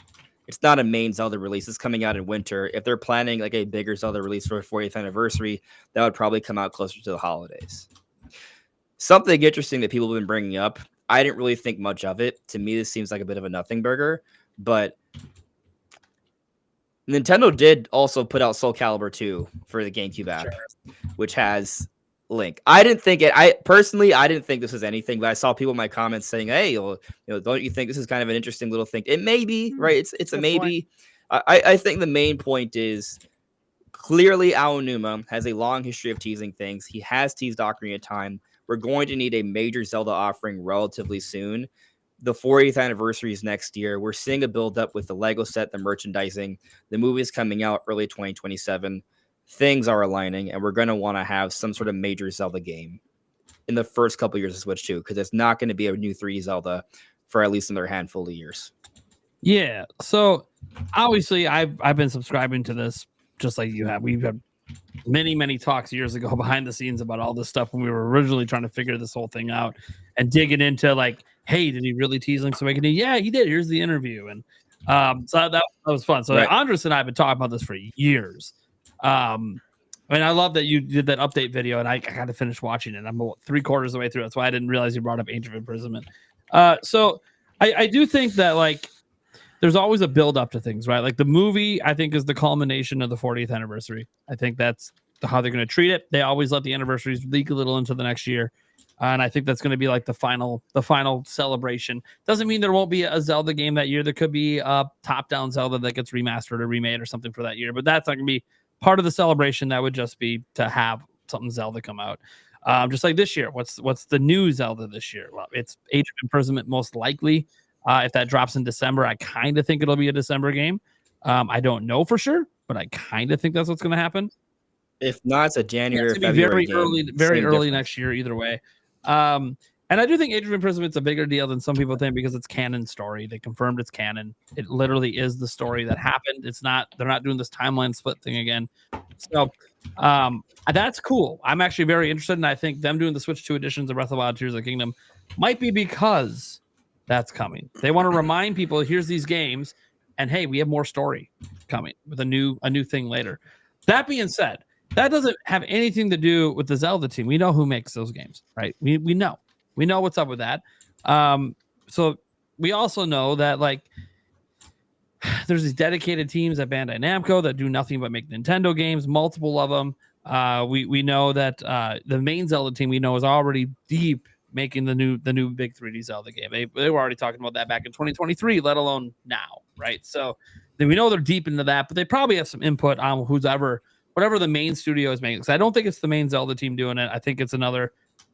a main Zelda release. It's coming out in winter. If they're planning like a bigger Zelda release for a 40th anniversary, that would probably come out closer to the holidays. Something interesting that people have been bringing up, I didn't really think much of it. To me, this seems like a bit of a nothing burger, but Nintendo did also put out Soul Calibur 2 for the GameCube app, which has Link. I didn't think this was anything, but I saw people in my comments saying, "Hey, don't you think this is kind of an interesting little thing?" It may be, right? It's a maybe. I think the main point is clearly Aonuma has a long history of teasing things. He has teased Ocarina of Time. We're going to need a major Zelda offering relatively soon. The 40th anniversary is next year. We're seeing a build-up with the Lego set, the merchandising. The movie is coming out early 2027. Things are aligning, and we're going to want to have some sort of major Zelda game in the first couple of years of Switch 2, because it's not going to be a new 3D Zelda for at least another handful of years. Yeah. So obviously, I've been subscribing to this just like you have. We've had many talks years ago behind the scenes about all this stuff when we were originally trying to figure this whole thing out and digging into like, hey, did he really tease Link's Awakening? Yeah, he did. Here's the interview. And so that was fun. So right. Andres and I have been talking about this for years. I mean, I love that you did that update video, and I kind of finished watching it. I'm about 3/4 of the way through. That's why I didn't realize you brought up Age of Imprisonment. So I do think that like there's always a build up to things, right? Like the movie, I think, is the culmination of the 40th anniversary. I think that's how they're going to treat it. They always let the anniversaries leak a little into the next year. And I think that's going to be like the final celebration. Doesn't mean there won't be a Zelda game that year. There could be a top-down Zelda that gets remastered or remade or something for that year. But that's not going to be part of the celebration. That would just be to have something Zelda come out. Just like this year. What's the new Zelda this year? Well, it's Age of Imprisonment most likely. If that drops in December, I kind of think it'll be a December game. I don't know for sure, but I kind of think that's what's going to happen. If not, it's a January or February game. Very early next year, either way. And I do think Age of Imprisoment's a bigger deal than some people think because it's canon story. They confirmed it's canon. It literally is the story that happened. It's not. They're not doing this timeline split thing again. So that's cool. I'm actually very interested, and I think them doing the Switch 2 editions of Breath of the Wild, Tears of the Kingdom might be because that's coming. They want to remind people, here's these games, and hey, we have more story coming with a new thing later. That being said, that doesn't have anything to do with the Zelda team. We know who makes those games, right? We know what's up with that. So we also know that like there's these dedicated teams at Bandai Namco that do nothing but make Nintendo games, multiple of them. We know that the main Zelda team we know is already deep making the new big 3D Zelda game. They were already talking about that back in 2023, let alone now, right? So then we know they're deep into that, but they probably have some input on whatever the main studio is making. Because I don't think it's the main Zelda team doing it. I think it's another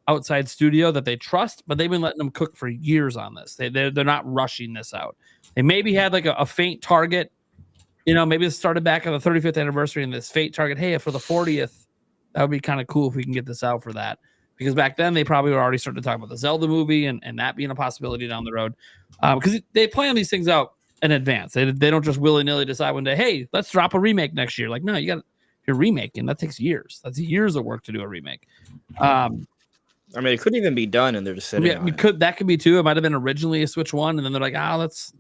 outside studio that they trust, but they've been letting them cook for years on this. They're not rushing this out. They maybe had like a faint target, maybe it started back on the 35th anniversary and this faint target. Hey, for the 40th, that would be kind of cool if we can get this out for that. Because back then they probably were already starting to talk about the Zelda movie and that being a possibility down the road. Because they plan these things out in advance. They don't just willy-nilly decide one day, hey, let's drop a remake next year. Like, no, you're remaking. That takes years. That's years of work to do a remake. I mean, it couldn't even be done, and they're just sitting. Yeah, that could be too. It might have been originally a Switch 1, and then they're like, let's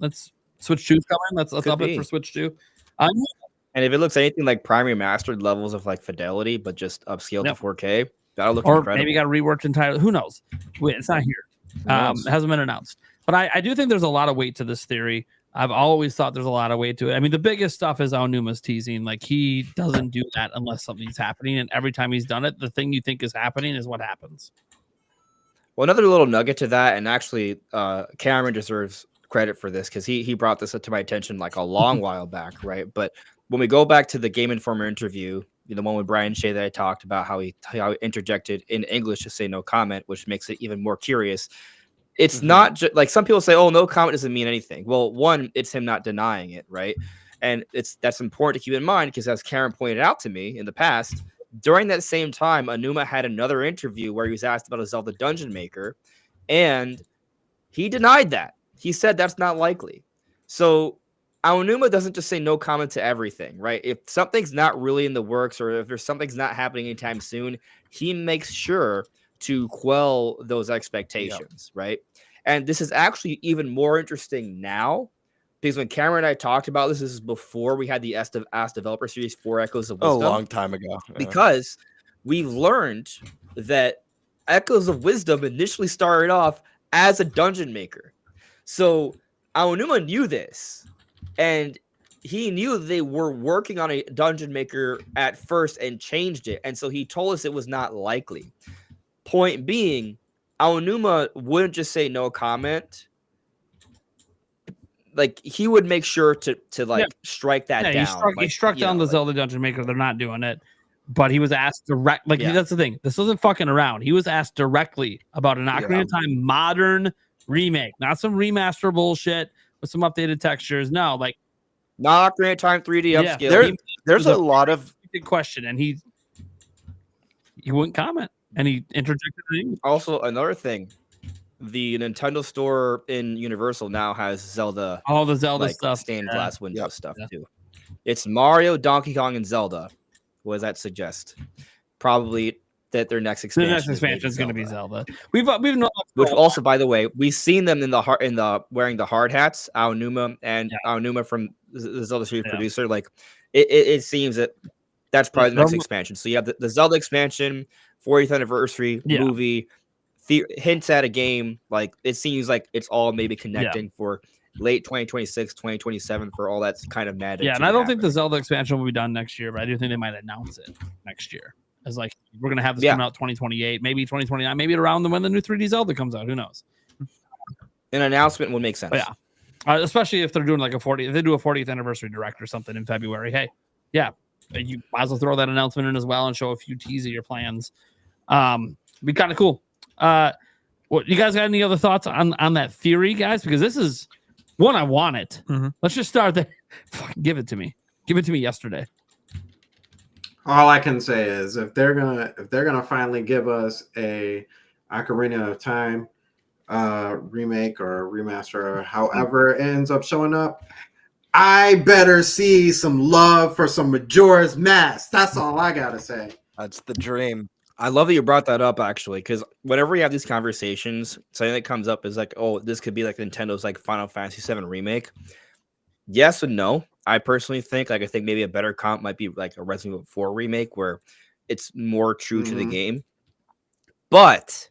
Switch 2's coming. Let's up it for Switch 2. And if it looks anything like primary mastered levels of like fidelity, but just upscaled to 4K, that'll look incredible. Maybe got reworked entirely. Who knows? Wait, it's not here. It hasn't been announced. But I do think there's a lot of weight to this theory. I've always thought there's a lot of weight to it. I mean, the biggest stuff is Aonuma's teasing. Like, he doesn't do that unless something's happening. And every time he's done it, the thing you think is happening is what happens. Well, another little nugget to that, and actually Cameron deserves credit for this because he brought this up to my attention like a long while back, right? But when we go back to the Game Informer interview, the one with Brian Shea that I talked about, how he interjected in English to say no comment, which makes it even more curious. It's not just like some people say, oh, no comment doesn't mean anything. Well, one, it's him not denying it, right? And that's important to keep in mind because, as Karen pointed out to me in the past, during that same time, Aonuma had another interview where he was asked about a Zelda Dungeon Maker, and he denied that. He said that's not likely. So Aonuma doesn't just say no comment to everything, right? If something's not really in the works or if there's something's not happening anytime soon, he makes sure to quell those expectations, right? And this is actually even more interesting now because when Cameron and I talked about this is before we had the Ask Developer Series 4 Echoes of Wisdom. A long time ago. Yeah. Because we learned that Echoes of Wisdom initially started off as a dungeon maker. So Aonuma knew this, and he knew they were working on a dungeon maker at first and changed it. And so he told us it was not likely. Point being, Aonuma wouldn't just say no comment. Like, he would make sure to strike that down. He struck down the Zelda Dungeon Maker. They're not doing it. But he was asked direct. That's the thing. This wasn't fucking around. He was asked directly about an Ocarina of Time modern remake, not some remaster bullshit with some updated textures. No, like not Ocarina of Time 3D upscale. There's a lot of big question, and he wouldn't comment, and he interjected it. Also, another thing, the Nintendo store in Universal now has Zelda. All the Zelda stuff, stained glass window stuff too. It's Mario, Donkey Kong, and Zelda. What does that suggest? Probably that their next expansion. The next expansion is going to be Zelda. We've known. Which also, by the way, we've seen them in the wearing the hard hats. Aonuma and Aonuma from the Zelda series producer. Like it seems that's probably the next expansion. So you have the Zelda expansion, 40th anniversary movie, hints at a game. Like it seems like it's all maybe connecting for late 2026, 2027 for all that's kind of mad. Yeah, and I don't think the Zelda expansion will be done next year, but I do think they might announce it next year. As like we're gonna have this come out 2028, maybe 2029, maybe around when the new 3D Zelda comes out. Who knows? An announcement would make sense. But especially if they're doing like if they do a 40th anniversary direct or something in February. Hey, you might as well throw that announcement in as well and show a few teas of your plans. Be kind of cool. What you guys got any other thoughts on that theory, guys? Because this is one I want it. Let's just start there. Fucking give it to me. Give it to me yesterday. All I can say is if they're gonna finally give us a Ocarina of Time remake or remaster or however it ends up showing up, I better see some love for some Majora's Mask. That's all I gotta say. That's the dream. I love that you brought that up actually, because whenever we have these conversations, something that comes up is like, oh, this could be like Nintendo's like Final Fantasy VII remake. Yes and no. I personally think I think maybe a better comp might be like a Resident Evil 4 remake where it's more true to the game. But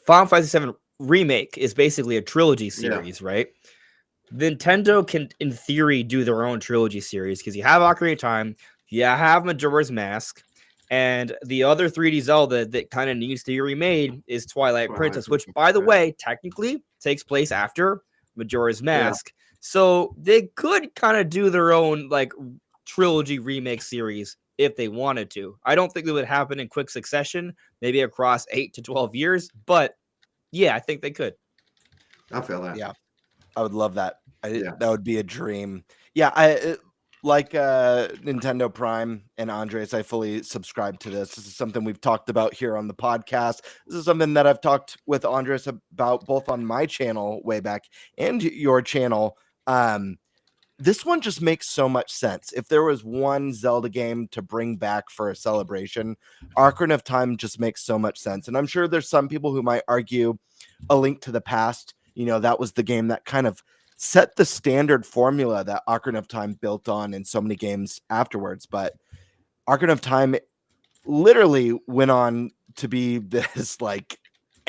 Final Fantasy VII remake is basically a trilogy series, right? Nintendo can, in theory, do their own trilogy series because you have Ocarina of Time, you have Majora's Mask, and the other 3D Zelda that kind of needs to be remade is Twilight Princess, which, by the way, technically takes place after Majora's Mask. So they could kind of do their own like trilogy remake series if they wanted to. I don't think it would happen in quick succession, maybe across 8 to 12 years, but yeah, I think they could. I feel that. Yeah, I would love that. That would be a dream. Yeah, I like Nintendo Prime and Andres. I fully subscribe to this. This is something we've talked about here on the podcast. This is something that I've talked with Andres about both on my channel way back and your channel. This one just makes so much sense. If there was one Zelda game to bring back for a celebration, Ocarina of Time just makes so much sense. And I'm sure there's some people who might argue A Link to the Past, that was the game that kind of set the standard formula that Ocarina of Time built on in so many games afterwards. But Ocarina of Time literally went on to be this like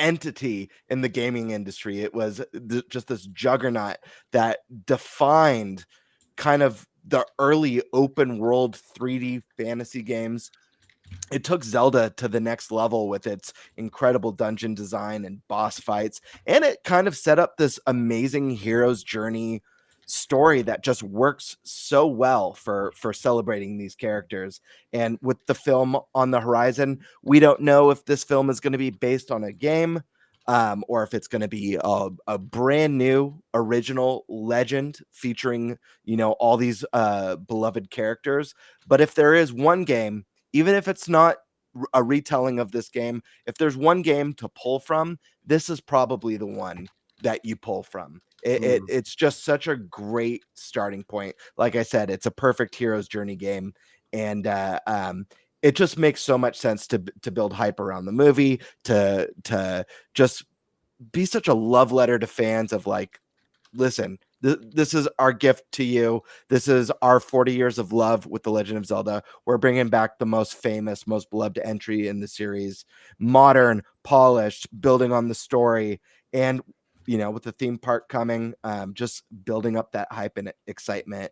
entity in the gaming industry. It was just this juggernaut that defined kind of the early open world 3D fantasy games. It took Zelda to the next level with its incredible dungeon design and boss fights, and it kind of set up this amazing hero's journey story that just works so well for celebrating these characters. And with the film on the horizon, we don't know if this film is going to be based on a game, or if it's going to be a brand new original legend featuring, all these beloved characters. But if there is one game, even if it's not a retelling of this game, if there's one game to pull from, this is probably the one that you pull from. It's just such a great starting point. Like I said, it's a perfect hero's journey game, and it just makes so much sense to build hype around the movie, to just be such a love letter to fans of like, listen, this is our gift to you. This is our 40 years of love with The Legend of Zelda. We're bringing back the most famous, most beloved entry in the series, modern, polished, building on the story, and with the theme park coming, just building up that hype and excitement,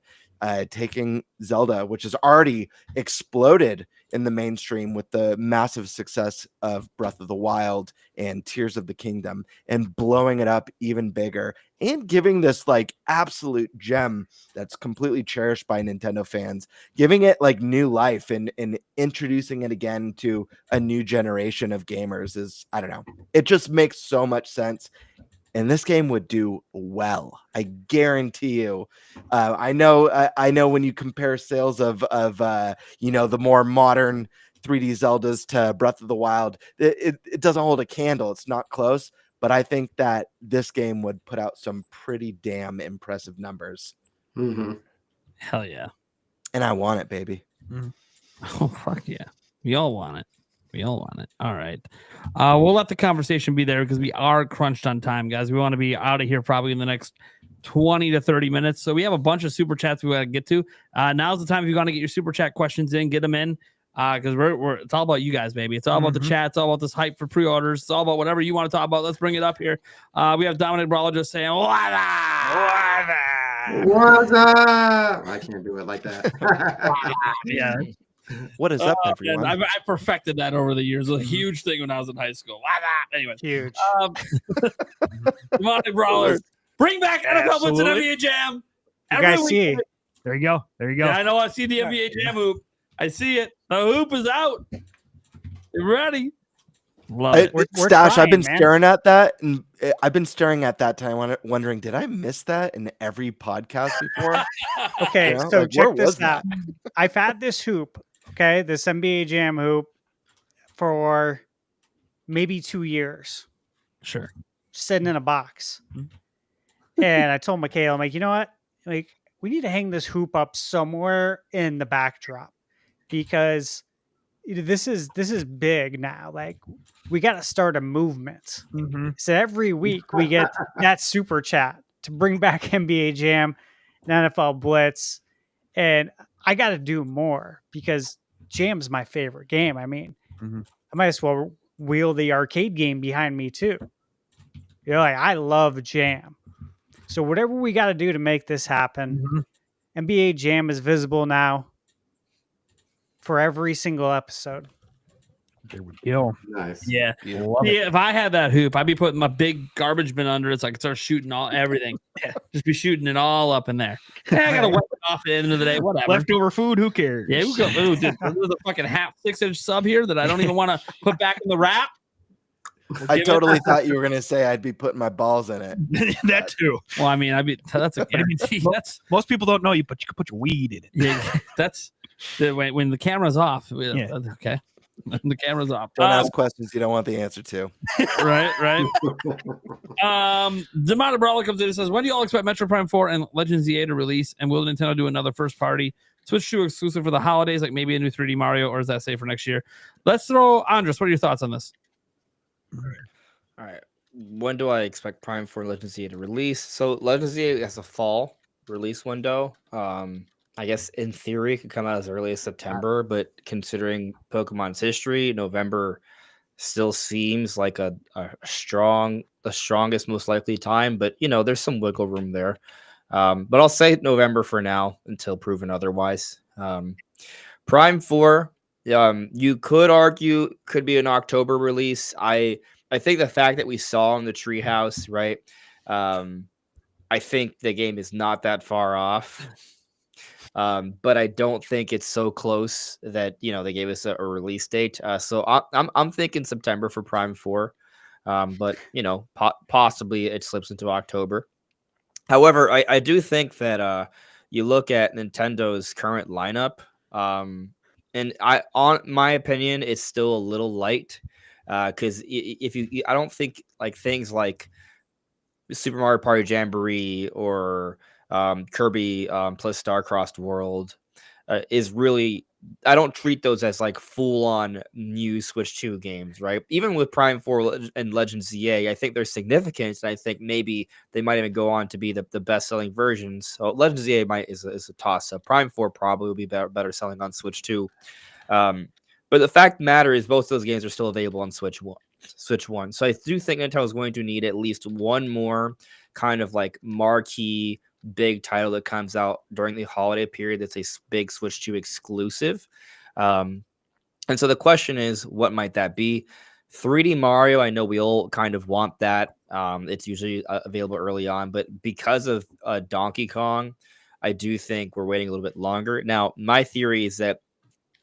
taking Zelda, which has already exploded in the mainstream with the massive success of Breath of the Wild and Tears of the Kingdom, and blowing it up even bigger, and giving this like absolute gem that's completely cherished by Nintendo fans, giving it like new life and introducing it again to a new generation of gamers is, I don't know, it just makes so much sense. And this game would do well, I guarantee you. I know when you compare sales of the more modern 3D Zeldas to Breath of the Wild, it doesn't hold a candle. It's not close, but I think that this game would put out some pretty damn impressive numbers. Mm-hmm. Hell yeah! And I want it, baby. Mm-hmm. Oh fuck yeah! We all want it. We all want it. All right. We'll let the conversation be there because we are crunched on time, guys. We want to be out of here probably in the next 20 to 30 minutes. So we have a bunch of super chats we got to get to. Now's the time if you want to get your super chat questions in, get them in. Because it's all about you guys, baby. It's all about the chat. It's all about this hype for pre-orders. It's all about whatever you want to talk about. Let's bring it up here. We have Dominic Brawler just saying, what up? What's up? I can't do it like that. Yeah. What is up, everyone? Man, I perfected that over the years. It was a huge thing when I was in high school. Anyway, Huge. Dominic Brawler, bring back NFL Blitz and NBA Jam. You guys see? There you go. There you go. Yeah, I know. I see the NBA Jam hoop. I see it. The hoop is out. You ready? Love it. We're Stash, trying, I've been man. staring at that, and I've been staring at that time, wondering, did I miss that in every podcast before? Okay, Yeah, so like, where check this was out. I've had this hoop, okay, this NBA Jam hoop, for maybe 2 years, Sure. sitting in a box. And I told Michaela, I'm like, you know what? Like, we need to hang this hoop up somewhere in the backdrop because this is big now. Like, we got to start a movement. So every week we get that super chat to bring back NBA Jam and NFL Blitz, and I got to do more because Jam's my favorite game. I mean, I might as well wheel the arcade game behind me too. Like, I love Jam. So whatever we got to do to make this happen, NBA Jam is visible now for every single episode. There we go. Nice. Yeah. Love Yeah, if I had that hoop, I'd be putting my big garbage bin under it so I could start shooting everything. Just be shooting it all up in there. I gotta wipe it off at the end of the day. Whatever. Leftover food, who cares? Yeah, we go. Ooh, dude, there's a fucking half 6-inch sub here that I don't even want to put back in the wrap. I totally thought you were going to say I'd be putting my balls in it. That too. Well, I mean, that's a guarantee. That's Most people don't know you, but you can put your weed in it. yeah, that's when the camera's off. Okay. The camera's off. Don't ask questions you don't want the answer to. Right. Demata Brawler comes in and says, when do you all expect Metro Prime 4 and Legends EA to release? And will Nintendo do another first party Switch 2 exclusive for the holidays, like maybe a new 3D Mario, or is that safe for next year? Let's throw Andres. What are your thoughts on this? All right. When do I expect Prime 4 Legends EA to release? So Legends EA has a fall release window. I guess in theory it could come out as early as September, but considering Pokemon's history, November still seems like the strongest, most likely time, but there's some wiggle room there. But I'll say November for now until proven otherwise. Prime 4, you could argue could be an October release. I think the fact that we saw in the Treehouse, right? I think the game is not that far off. But I don't think it's so close that they gave us a release date. So I'm thinking September for Prime 4. But possibly it slips into October. However, I do think that you look at Nintendo's current lineup, and on my opinion, it's still a little light. Because I don't think like things like Super Mario Party Jamboree or Kirby plus Starcrossed World is really, I don't treat those as like full on new Switch 2 games, right? Even with Prime 4 and Legend ZA, I think there's significance, and I think maybe they might even go on to be the best selling versions. So Legend ZA is a toss up. Prime 4 probably will be better selling on Switch 2. But the fact of the matter is both those games are still available on Switch 1. So I do think Nintendo is going to need at least one more kind of like marquee big title that comes out during the holiday period that's a big Switch 2 exclusive. And so the question is, what might that be? 3D Mario, I know we all kind of want that. It's usually available early on, but because of Donkey Kong, I do think we're waiting a little bit longer. Now, my theory is that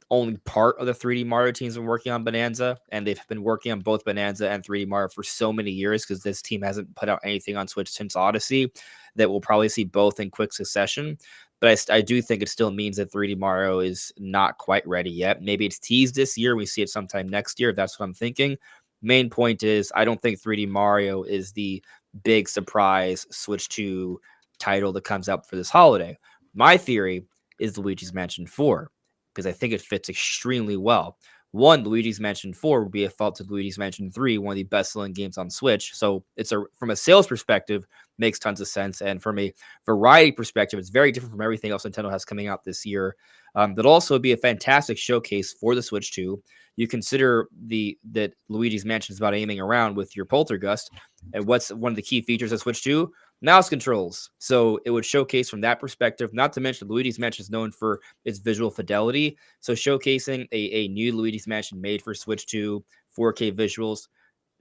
only part of the 3D Mario team's been working on Bonanza, and they've been working on both Bonanza and 3D Mario for so many years because this team hasn't put out anything on Switch since Odyssey, that we'll probably see both in quick succession. But I do think it still means that 3D Mario is not quite ready yet. Maybe it's teased this year. We see it sometime next year. That's what I'm thinking. Main point is I don't think 3D Mario is the big surprise Switch 2 title that comes out for this holiday. My theory is Luigi's Mansion 4. Because I think it fits extremely well. One, Luigi's Mansion 4 would be a fault to Luigi's Mansion 3, one of the best-selling games on Switch. So from a sales perspective, makes tons of sense. And from a variety perspective, it's very different from everything else Nintendo has coming out this year. That'll also be a fantastic showcase for the Switch 2. You consider that Luigi's Mansion is about aiming around with your Poltergust. And what's one of the key features of Switch 2? Mouse controls. So it would showcase from that perspective, not to mention Luigi's Mansion is known for its visual fidelity. So showcasing a new Luigi's Mansion made for Switch 2, 4K visuals,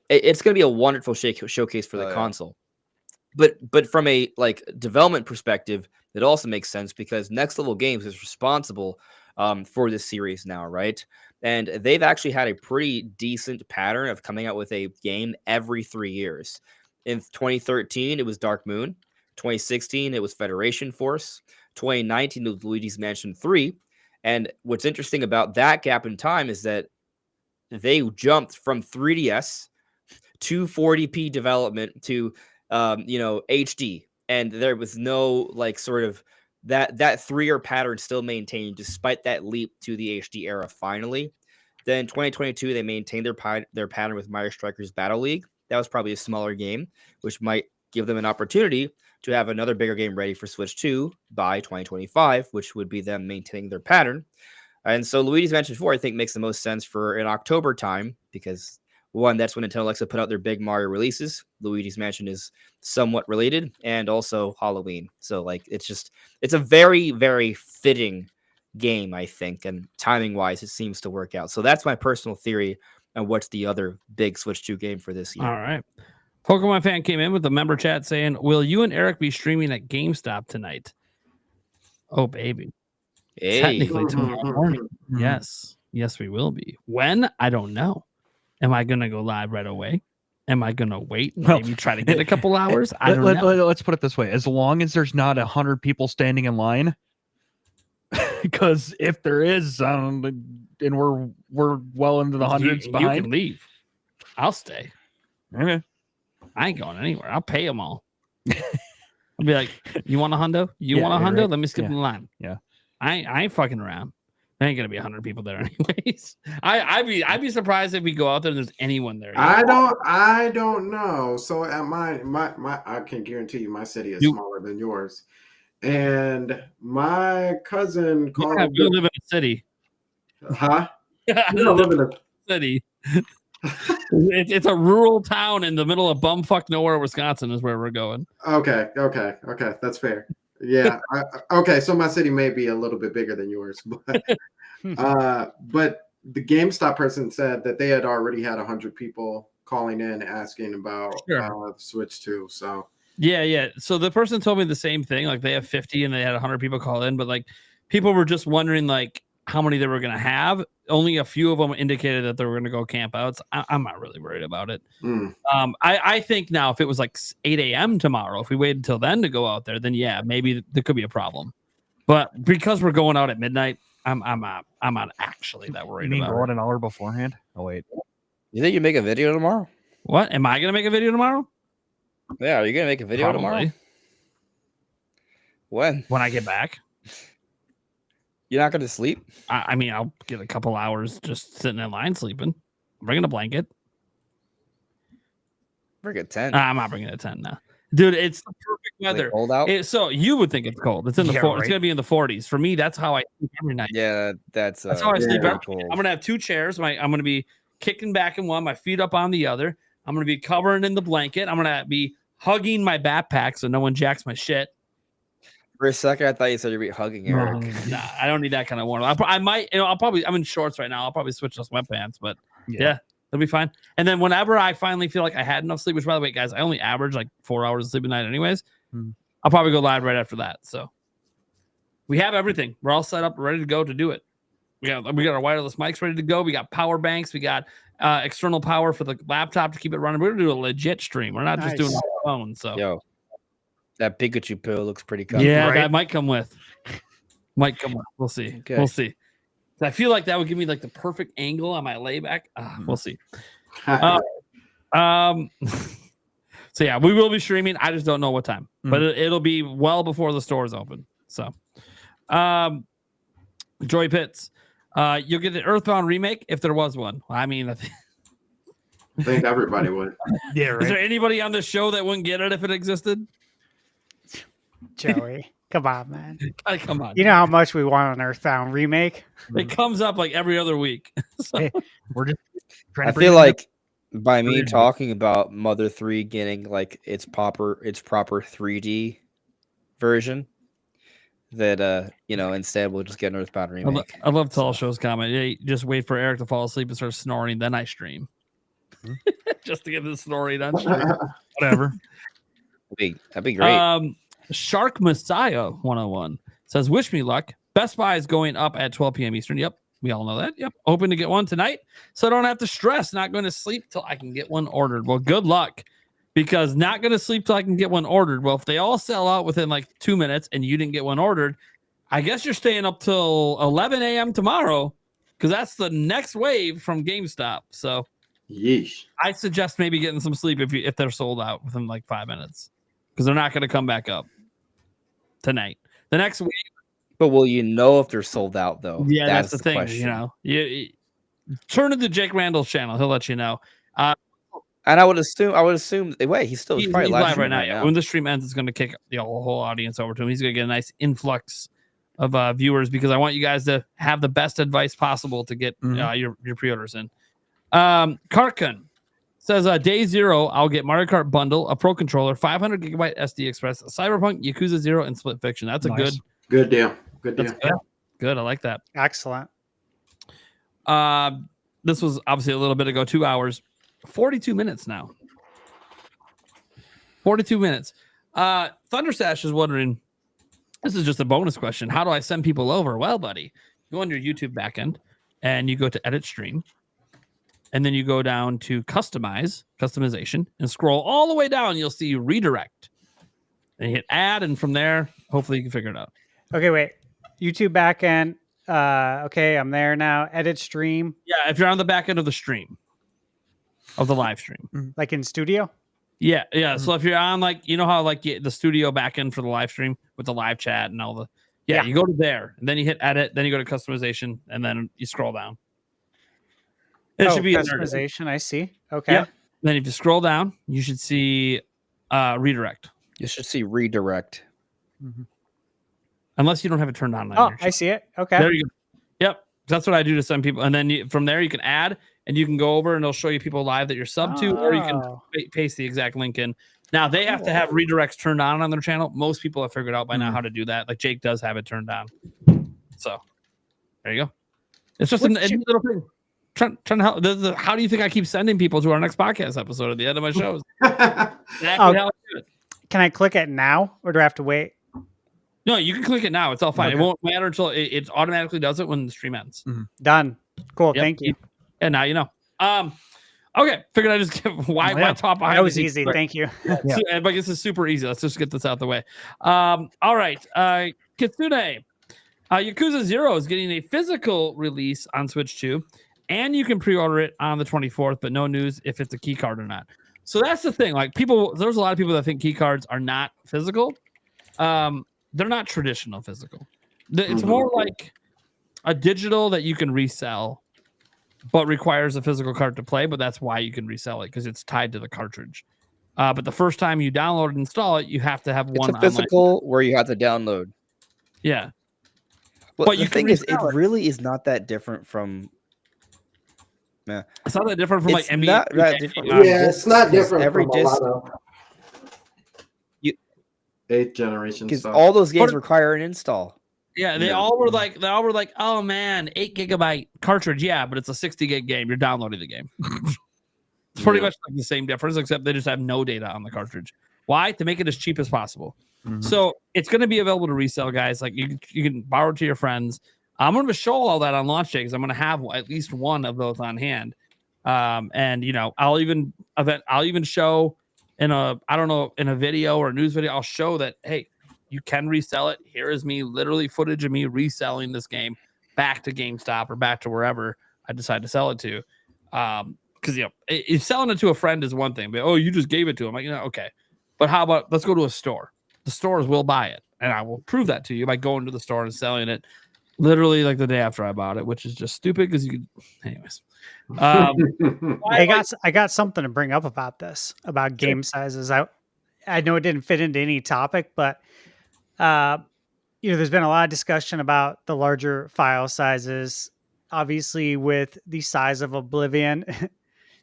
it's going to be a wonderful showcase for the console. But from a like development perspective, it also makes sense because Next Level Games is responsible for this series now, right? And they've actually had a pretty decent pattern of coming out with a game every 3 years. In 2013, it was Dark Moon. 2016, it was Federation Force. 2019, it was Luigi's Mansion 3. And what's interesting about that gap in time is that they jumped from 3DS to 40p development to HD, and there was no like sort of that 3-year pattern still maintained despite that leap to the HD era. Finally, then 2022 they maintained their pattern with Mario Strikers Battle League. That was probably a smaller game, which might give them an opportunity to have another bigger game ready for Switch 2 by 2025, which would be them maintaining their pattern. And so Luigi's Mansion 4, I think, makes the most sense for an October time because, one, that's when Nintendo likes to put out their big Mario releases. Luigi's Mansion is somewhat related, and also Halloween. So, like, it's a very, very fitting game, I think, and timing-wise, it seems to work out. So that's my personal theory on what's the other big Switch 2 game for this year. All right. Pokemon fan came in with the member chat saying, will you and Eric be streaming at GameStop tonight? Oh, baby. Hey. Technically tomorrow morning. Yes. Yes, we will be. When? I don't know. Am I going to go live right away? Am I going to wait and maybe try to get a couple hours? I don't know. Let's put it this way. As long as there's not 100 people standing in line, because if there is, and we're well into the hundreds behind, you can leave. I'll stay. Okay. I ain't going anywhere. I'll pay them all. I'll be like, you want a hundo? You want a hundo? Right. Let me skip the line. Yeah. I ain't fucking around. There ain't gonna be 100 people there anyways. I'd be surprised if we go out there and there's anyone there. I don't know. So at my I can guarantee you my city is smaller than yours. And my cousin called. You live in a city. Huh? You don't live in a city. It's a rural town in the middle of bumfuck nowhere, Wisconsin, is where we're going. Okay, that's fair. Yeah. Okay, so my city may be a little bit bigger than yours, but the GameStop person said that they had already had 100 people calling in asking about Switch 2. So yeah. So the person told me the same thing. Like they have 50 and they had 100 people call in, but like people were just wondering like how many they were going to have. Only a few of them indicated that they were going to go camp out. So I'm not really worried about it. I think now if it was like 8 a.m. tomorrow, if we waited until then to go out there, then yeah, maybe there could be a problem. But because we're going out at midnight, I'm not actually that worried about it. An hour beforehand? Oh wait. You think you make a video tomorrow? What? Am I going to make a video tomorrow? Yeah, are you going to make a video tomorrow? When I get back. You're not going to sleep? I mean, I'll get a couple hours just sitting in line sleeping. I'm bringing a blanket. Bring a tent. I'm not bringing a tent now. Dude, it's the perfect weather. Cold out? So you would think it's cold. It's in the It's going to be in the 40s. For me, that's how I sleep every night. Yeah, that's how I sleep every night. I'm going to have two chairs. I'm going to be kicking back in one, my feet up on the other. I'm going to be covering in the blanket. I'm going to be hugging my backpack so no one jacks my shit. For a second, I thought you said you'd be hugging Eric. Nah, I don't need that kind of warmth. I might, I'm in shorts right now. I'll probably switch to sweatpants, but yeah, it'll be fine. And then whenever I finally feel like I had enough sleep, which by the way, guys, I only average like 4 hours of sleep a night anyways. I'll probably go live right after that. So we have everything. We're all set up, ready to go to do it. We got our wireless mics ready to go. We got power banks. We got external power for the laptop to keep it running. We're going to do a legit stream. We're not just doing it on the phone. So yo. That Pikachu pill looks pretty comfy. Yeah, that might come with. We'll see. Okay. We'll see. I feel like that would give me like the perfect angle on my layback. We'll see. So yeah, we will be streaming. I just don't know what time, but it'll be well before the stores open. So, Joy Pitts, you'll get an Earthbound remake if there was one. I mean, I think everybody would. Yeah. Right. Is there anybody on the show that wouldn't get it if it existed? Joey, come on, man. Come on. You know how much we want an Earthbound remake? It comes up like every other week. So. Hey, we're just I feel like by me talking about Mother 3 getting like its proper 3D version, that instead we'll just get an Earthbound remake. I love Tall Show's comment. Yeah, just wait for Eric to fall asleep and start snoring, then I stream. Just to get the snoring on stream. Whatever. That'd be great. Shark Messiah 101 says, wish me luck. Best Buy is going up at 12 p.m. Eastern. Yep. We all know that. Yep. Hoping to get one tonight. So I don't have to stress not going to sleep till I can get one ordered. Well, good luck, because not going to sleep till I can get one ordered. Well, if they all sell out within like 2 minutes and you didn't get one ordered, I guess you're staying up till 11 a.m. tomorrow, because that's the next wave from GameStop. So yeesh. I suggest maybe getting some sleep if they're sold out within like 5 minutes, because they're not going to come back up tonight. The next week. But will you know if they're sold out though? Yeah, that's the thing. Question. You turn to Jake Randall's channel; he'll let you know. And I would assume. Wait, he's probably live right now. When the stream ends, it's going to kick the whole audience over to him. He's going to get a nice influx of viewers, because I want you guys to have the best advice possible to get your pre-orders in. Karkun says, day 0, I'll get Mario Kart bundle, a Pro controller, 500 gigabyte SD Express, Cyberpunk, Yakuza 0, and Split Fiction. That's nice. a good deal. Good deal. Good. I like that. Excellent. This was obviously a little bit ago, 2 hours, 42 minutes now. 42 minutes. Thunderstash is wondering, this is just a bonus question. How do I send people over? Well, buddy, go on your YouTube backend and you go to edit stream. And then you go down to customization, and scroll all the way down. You'll see redirect. And you hit add, and from there, hopefully you can figure it out. Okay, wait. YouTube backend. Okay, I'm there now. Edit stream. Yeah, if you're on the back end of the stream, of the live stream. Like in studio? Yeah. So if you're on, like, you know how like the studio backend for the live stream with the live chat and all the... Yeah, you go to there, and then you hit edit, then you go to customization, and then you scroll down. It should be customization. I see. Okay. Yeah. Then if you scroll down, you should see redirect. You should see redirect. Unless you don't have it turned on. Oh, I see it. Okay. There you go. Yep. That's what I do to some people. And then from there you can add and you can go over and it'll show you people live that you're sub to, or you can paste the exact link in. Now they have to have redirects turned on their channel. Most people have figured out by now how to do that. Like Jake does have it turned on. So there you go. It's just a little thing. Trying to help. How do you think I keep sending people to our next podcast episode at the end of my shows? Exactly how I do it. Can I click it now, or do I have to wait? No, you can click it now. It's all fine. Okay. It won't matter until it automatically does it when the stream ends. Done. Cool. Yep. Thank you. And now you know. Okay. Figured I just give why top behind. That was easy. Thank you. I guess it's super easy. Let's just get this out of the way. All right. Kitsune. Yakuza 0 is getting a physical release on Switch 2, and you can pre-order it on the 24th, but no news if it's a key card or not. So that's the thing. Like there's a lot of people that think key cards are not physical. They're not traditional physical. It's more like a digital that you can resell, but requires a physical card to play. But that's why you can resell it, because it's tied to the cartridge. But the first time you download and install it, you have to have one. It's a physical where you have to download. Yeah. Well, but the thing is, it really is not that different from. Yeah. It's not that different from like NBA. Not that different. Yeah, it's not different every from disc. 8th generation because stuff. All those games require an install. Yeah, they all were like, oh man, 8 gigabyte cartridge. Yeah, but it's a 60 gig game. You're downloading the game. It's pretty much like the same difference, except they just have no data on the cartridge. Why? To make it as cheap as possible. So it's going to be available to resell, guys. Like you can borrow it to your friends. I'm going to show all that on launch day because I'm going to have at least one of those on hand. And you know, I'll even show in a video or a news video, I'll show that, hey, you can resell it. Here is me, literally footage of me reselling this game back to GameStop or back to wherever I decide to sell it to. Because if selling it to a friend is one thing, but you just gave it to him. Like, okay. But how about let's go to a store? The stores will buy it, and I will prove that to you by going to the store and selling it literally like the day after I bought it, which is just stupid because you could. Anyways, I got something to bring up about this, about game sizes. I know it didn't fit into any topic, but there's been a lot of discussion about the larger file sizes. Obviously, with the size of Oblivion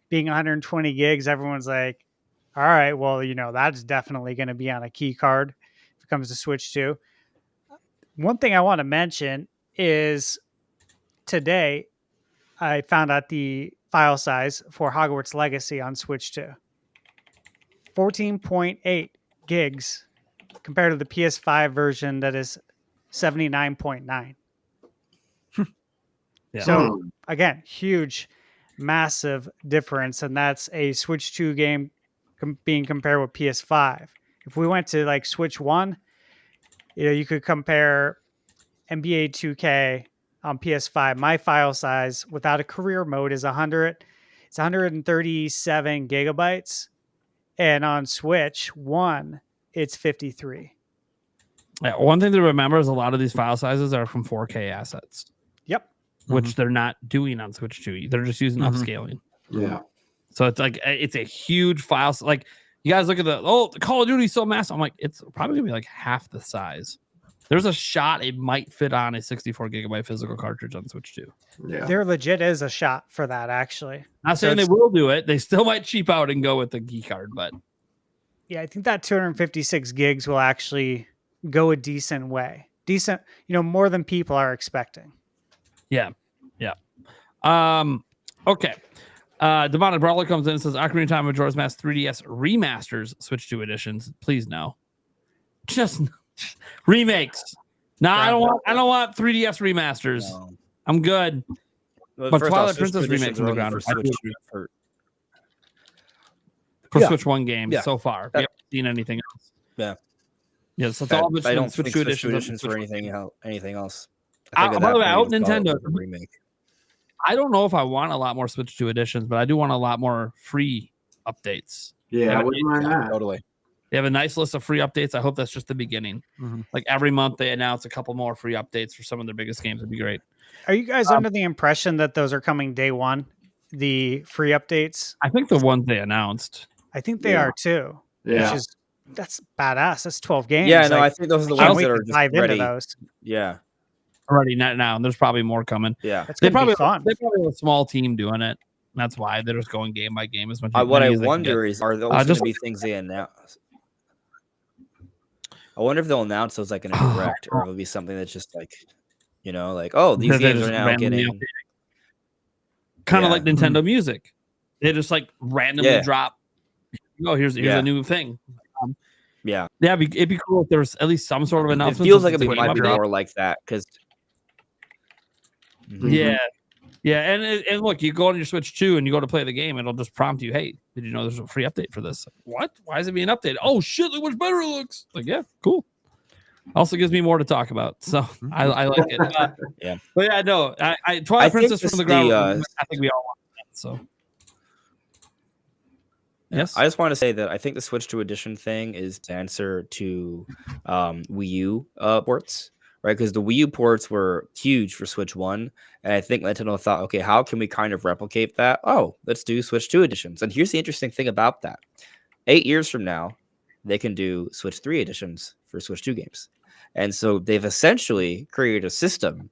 being 120 gigs, everyone's like, all right, well, that's definitely going to be on a key card if it comes to Switch 2. One thing I want to mention is today I found out the file size for Hogwarts Legacy on Switch 2. 14.8 gigs compared to the PS5 version that is 79.9. Yeah. So again, huge, massive difference. And that's a Switch 2 game being compared with PS5. If we went to like Switch 1, you could compare NBA 2K on PS5. My file size without a career mode is 100. It's 137 gigabytes. And on Switch 1, it's 53. Yeah, one thing to remember is a lot of these file sizes are from 4K assets. Yep. Which they're not doing on Switch 2. They're just using upscaling. Yeah. So it's like it's a huge file. Like you guys look at the Call of Duty is so massive. I'm like, it's probably gonna be like half the size. There's a shot it might fit on a 64 gigabyte physical cartridge on Switch 2. Yeah, there legit is a shot for that actually. Not saying they will do it. They still might cheap out and go with the key card, but yeah, I think that 256 gigs will actually go a decent way. Decent, more than people are expecting. Yeah. Okay. Demonic Brawler comes in and says Ocarina of Time Majora's Mask 3DS remasters Switch 2 editions. Please no. Just remakes. No, I don't want 3DS remasters. No. I'm good. Well, but Twilight Princess remakes on the ground for Switch 1 games so far. We haven't seen anything else. Yeah. Yes, that's all I don't Switch 2 editions for anything else. By the way, I hope Nintendo remake. I don't know if I want a lot more Switch 2 editions, but I do want a lot more free updates. Yeah, I wouldn't mind that. Totally. They have a nice list of free updates. I hope that's just the beginning. Like every month they announce a couple more free updates for some of their biggest games. It'd be great. Are you guys under the impression that those are coming day one? The free updates? I think the ones they announced. I think they are too. Yeah. That's badass. That's 12 games. Yeah, no, I think those are the ones that are just dive ready. Into those. Yeah. already now, and there's probably more coming. Yeah. That's They gonna be probably fun. they probably have a small team doing it. That's why they're just going game by game as much. What many I as they can wonder get. is, are those just going to be things they announce? I wonder if they'll announce those like in a direct, or it'll be something that's just like, like, oh, these They're games just are now randomly getting. kind of Yeah. like Nintendo Music. They just like randomly Yeah. drop. Oh, here's Yeah. a new thing. Yeah, Yeah, it'd be cool if there's at least some sort of it announcement. feels like it Switch might be update. more like that because. Yeah. Yeah, and look, you go on your Switch 2 and you go to play the game, it'll just prompt you, hey, did you know there's a free update for this? What? Why is it being updated? Oh shit, look much better it looks. Like, yeah, cool. Also gives me more to talk about. So I like it. Yeah. But yeah, no, I Twilight Princess from the ground. I think we all want that. So yes. I just want to say that I think the Switch 2 edition thing is the answer to Wii U ports, right? Because the Wii U ports were huge for Switch 1. And I think Nintendo thought, okay, how can we kind of replicate that? Oh, let's do Switch 2 editions. And here's the interesting thing about that. 8 years from now, they can do Switch 3 editions for Switch 2 games. And so they've essentially created a system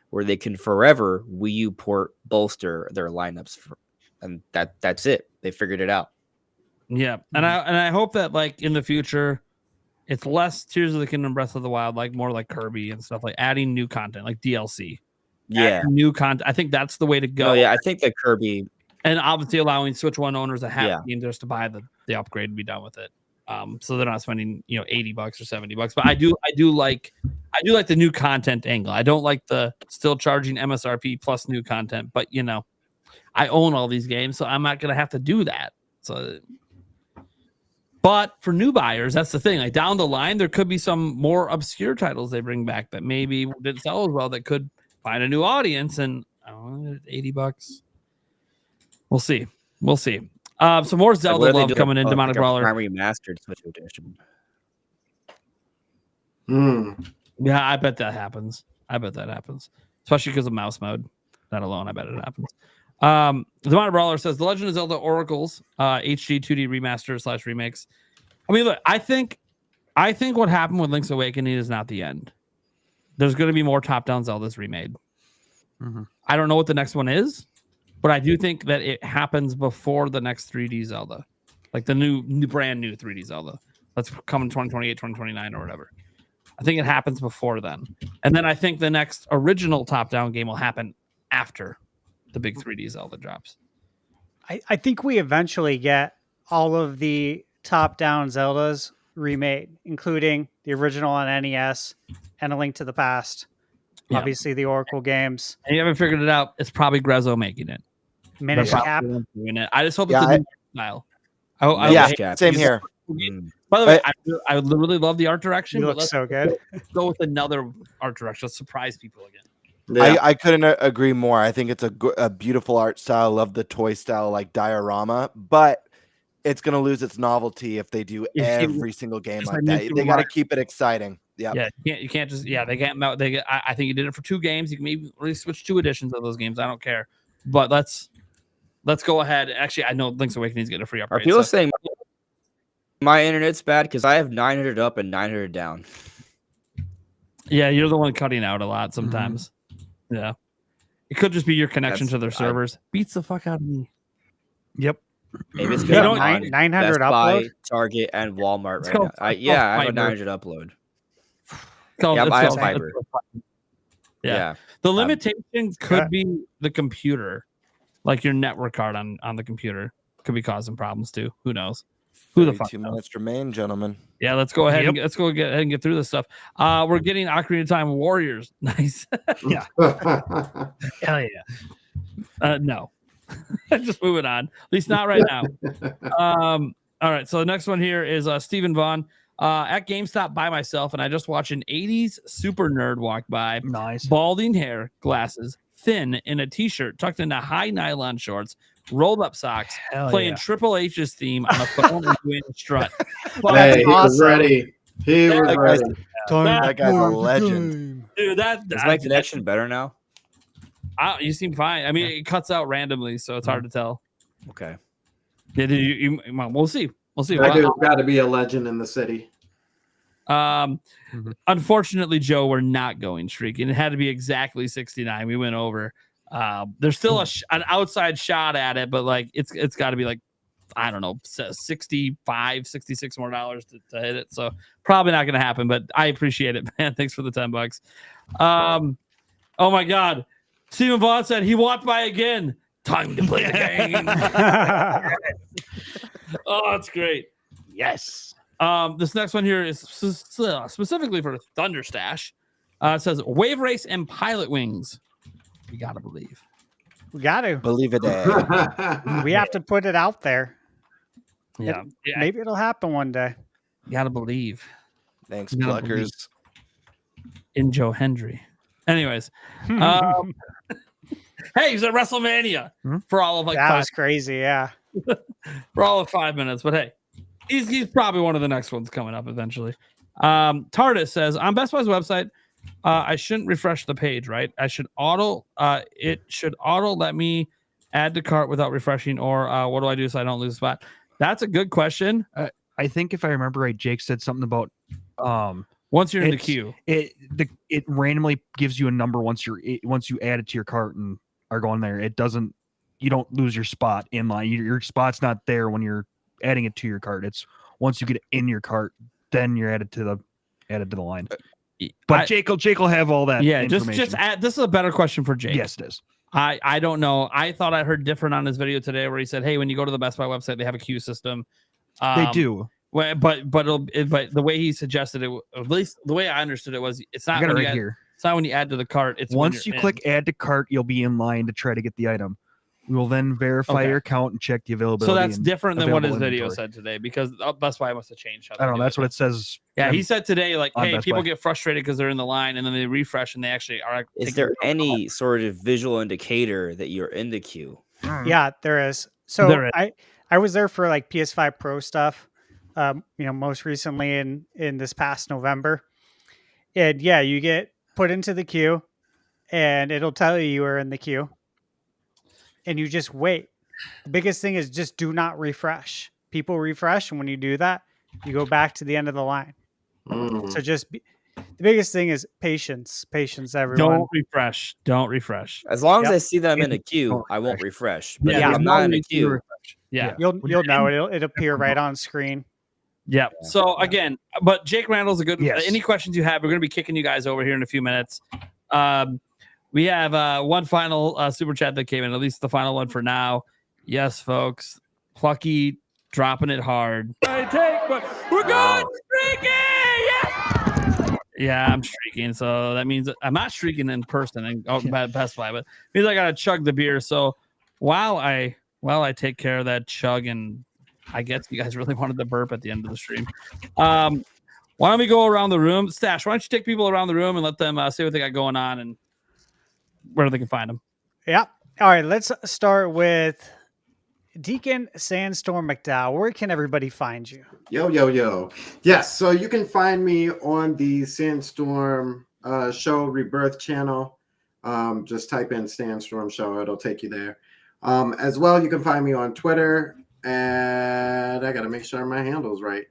where they can forever Wii U port bolster their lineups. And that's it. They figured it out. Yeah. And I hope that like in the future, it's less Tears of the Kingdom, Breath of the Wild, like more like Kirby and stuff, like adding new content, like DLC. Yeah. Adding new content. I think that's the way to go. Oh, yeah. I think that Kirby. And obviously allowing Switch 1 owners that have Yeah. just to buy the upgrade and be done with it. So they're not spending, $80 or $70. But I do like the new content angle. I don't like the still charging MSRP plus new content, but I own all these games, so I'm not gonna have to do that. So but for new buyers, that's the thing. Like down the line, there could be some more obscure titles they bring back that maybe didn't sell as well that could find a new audience and $80. We'll see. Some more Zelda love coming in. Demonic Brawler. Primary Mastered Switch edition. Yeah, I bet that happens. Especially because of mouse mode. That alone, I bet it happens. Demonic Brawler says The Legend of Zelda Oracles HD 2D remaster / remakes. I mean, look, I think what happened with Link's Awakening is not the end. There's going to be more top-down Zeldas remade. Mm-hmm. I don't know what the next one is, but I do think that it happens before the next 3D Zelda, like the brand new 3D Zelda. Let's come in 2028, 2029, or whatever. I think it happens before then, and then I think the next original top-down game will happen after the big 3D Zelda drops. I think we eventually get all of the top-down Zeldas remade, including the original on NES and A Link to the Past. Yeah. Obviously, the Oracle games. And you haven't figured it out. It's probably Grezzo making it. Minish Cap. Doing it. I just hope Yeah, it's a new style. Same here. By the way, I would literally love the art direction. You But look let's so good. go with another art direction. Let's surprise people again. Yeah. I couldn't agree more. I think it's a beautiful art style. Love the toy style like diorama, but it's going to lose its novelty if they do every single game like that. They got to keep it exciting. Yep. Yeah, you can't just they can't. I think you did it for 2 games. You can maybe really switch 2 editions of those games. I don't care. But let's go ahead. Actually, I know Link's Awakening is getting a free upgrade. Are people saying my internet's bad because I have 900 up and 900 down? Yeah, you're the one cutting out a lot sometimes. Yeah, it could just be your connection to their servers. Beats the fuck out of me. Yep. Maybe it's You because don't- I'm on 900 Best Buy, upload? Target, and Walmart It's right called- now. it's I have called a 900 upload. Yeah, I have fiber. Yeah. The limitation could be the computer, like your network card on the computer could be causing problems too. Who knows? Who the fuck 2 knows? minutes remain, gentlemen. Yeah, let's go ahead. Yep. Let's go get ahead and get through this stuff. We're getting Ocarina of Time Warriors. Nice. Yeah. Hell yeah. No. Just moving on. At least not right now. All right. So the next one here is Stephen Vaughn at GameStop by myself, and I just watched an 80s super nerd walk by. Nice. Balding hair, glasses, thin in a t-shirt tucked into high nylon shorts, rolled up socks, Hell playing yeah. Triple H's theme on a phone and doing a strut. Hey, he was awesome. ready. He was That ready. That guy's a legend. Dude, Is my connection better now? you seem fine. I mean, it cuts out randomly, so it's hard to tell. Okay. Yeah, we'll see. We'll see. That dude's got to be a legend in the city. Unfortunately, Joe, we're not going streaking. It had to be exactly 69. We went over. There's still an outside shot at it, but like it's got to be like, I don't know, 65, 66 more dollars to hit it. So probably not going to happen, but I appreciate it, man. Thanks for the $10. Oh my God. Stephen Vaughn said he walked by again. Time to play the game. Oh, that's great. Yes. This next one here is specifically for Thunderstash. It says Wave Race and Pilot Wings. We gotta believe. We got to. Believe it. We have to put it out there. Yeah. Maybe it'll happen one day. You gotta believe. Thanks, You gotta Pluckers. in Joe Hendry. Anyways, hey, he's at WrestleMania for all of like that 5 was crazy. Yeah. for all of 5 minutes. But hey, he's probably one of the next ones coming up eventually. TARDIS says on Best Buy's website, I shouldn't refresh the page, right? It should auto let me add to cart without refreshing, or what do I do so I don't lose a spot? That's a good question. I think if I remember right, Jake said something about Once you're in the queue, it randomly gives you a number once you add it to your cart and are going there. It doesn't. You don't lose your spot in line. Your spot's not there when you're adding it to your cart. It's once you get it in your cart, then you're added to the line. But Jake will have all that. Yeah, just add. This is a better question for Jake. Yes, it is. I don't know. I thought I heard different on his video today where he said, "Hey, when you go to the Best Buy website, they have a queue system." They do. But the way he suggested it, at least the way I understood it, was it's not when it's not when you add to the cart. It's once you click add to cart, you'll be in line to try to get the item. We will then verify your account and check the availability. So that's different than what his video said today, because Best Buy must have changed. I don't know. That's what it says. Yeah, he said today, like, hey, people get get frustrated because they're in the line and then they refresh and they actually are. Is there any sort of visual indicator that you're in the queue? Yeah, there is. So I was there for like PS5 Pro stuff, most recently in this past November. And yeah, you get put into the queue and it'll tell you are in the queue. And you just wait. The biggest thing is just do not refresh. People refresh, and when you do that, you go back to the end of the line. So the biggest thing is patience. Patience, everyone. Don't refresh. As long as I see them in a queue, I won't refresh. But if I'm not in a queue, you'll know it'll appear right on screen. Yeah. So again, but Jake Randall's a good. Any questions you have, we're going to be kicking you guys over here in a few minutes. We have one final super chat that came in, at least the final one for now. Yes, folks. Plucky dropping it hard. But we're going streaking! Yeah! Yeah, I'm streaking. So that means I'm not streaking in person and Best Buy, but it means I got to chug the beer. So while I take care of that chug, and I guess you guys really wanted the burp at the end of the stream. Why don't we go around the room? Stash, why don't you take people around the room and let them see what they got going on and where they can find them. Yeah. All right. Let's start with Deacon Sandstorm McDowell. Where can everybody find you? Yo. Yes. So you can find me on the Sandstorm Show Rebirth channel. Just type in Sandstorm Show. It'll take you there. As well, you can find me on Twitter. And I got to make sure my handle's right.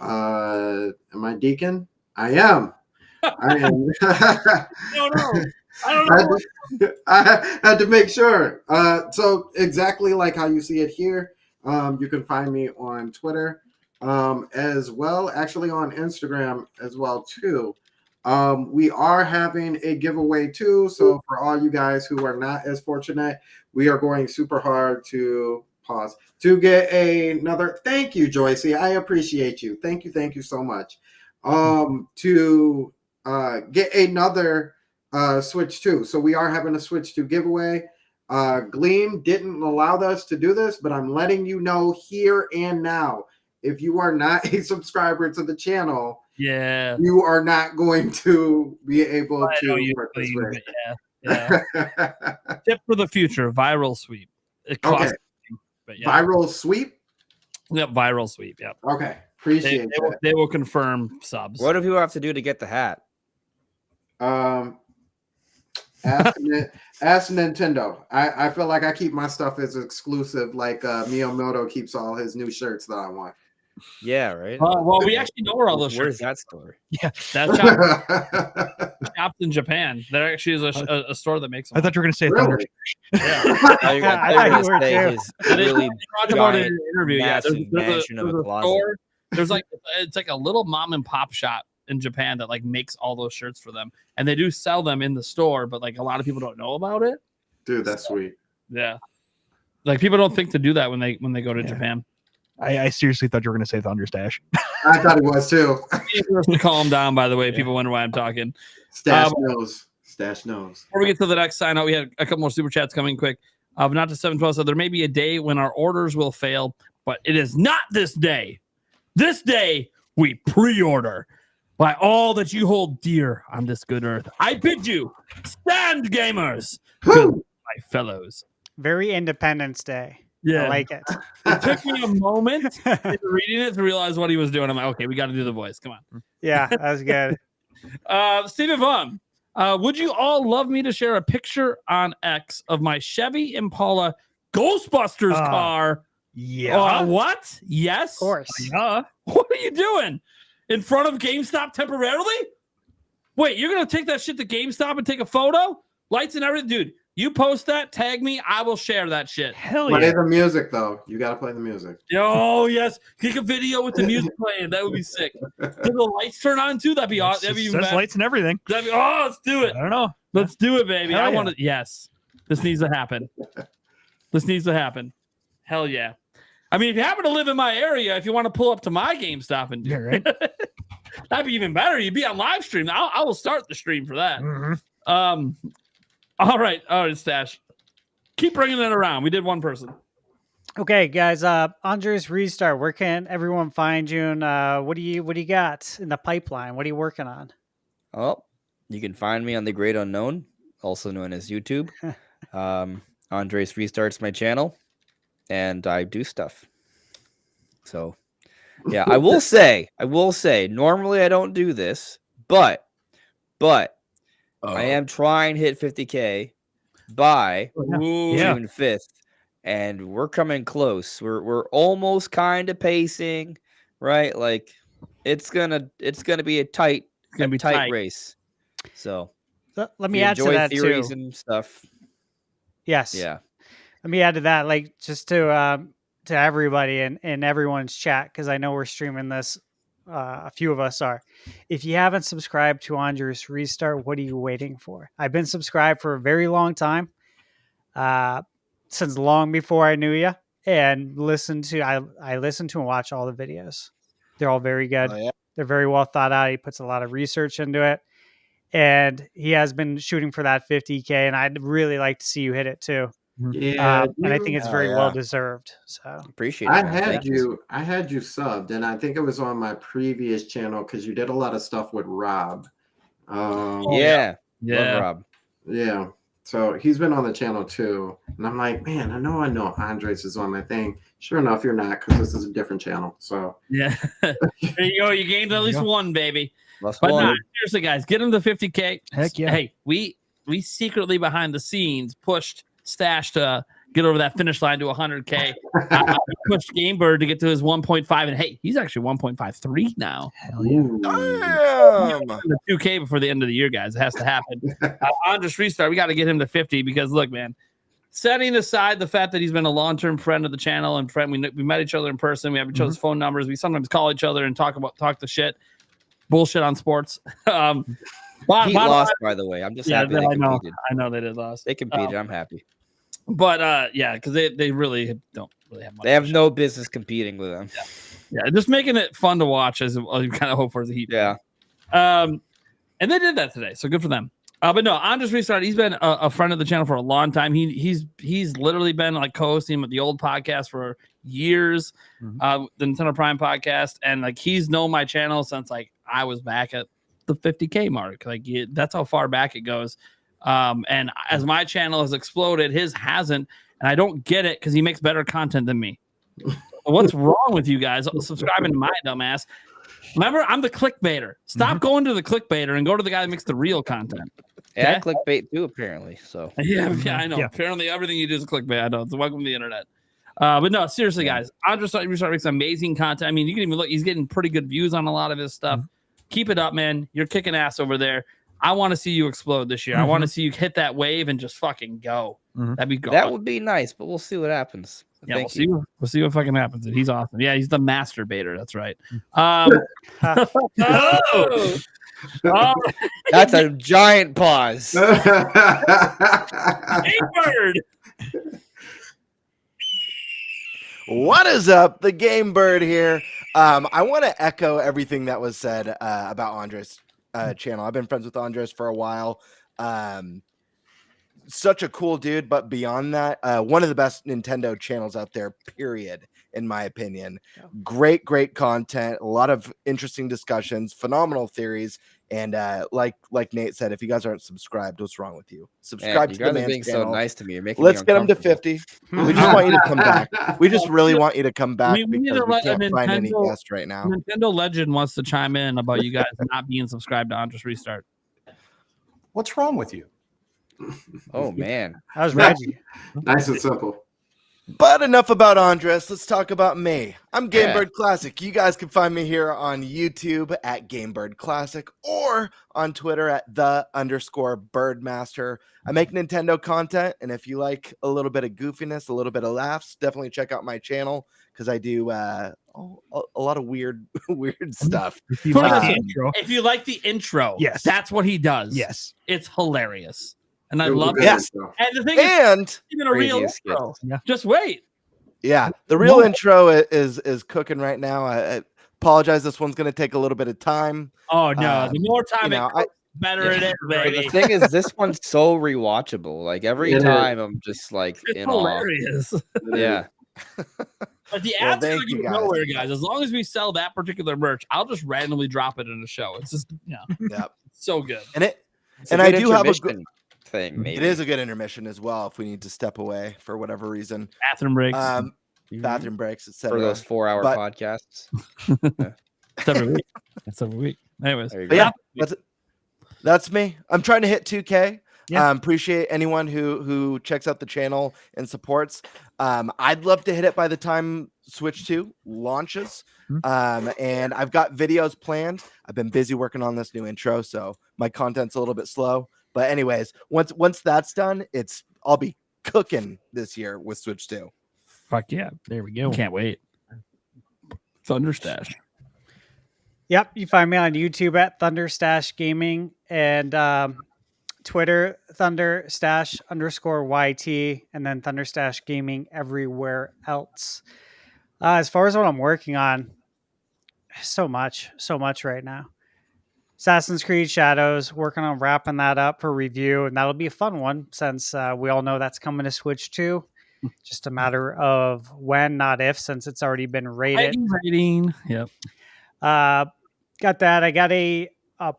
Am I Deacon? I am. No. I don't know. I had to make sure. So exactly like how you see it here, you can find me on Twitter as well, actually on Instagram as well too. We are having a giveaway too. So for all you guys who are not as fortunate, we are going super hard to get another. Thank you, Joycey. I appreciate you. Thank you so much. To get another Switch 2. So we are having a Switch 2 giveaway. Gleam didn't allow us to do this, but I'm letting you know here and now. If you are not a subscriber to the channel, you are not going to be able to participate. Tip for the future: viral sweep. It costs, but viral sweep. Yep, viral sweep. Yep. Okay, appreciate it. They will confirm subs. What do people have to do to get the hat? Ask Nintendo. I feel like I keep my stuff as exclusive, like Miyamoto keeps all his new shirts that I want. Yeah, right. Well, we actually know where all those Where's shirts. that store? Yeah, That shop shops in Japan. There actually is a store that makes them. I thought you were going to say Really? Thunder. I thought you were say too. his They really talked about it in giant, an interview. Yeah, massive mansion of a closet. store. There's like it's like a little mom and pop shop in Japan that like makes all those shirts for them, and they do sell them in the store, but like a lot of people don't know about it. Dude, that's sweet. Yeah, like people don't think to do that when they go to Japan. I seriously thought you were going to say Thunder Stash. I thought it was too. To calm down, by the way, people wonder why I'm talking. Stash knows. Stash knows. Before we get to the next sign out, we had a couple more super chats coming quick. Not to 712, so there may be a day when our orders will fail, but it is not this day. This day we pre-order. By all that you hold dear on this good earth, I bid you stand, gamers, good my fellows. Very Independence Day. Yeah, I like it. It took me a moment in reading it to realize what he was doing. I'm like, okay, we got to do the voice. Come on. Yeah, that was good. Stephen Vaughn, would you all love me to share a picture on X of my Chevy Impala Ghostbusters car? Yeah. What? Yes. Of course. Yeah. What are you doing? In front of GameStop temporarily? Wait, you're going to take that shit to GameStop and take a photo? Lights and everything? Dude, you post that, tag me, I will share that shit. Hell Play yeah. the music though. You gotta play the music. Oh, yes. Take a video with the music playing. That would be sick. Did the lights turn on too? That'd be awesome. That'd be even Says better. lights and everything. That'd be, oh, let's do it. I don't know. Let's do it, baby. Hell I yeah. want to. Yes. This needs to happen. This needs to happen. Hell yeah. I mean, if you happen to live in my area, if you want to pull up to my GameStop and do Yeah, right. that'd be even better. You'd be on live stream. I will start the stream for that. Mhm. All right, Stash. Keep bringing it around. We did one person. Okay, guys. Andres Restart. Where can everyone find you? And what do you got in the pipeline? What are you working on? Oh, you can find me on The Great Unknown, also known as YouTube. Andres Restarts my channel, and I do stuff. So, yeah, I will say, normally I don't do this, but I am trying to hit 50K by June 5th, and we're coming close. We're almost kind of pacing, right? Like it's gonna be a tight race. So let me add to that theories too. and stuff. Yes. Yeah. Let me add to that, like just to everybody and everyone's chat, because I know we're streaming this. A few of us are. If you haven't subscribed to Andres Restart, what are you waiting for? I've been subscribed for a very long time, since long before I knew you, and I listen to and watch all the videos. They're all very good. Oh, yeah. They're very well thought out. He puts a lot of research into it, and he has been shooting for that 50K, and I'd really like to see you hit it too. Yeah, And I think it's very well deserved. So Appreciate it. I man. had Thank you subbed, and I think it was on my previous channel because you did a lot of stuff with Rob. Yeah. Love Rob. Yeah. So he's been on the channel too, and I'm like, man, I know Andres is on my thing. Sure enough, you're not, because this is a different channel. So yeah, there you go. You gained at least one, baby. Plus But one. no, seriously, guys, get him to 50K. Heck yeah. Hey, we secretly behind the scenes pushed Stash to get over that finish line to 100K. We pushed Gamebird to get to his 1.5, and hey, he's actually 1.53 now. Hell yeah. Damn. The 2K before the end of the year, guys. It has to happen. Andres Restart, we got to get him to 50 because look, man, setting aside the fact that he's been a long-term friend of the channel and friend, we met each other in person. We have each other's phone numbers. We sometimes call each other and talk the shit, bullshit on sports. Heat lost, by the way. I'm just happy they competed. I know they did lost. They competed. I'm happy. But yeah, because they really don't really have much. They have no business competing with them. Yeah, just making it fun to watch as you kind of hope for the Heat. Yeah. And they did that today, so good for them. But no, Andres Restart, he's been a friend of the channel for a long time. He's literally been like co-hosting with the old podcast for years, the Nintendo Prime podcast, and like he's known my channel since like I was back at the 50K mark. Like that's how far back it goes. And as my channel has exploded, his hasn't, and I don't get it because he makes better content than me. What's wrong with you guys subscribing to my dumbass? Remember, I'm the clickbaiter. Stop going to the clickbaiter and go to the guy that makes the real content. Yeah, clickbait too, apparently. So yeah, I know. Yeah. Apparently, everything you do is clickbait. I know. It's welcome to the internet. But no, seriously, guys, Andres Restart makes amazing content. I mean, you can even look; he's getting pretty good views on a lot of his stuff. Keep it up, man. You're kicking ass over there. I want to see you explode this year. I want to see you hit that wave and just fucking go. That'd be good. That would be nice, but we'll see what happens. Yeah, we'll see what fucking happens. He's awesome. Yeah, he's the masturbator. That's right. That's a giant pause. Hey, bird. What is up? The Game Bird here. I want to echo everything that was said about Andres' channel. I've been friends with Andres for a while. Such a cool dude, but beyond that, one of the best Nintendo channels out there, period, in my opinion. Great content, a lot of interesting discussions, phenomenal theories, and like Nate said, if you guys aren't subscribed, what's wrong with you? Subscribe to the man's being channel. So nice to me. You're making Let's me get him to 50. We just want you to come back. We just really want you to come back We need because to we let a can't find any Nintendo- guest right now. Nintendo Legend wants to chime in about you guys not being subscribed to Andres Restart. What's wrong with you? Oh man, That was Reggie. Nice and simple. But enough about Andres. Let's talk about me. I'm GameBird Classic. You guys can find me here on YouTube at GameBird Classic or on Twitter at _Birdmaster. I make Nintendo content, and if you like a little bit of goofiness, a little bit of laughs, definitely check out my channel because I do a lot of weird stuff. If you like the intro, Yes. that's what he does. Yes. It's hilarious. And I It was love a it. good intro. And the thing is, even a real Craziest intro. Yeah. Just wait. Yeah, the real intro is cooking right now. I apologize. This one's going to take a little bit of time. Oh no, the more time you know, it cooks, better it is, But baby. the thing is, this one's so rewatchable. Like every It is. time, I'm just like It's in awe. hilarious. Yeah, But the ads are thank going you, to go guys. nowhere, guys. As long as we sell that particular merch, I'll just randomly drop it in the show. It's just, Yeah, so good. and It's a And I good do have a intermission thing. Maybe it is a good intermission as well if we need to step away for whatever reason. Bathroom breaks. Bathroom breaks, etc. for those 4-hour But- podcasts. It's every week. It's every week. Anyways, There you But go. yeah, that's me. I'm trying to hit 2K. Yeah. Appreciate anyone who checks out the channel and supports. I'd love to hit it by the time Switch 2 launches. And I've got videos planned. I've been busy working on this new intro, so my content's a little bit slow. But anyways, once that's done, I'll be cooking this year with Switch 2. fuck yeah. There we go. Can't wait. Thunderstash. Yep, you find me on YouTube at Thunderstash Gaming and Twitter Thunderstash_YT and then Thunderstash Gaming everywhere else. As far as what I'm working on, so much right now. Assassin's Creed Shadows, working on wrapping that up for review, and that'll be a fun one since we all know that's coming to Switch 2. Just a matter of when, not if, since it's already been rated. Rating. Yep. Got that. I got a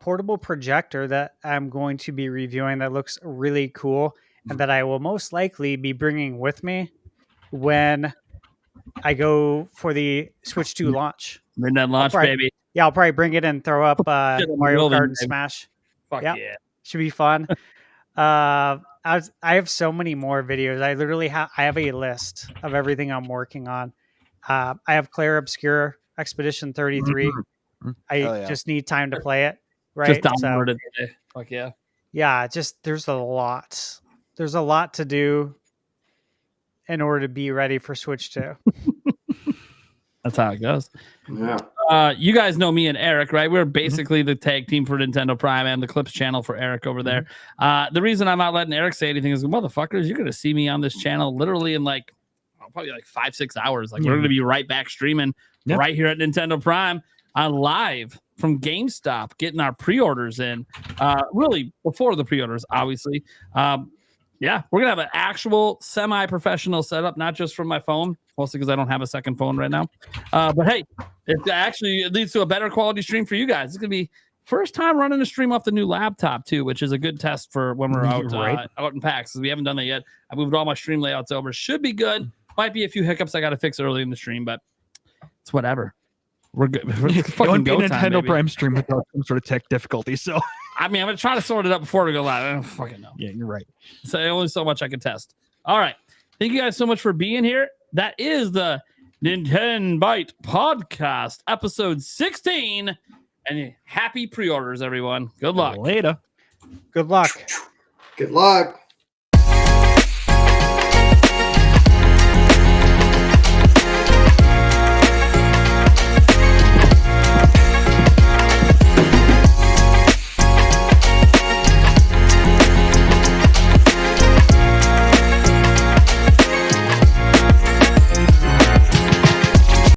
portable projector that I'm going to be reviewing that looks really cool and that I will most likely be bringing with me when I go for the Switch 2 launch. Midnight launch, probably- baby. Yeah, I'll probably bring it and throw up Shit on the Mario building, Kart and baby. Smash. Fuck Yep. yeah. Should be fun. I have so many more videos. I literally I have a list of everything I'm working on. I have Claire Obscure Expedition 33. I Hell yeah. just need time to play it. Right. Just download it today. Fuck yeah. Yeah, there's a lot. There's a lot to do in order to be ready for Switch 2. That's how it goes. Yeah. You guys know me and Eric, right? We're basically the tag team for Nintendo Prime and the Clips channel for Eric over there. The reason I'm not letting Eric say anything is, motherfuckers, you're going to see me on this channel literally in probably 5-6 hours. We're going to be right back streaming right here at Nintendo Prime live from GameStop, getting our pre-orders in. Really before the pre-orders, obviously. Yeah, we're going to have an actual semi-professional setup, not just from my phone, mostly because I don't have a second phone right now. But hey, it leads to a better quality stream for you guys. It's going to be first time running a stream off the new laptop, too, which is a good test for when we're out in PAX. We haven't done that yet. I moved all my stream layouts over. Should be good. Might be a few hiccups I got to fix early in the stream, but it's whatever. We're good. It wouldn't be a Nintendo Prime stream without some sort of tech difficulty, so... I mean, I'm going to try to sort it out before we go live. I don't fucking know. Yeah, you're right. So only so much I can test. All right. Thank you guys so much for being here. That is the Nintenbyte Podcast, episode 16. And happy pre-orders, everyone. Good luck. Later. Good luck. Good luck.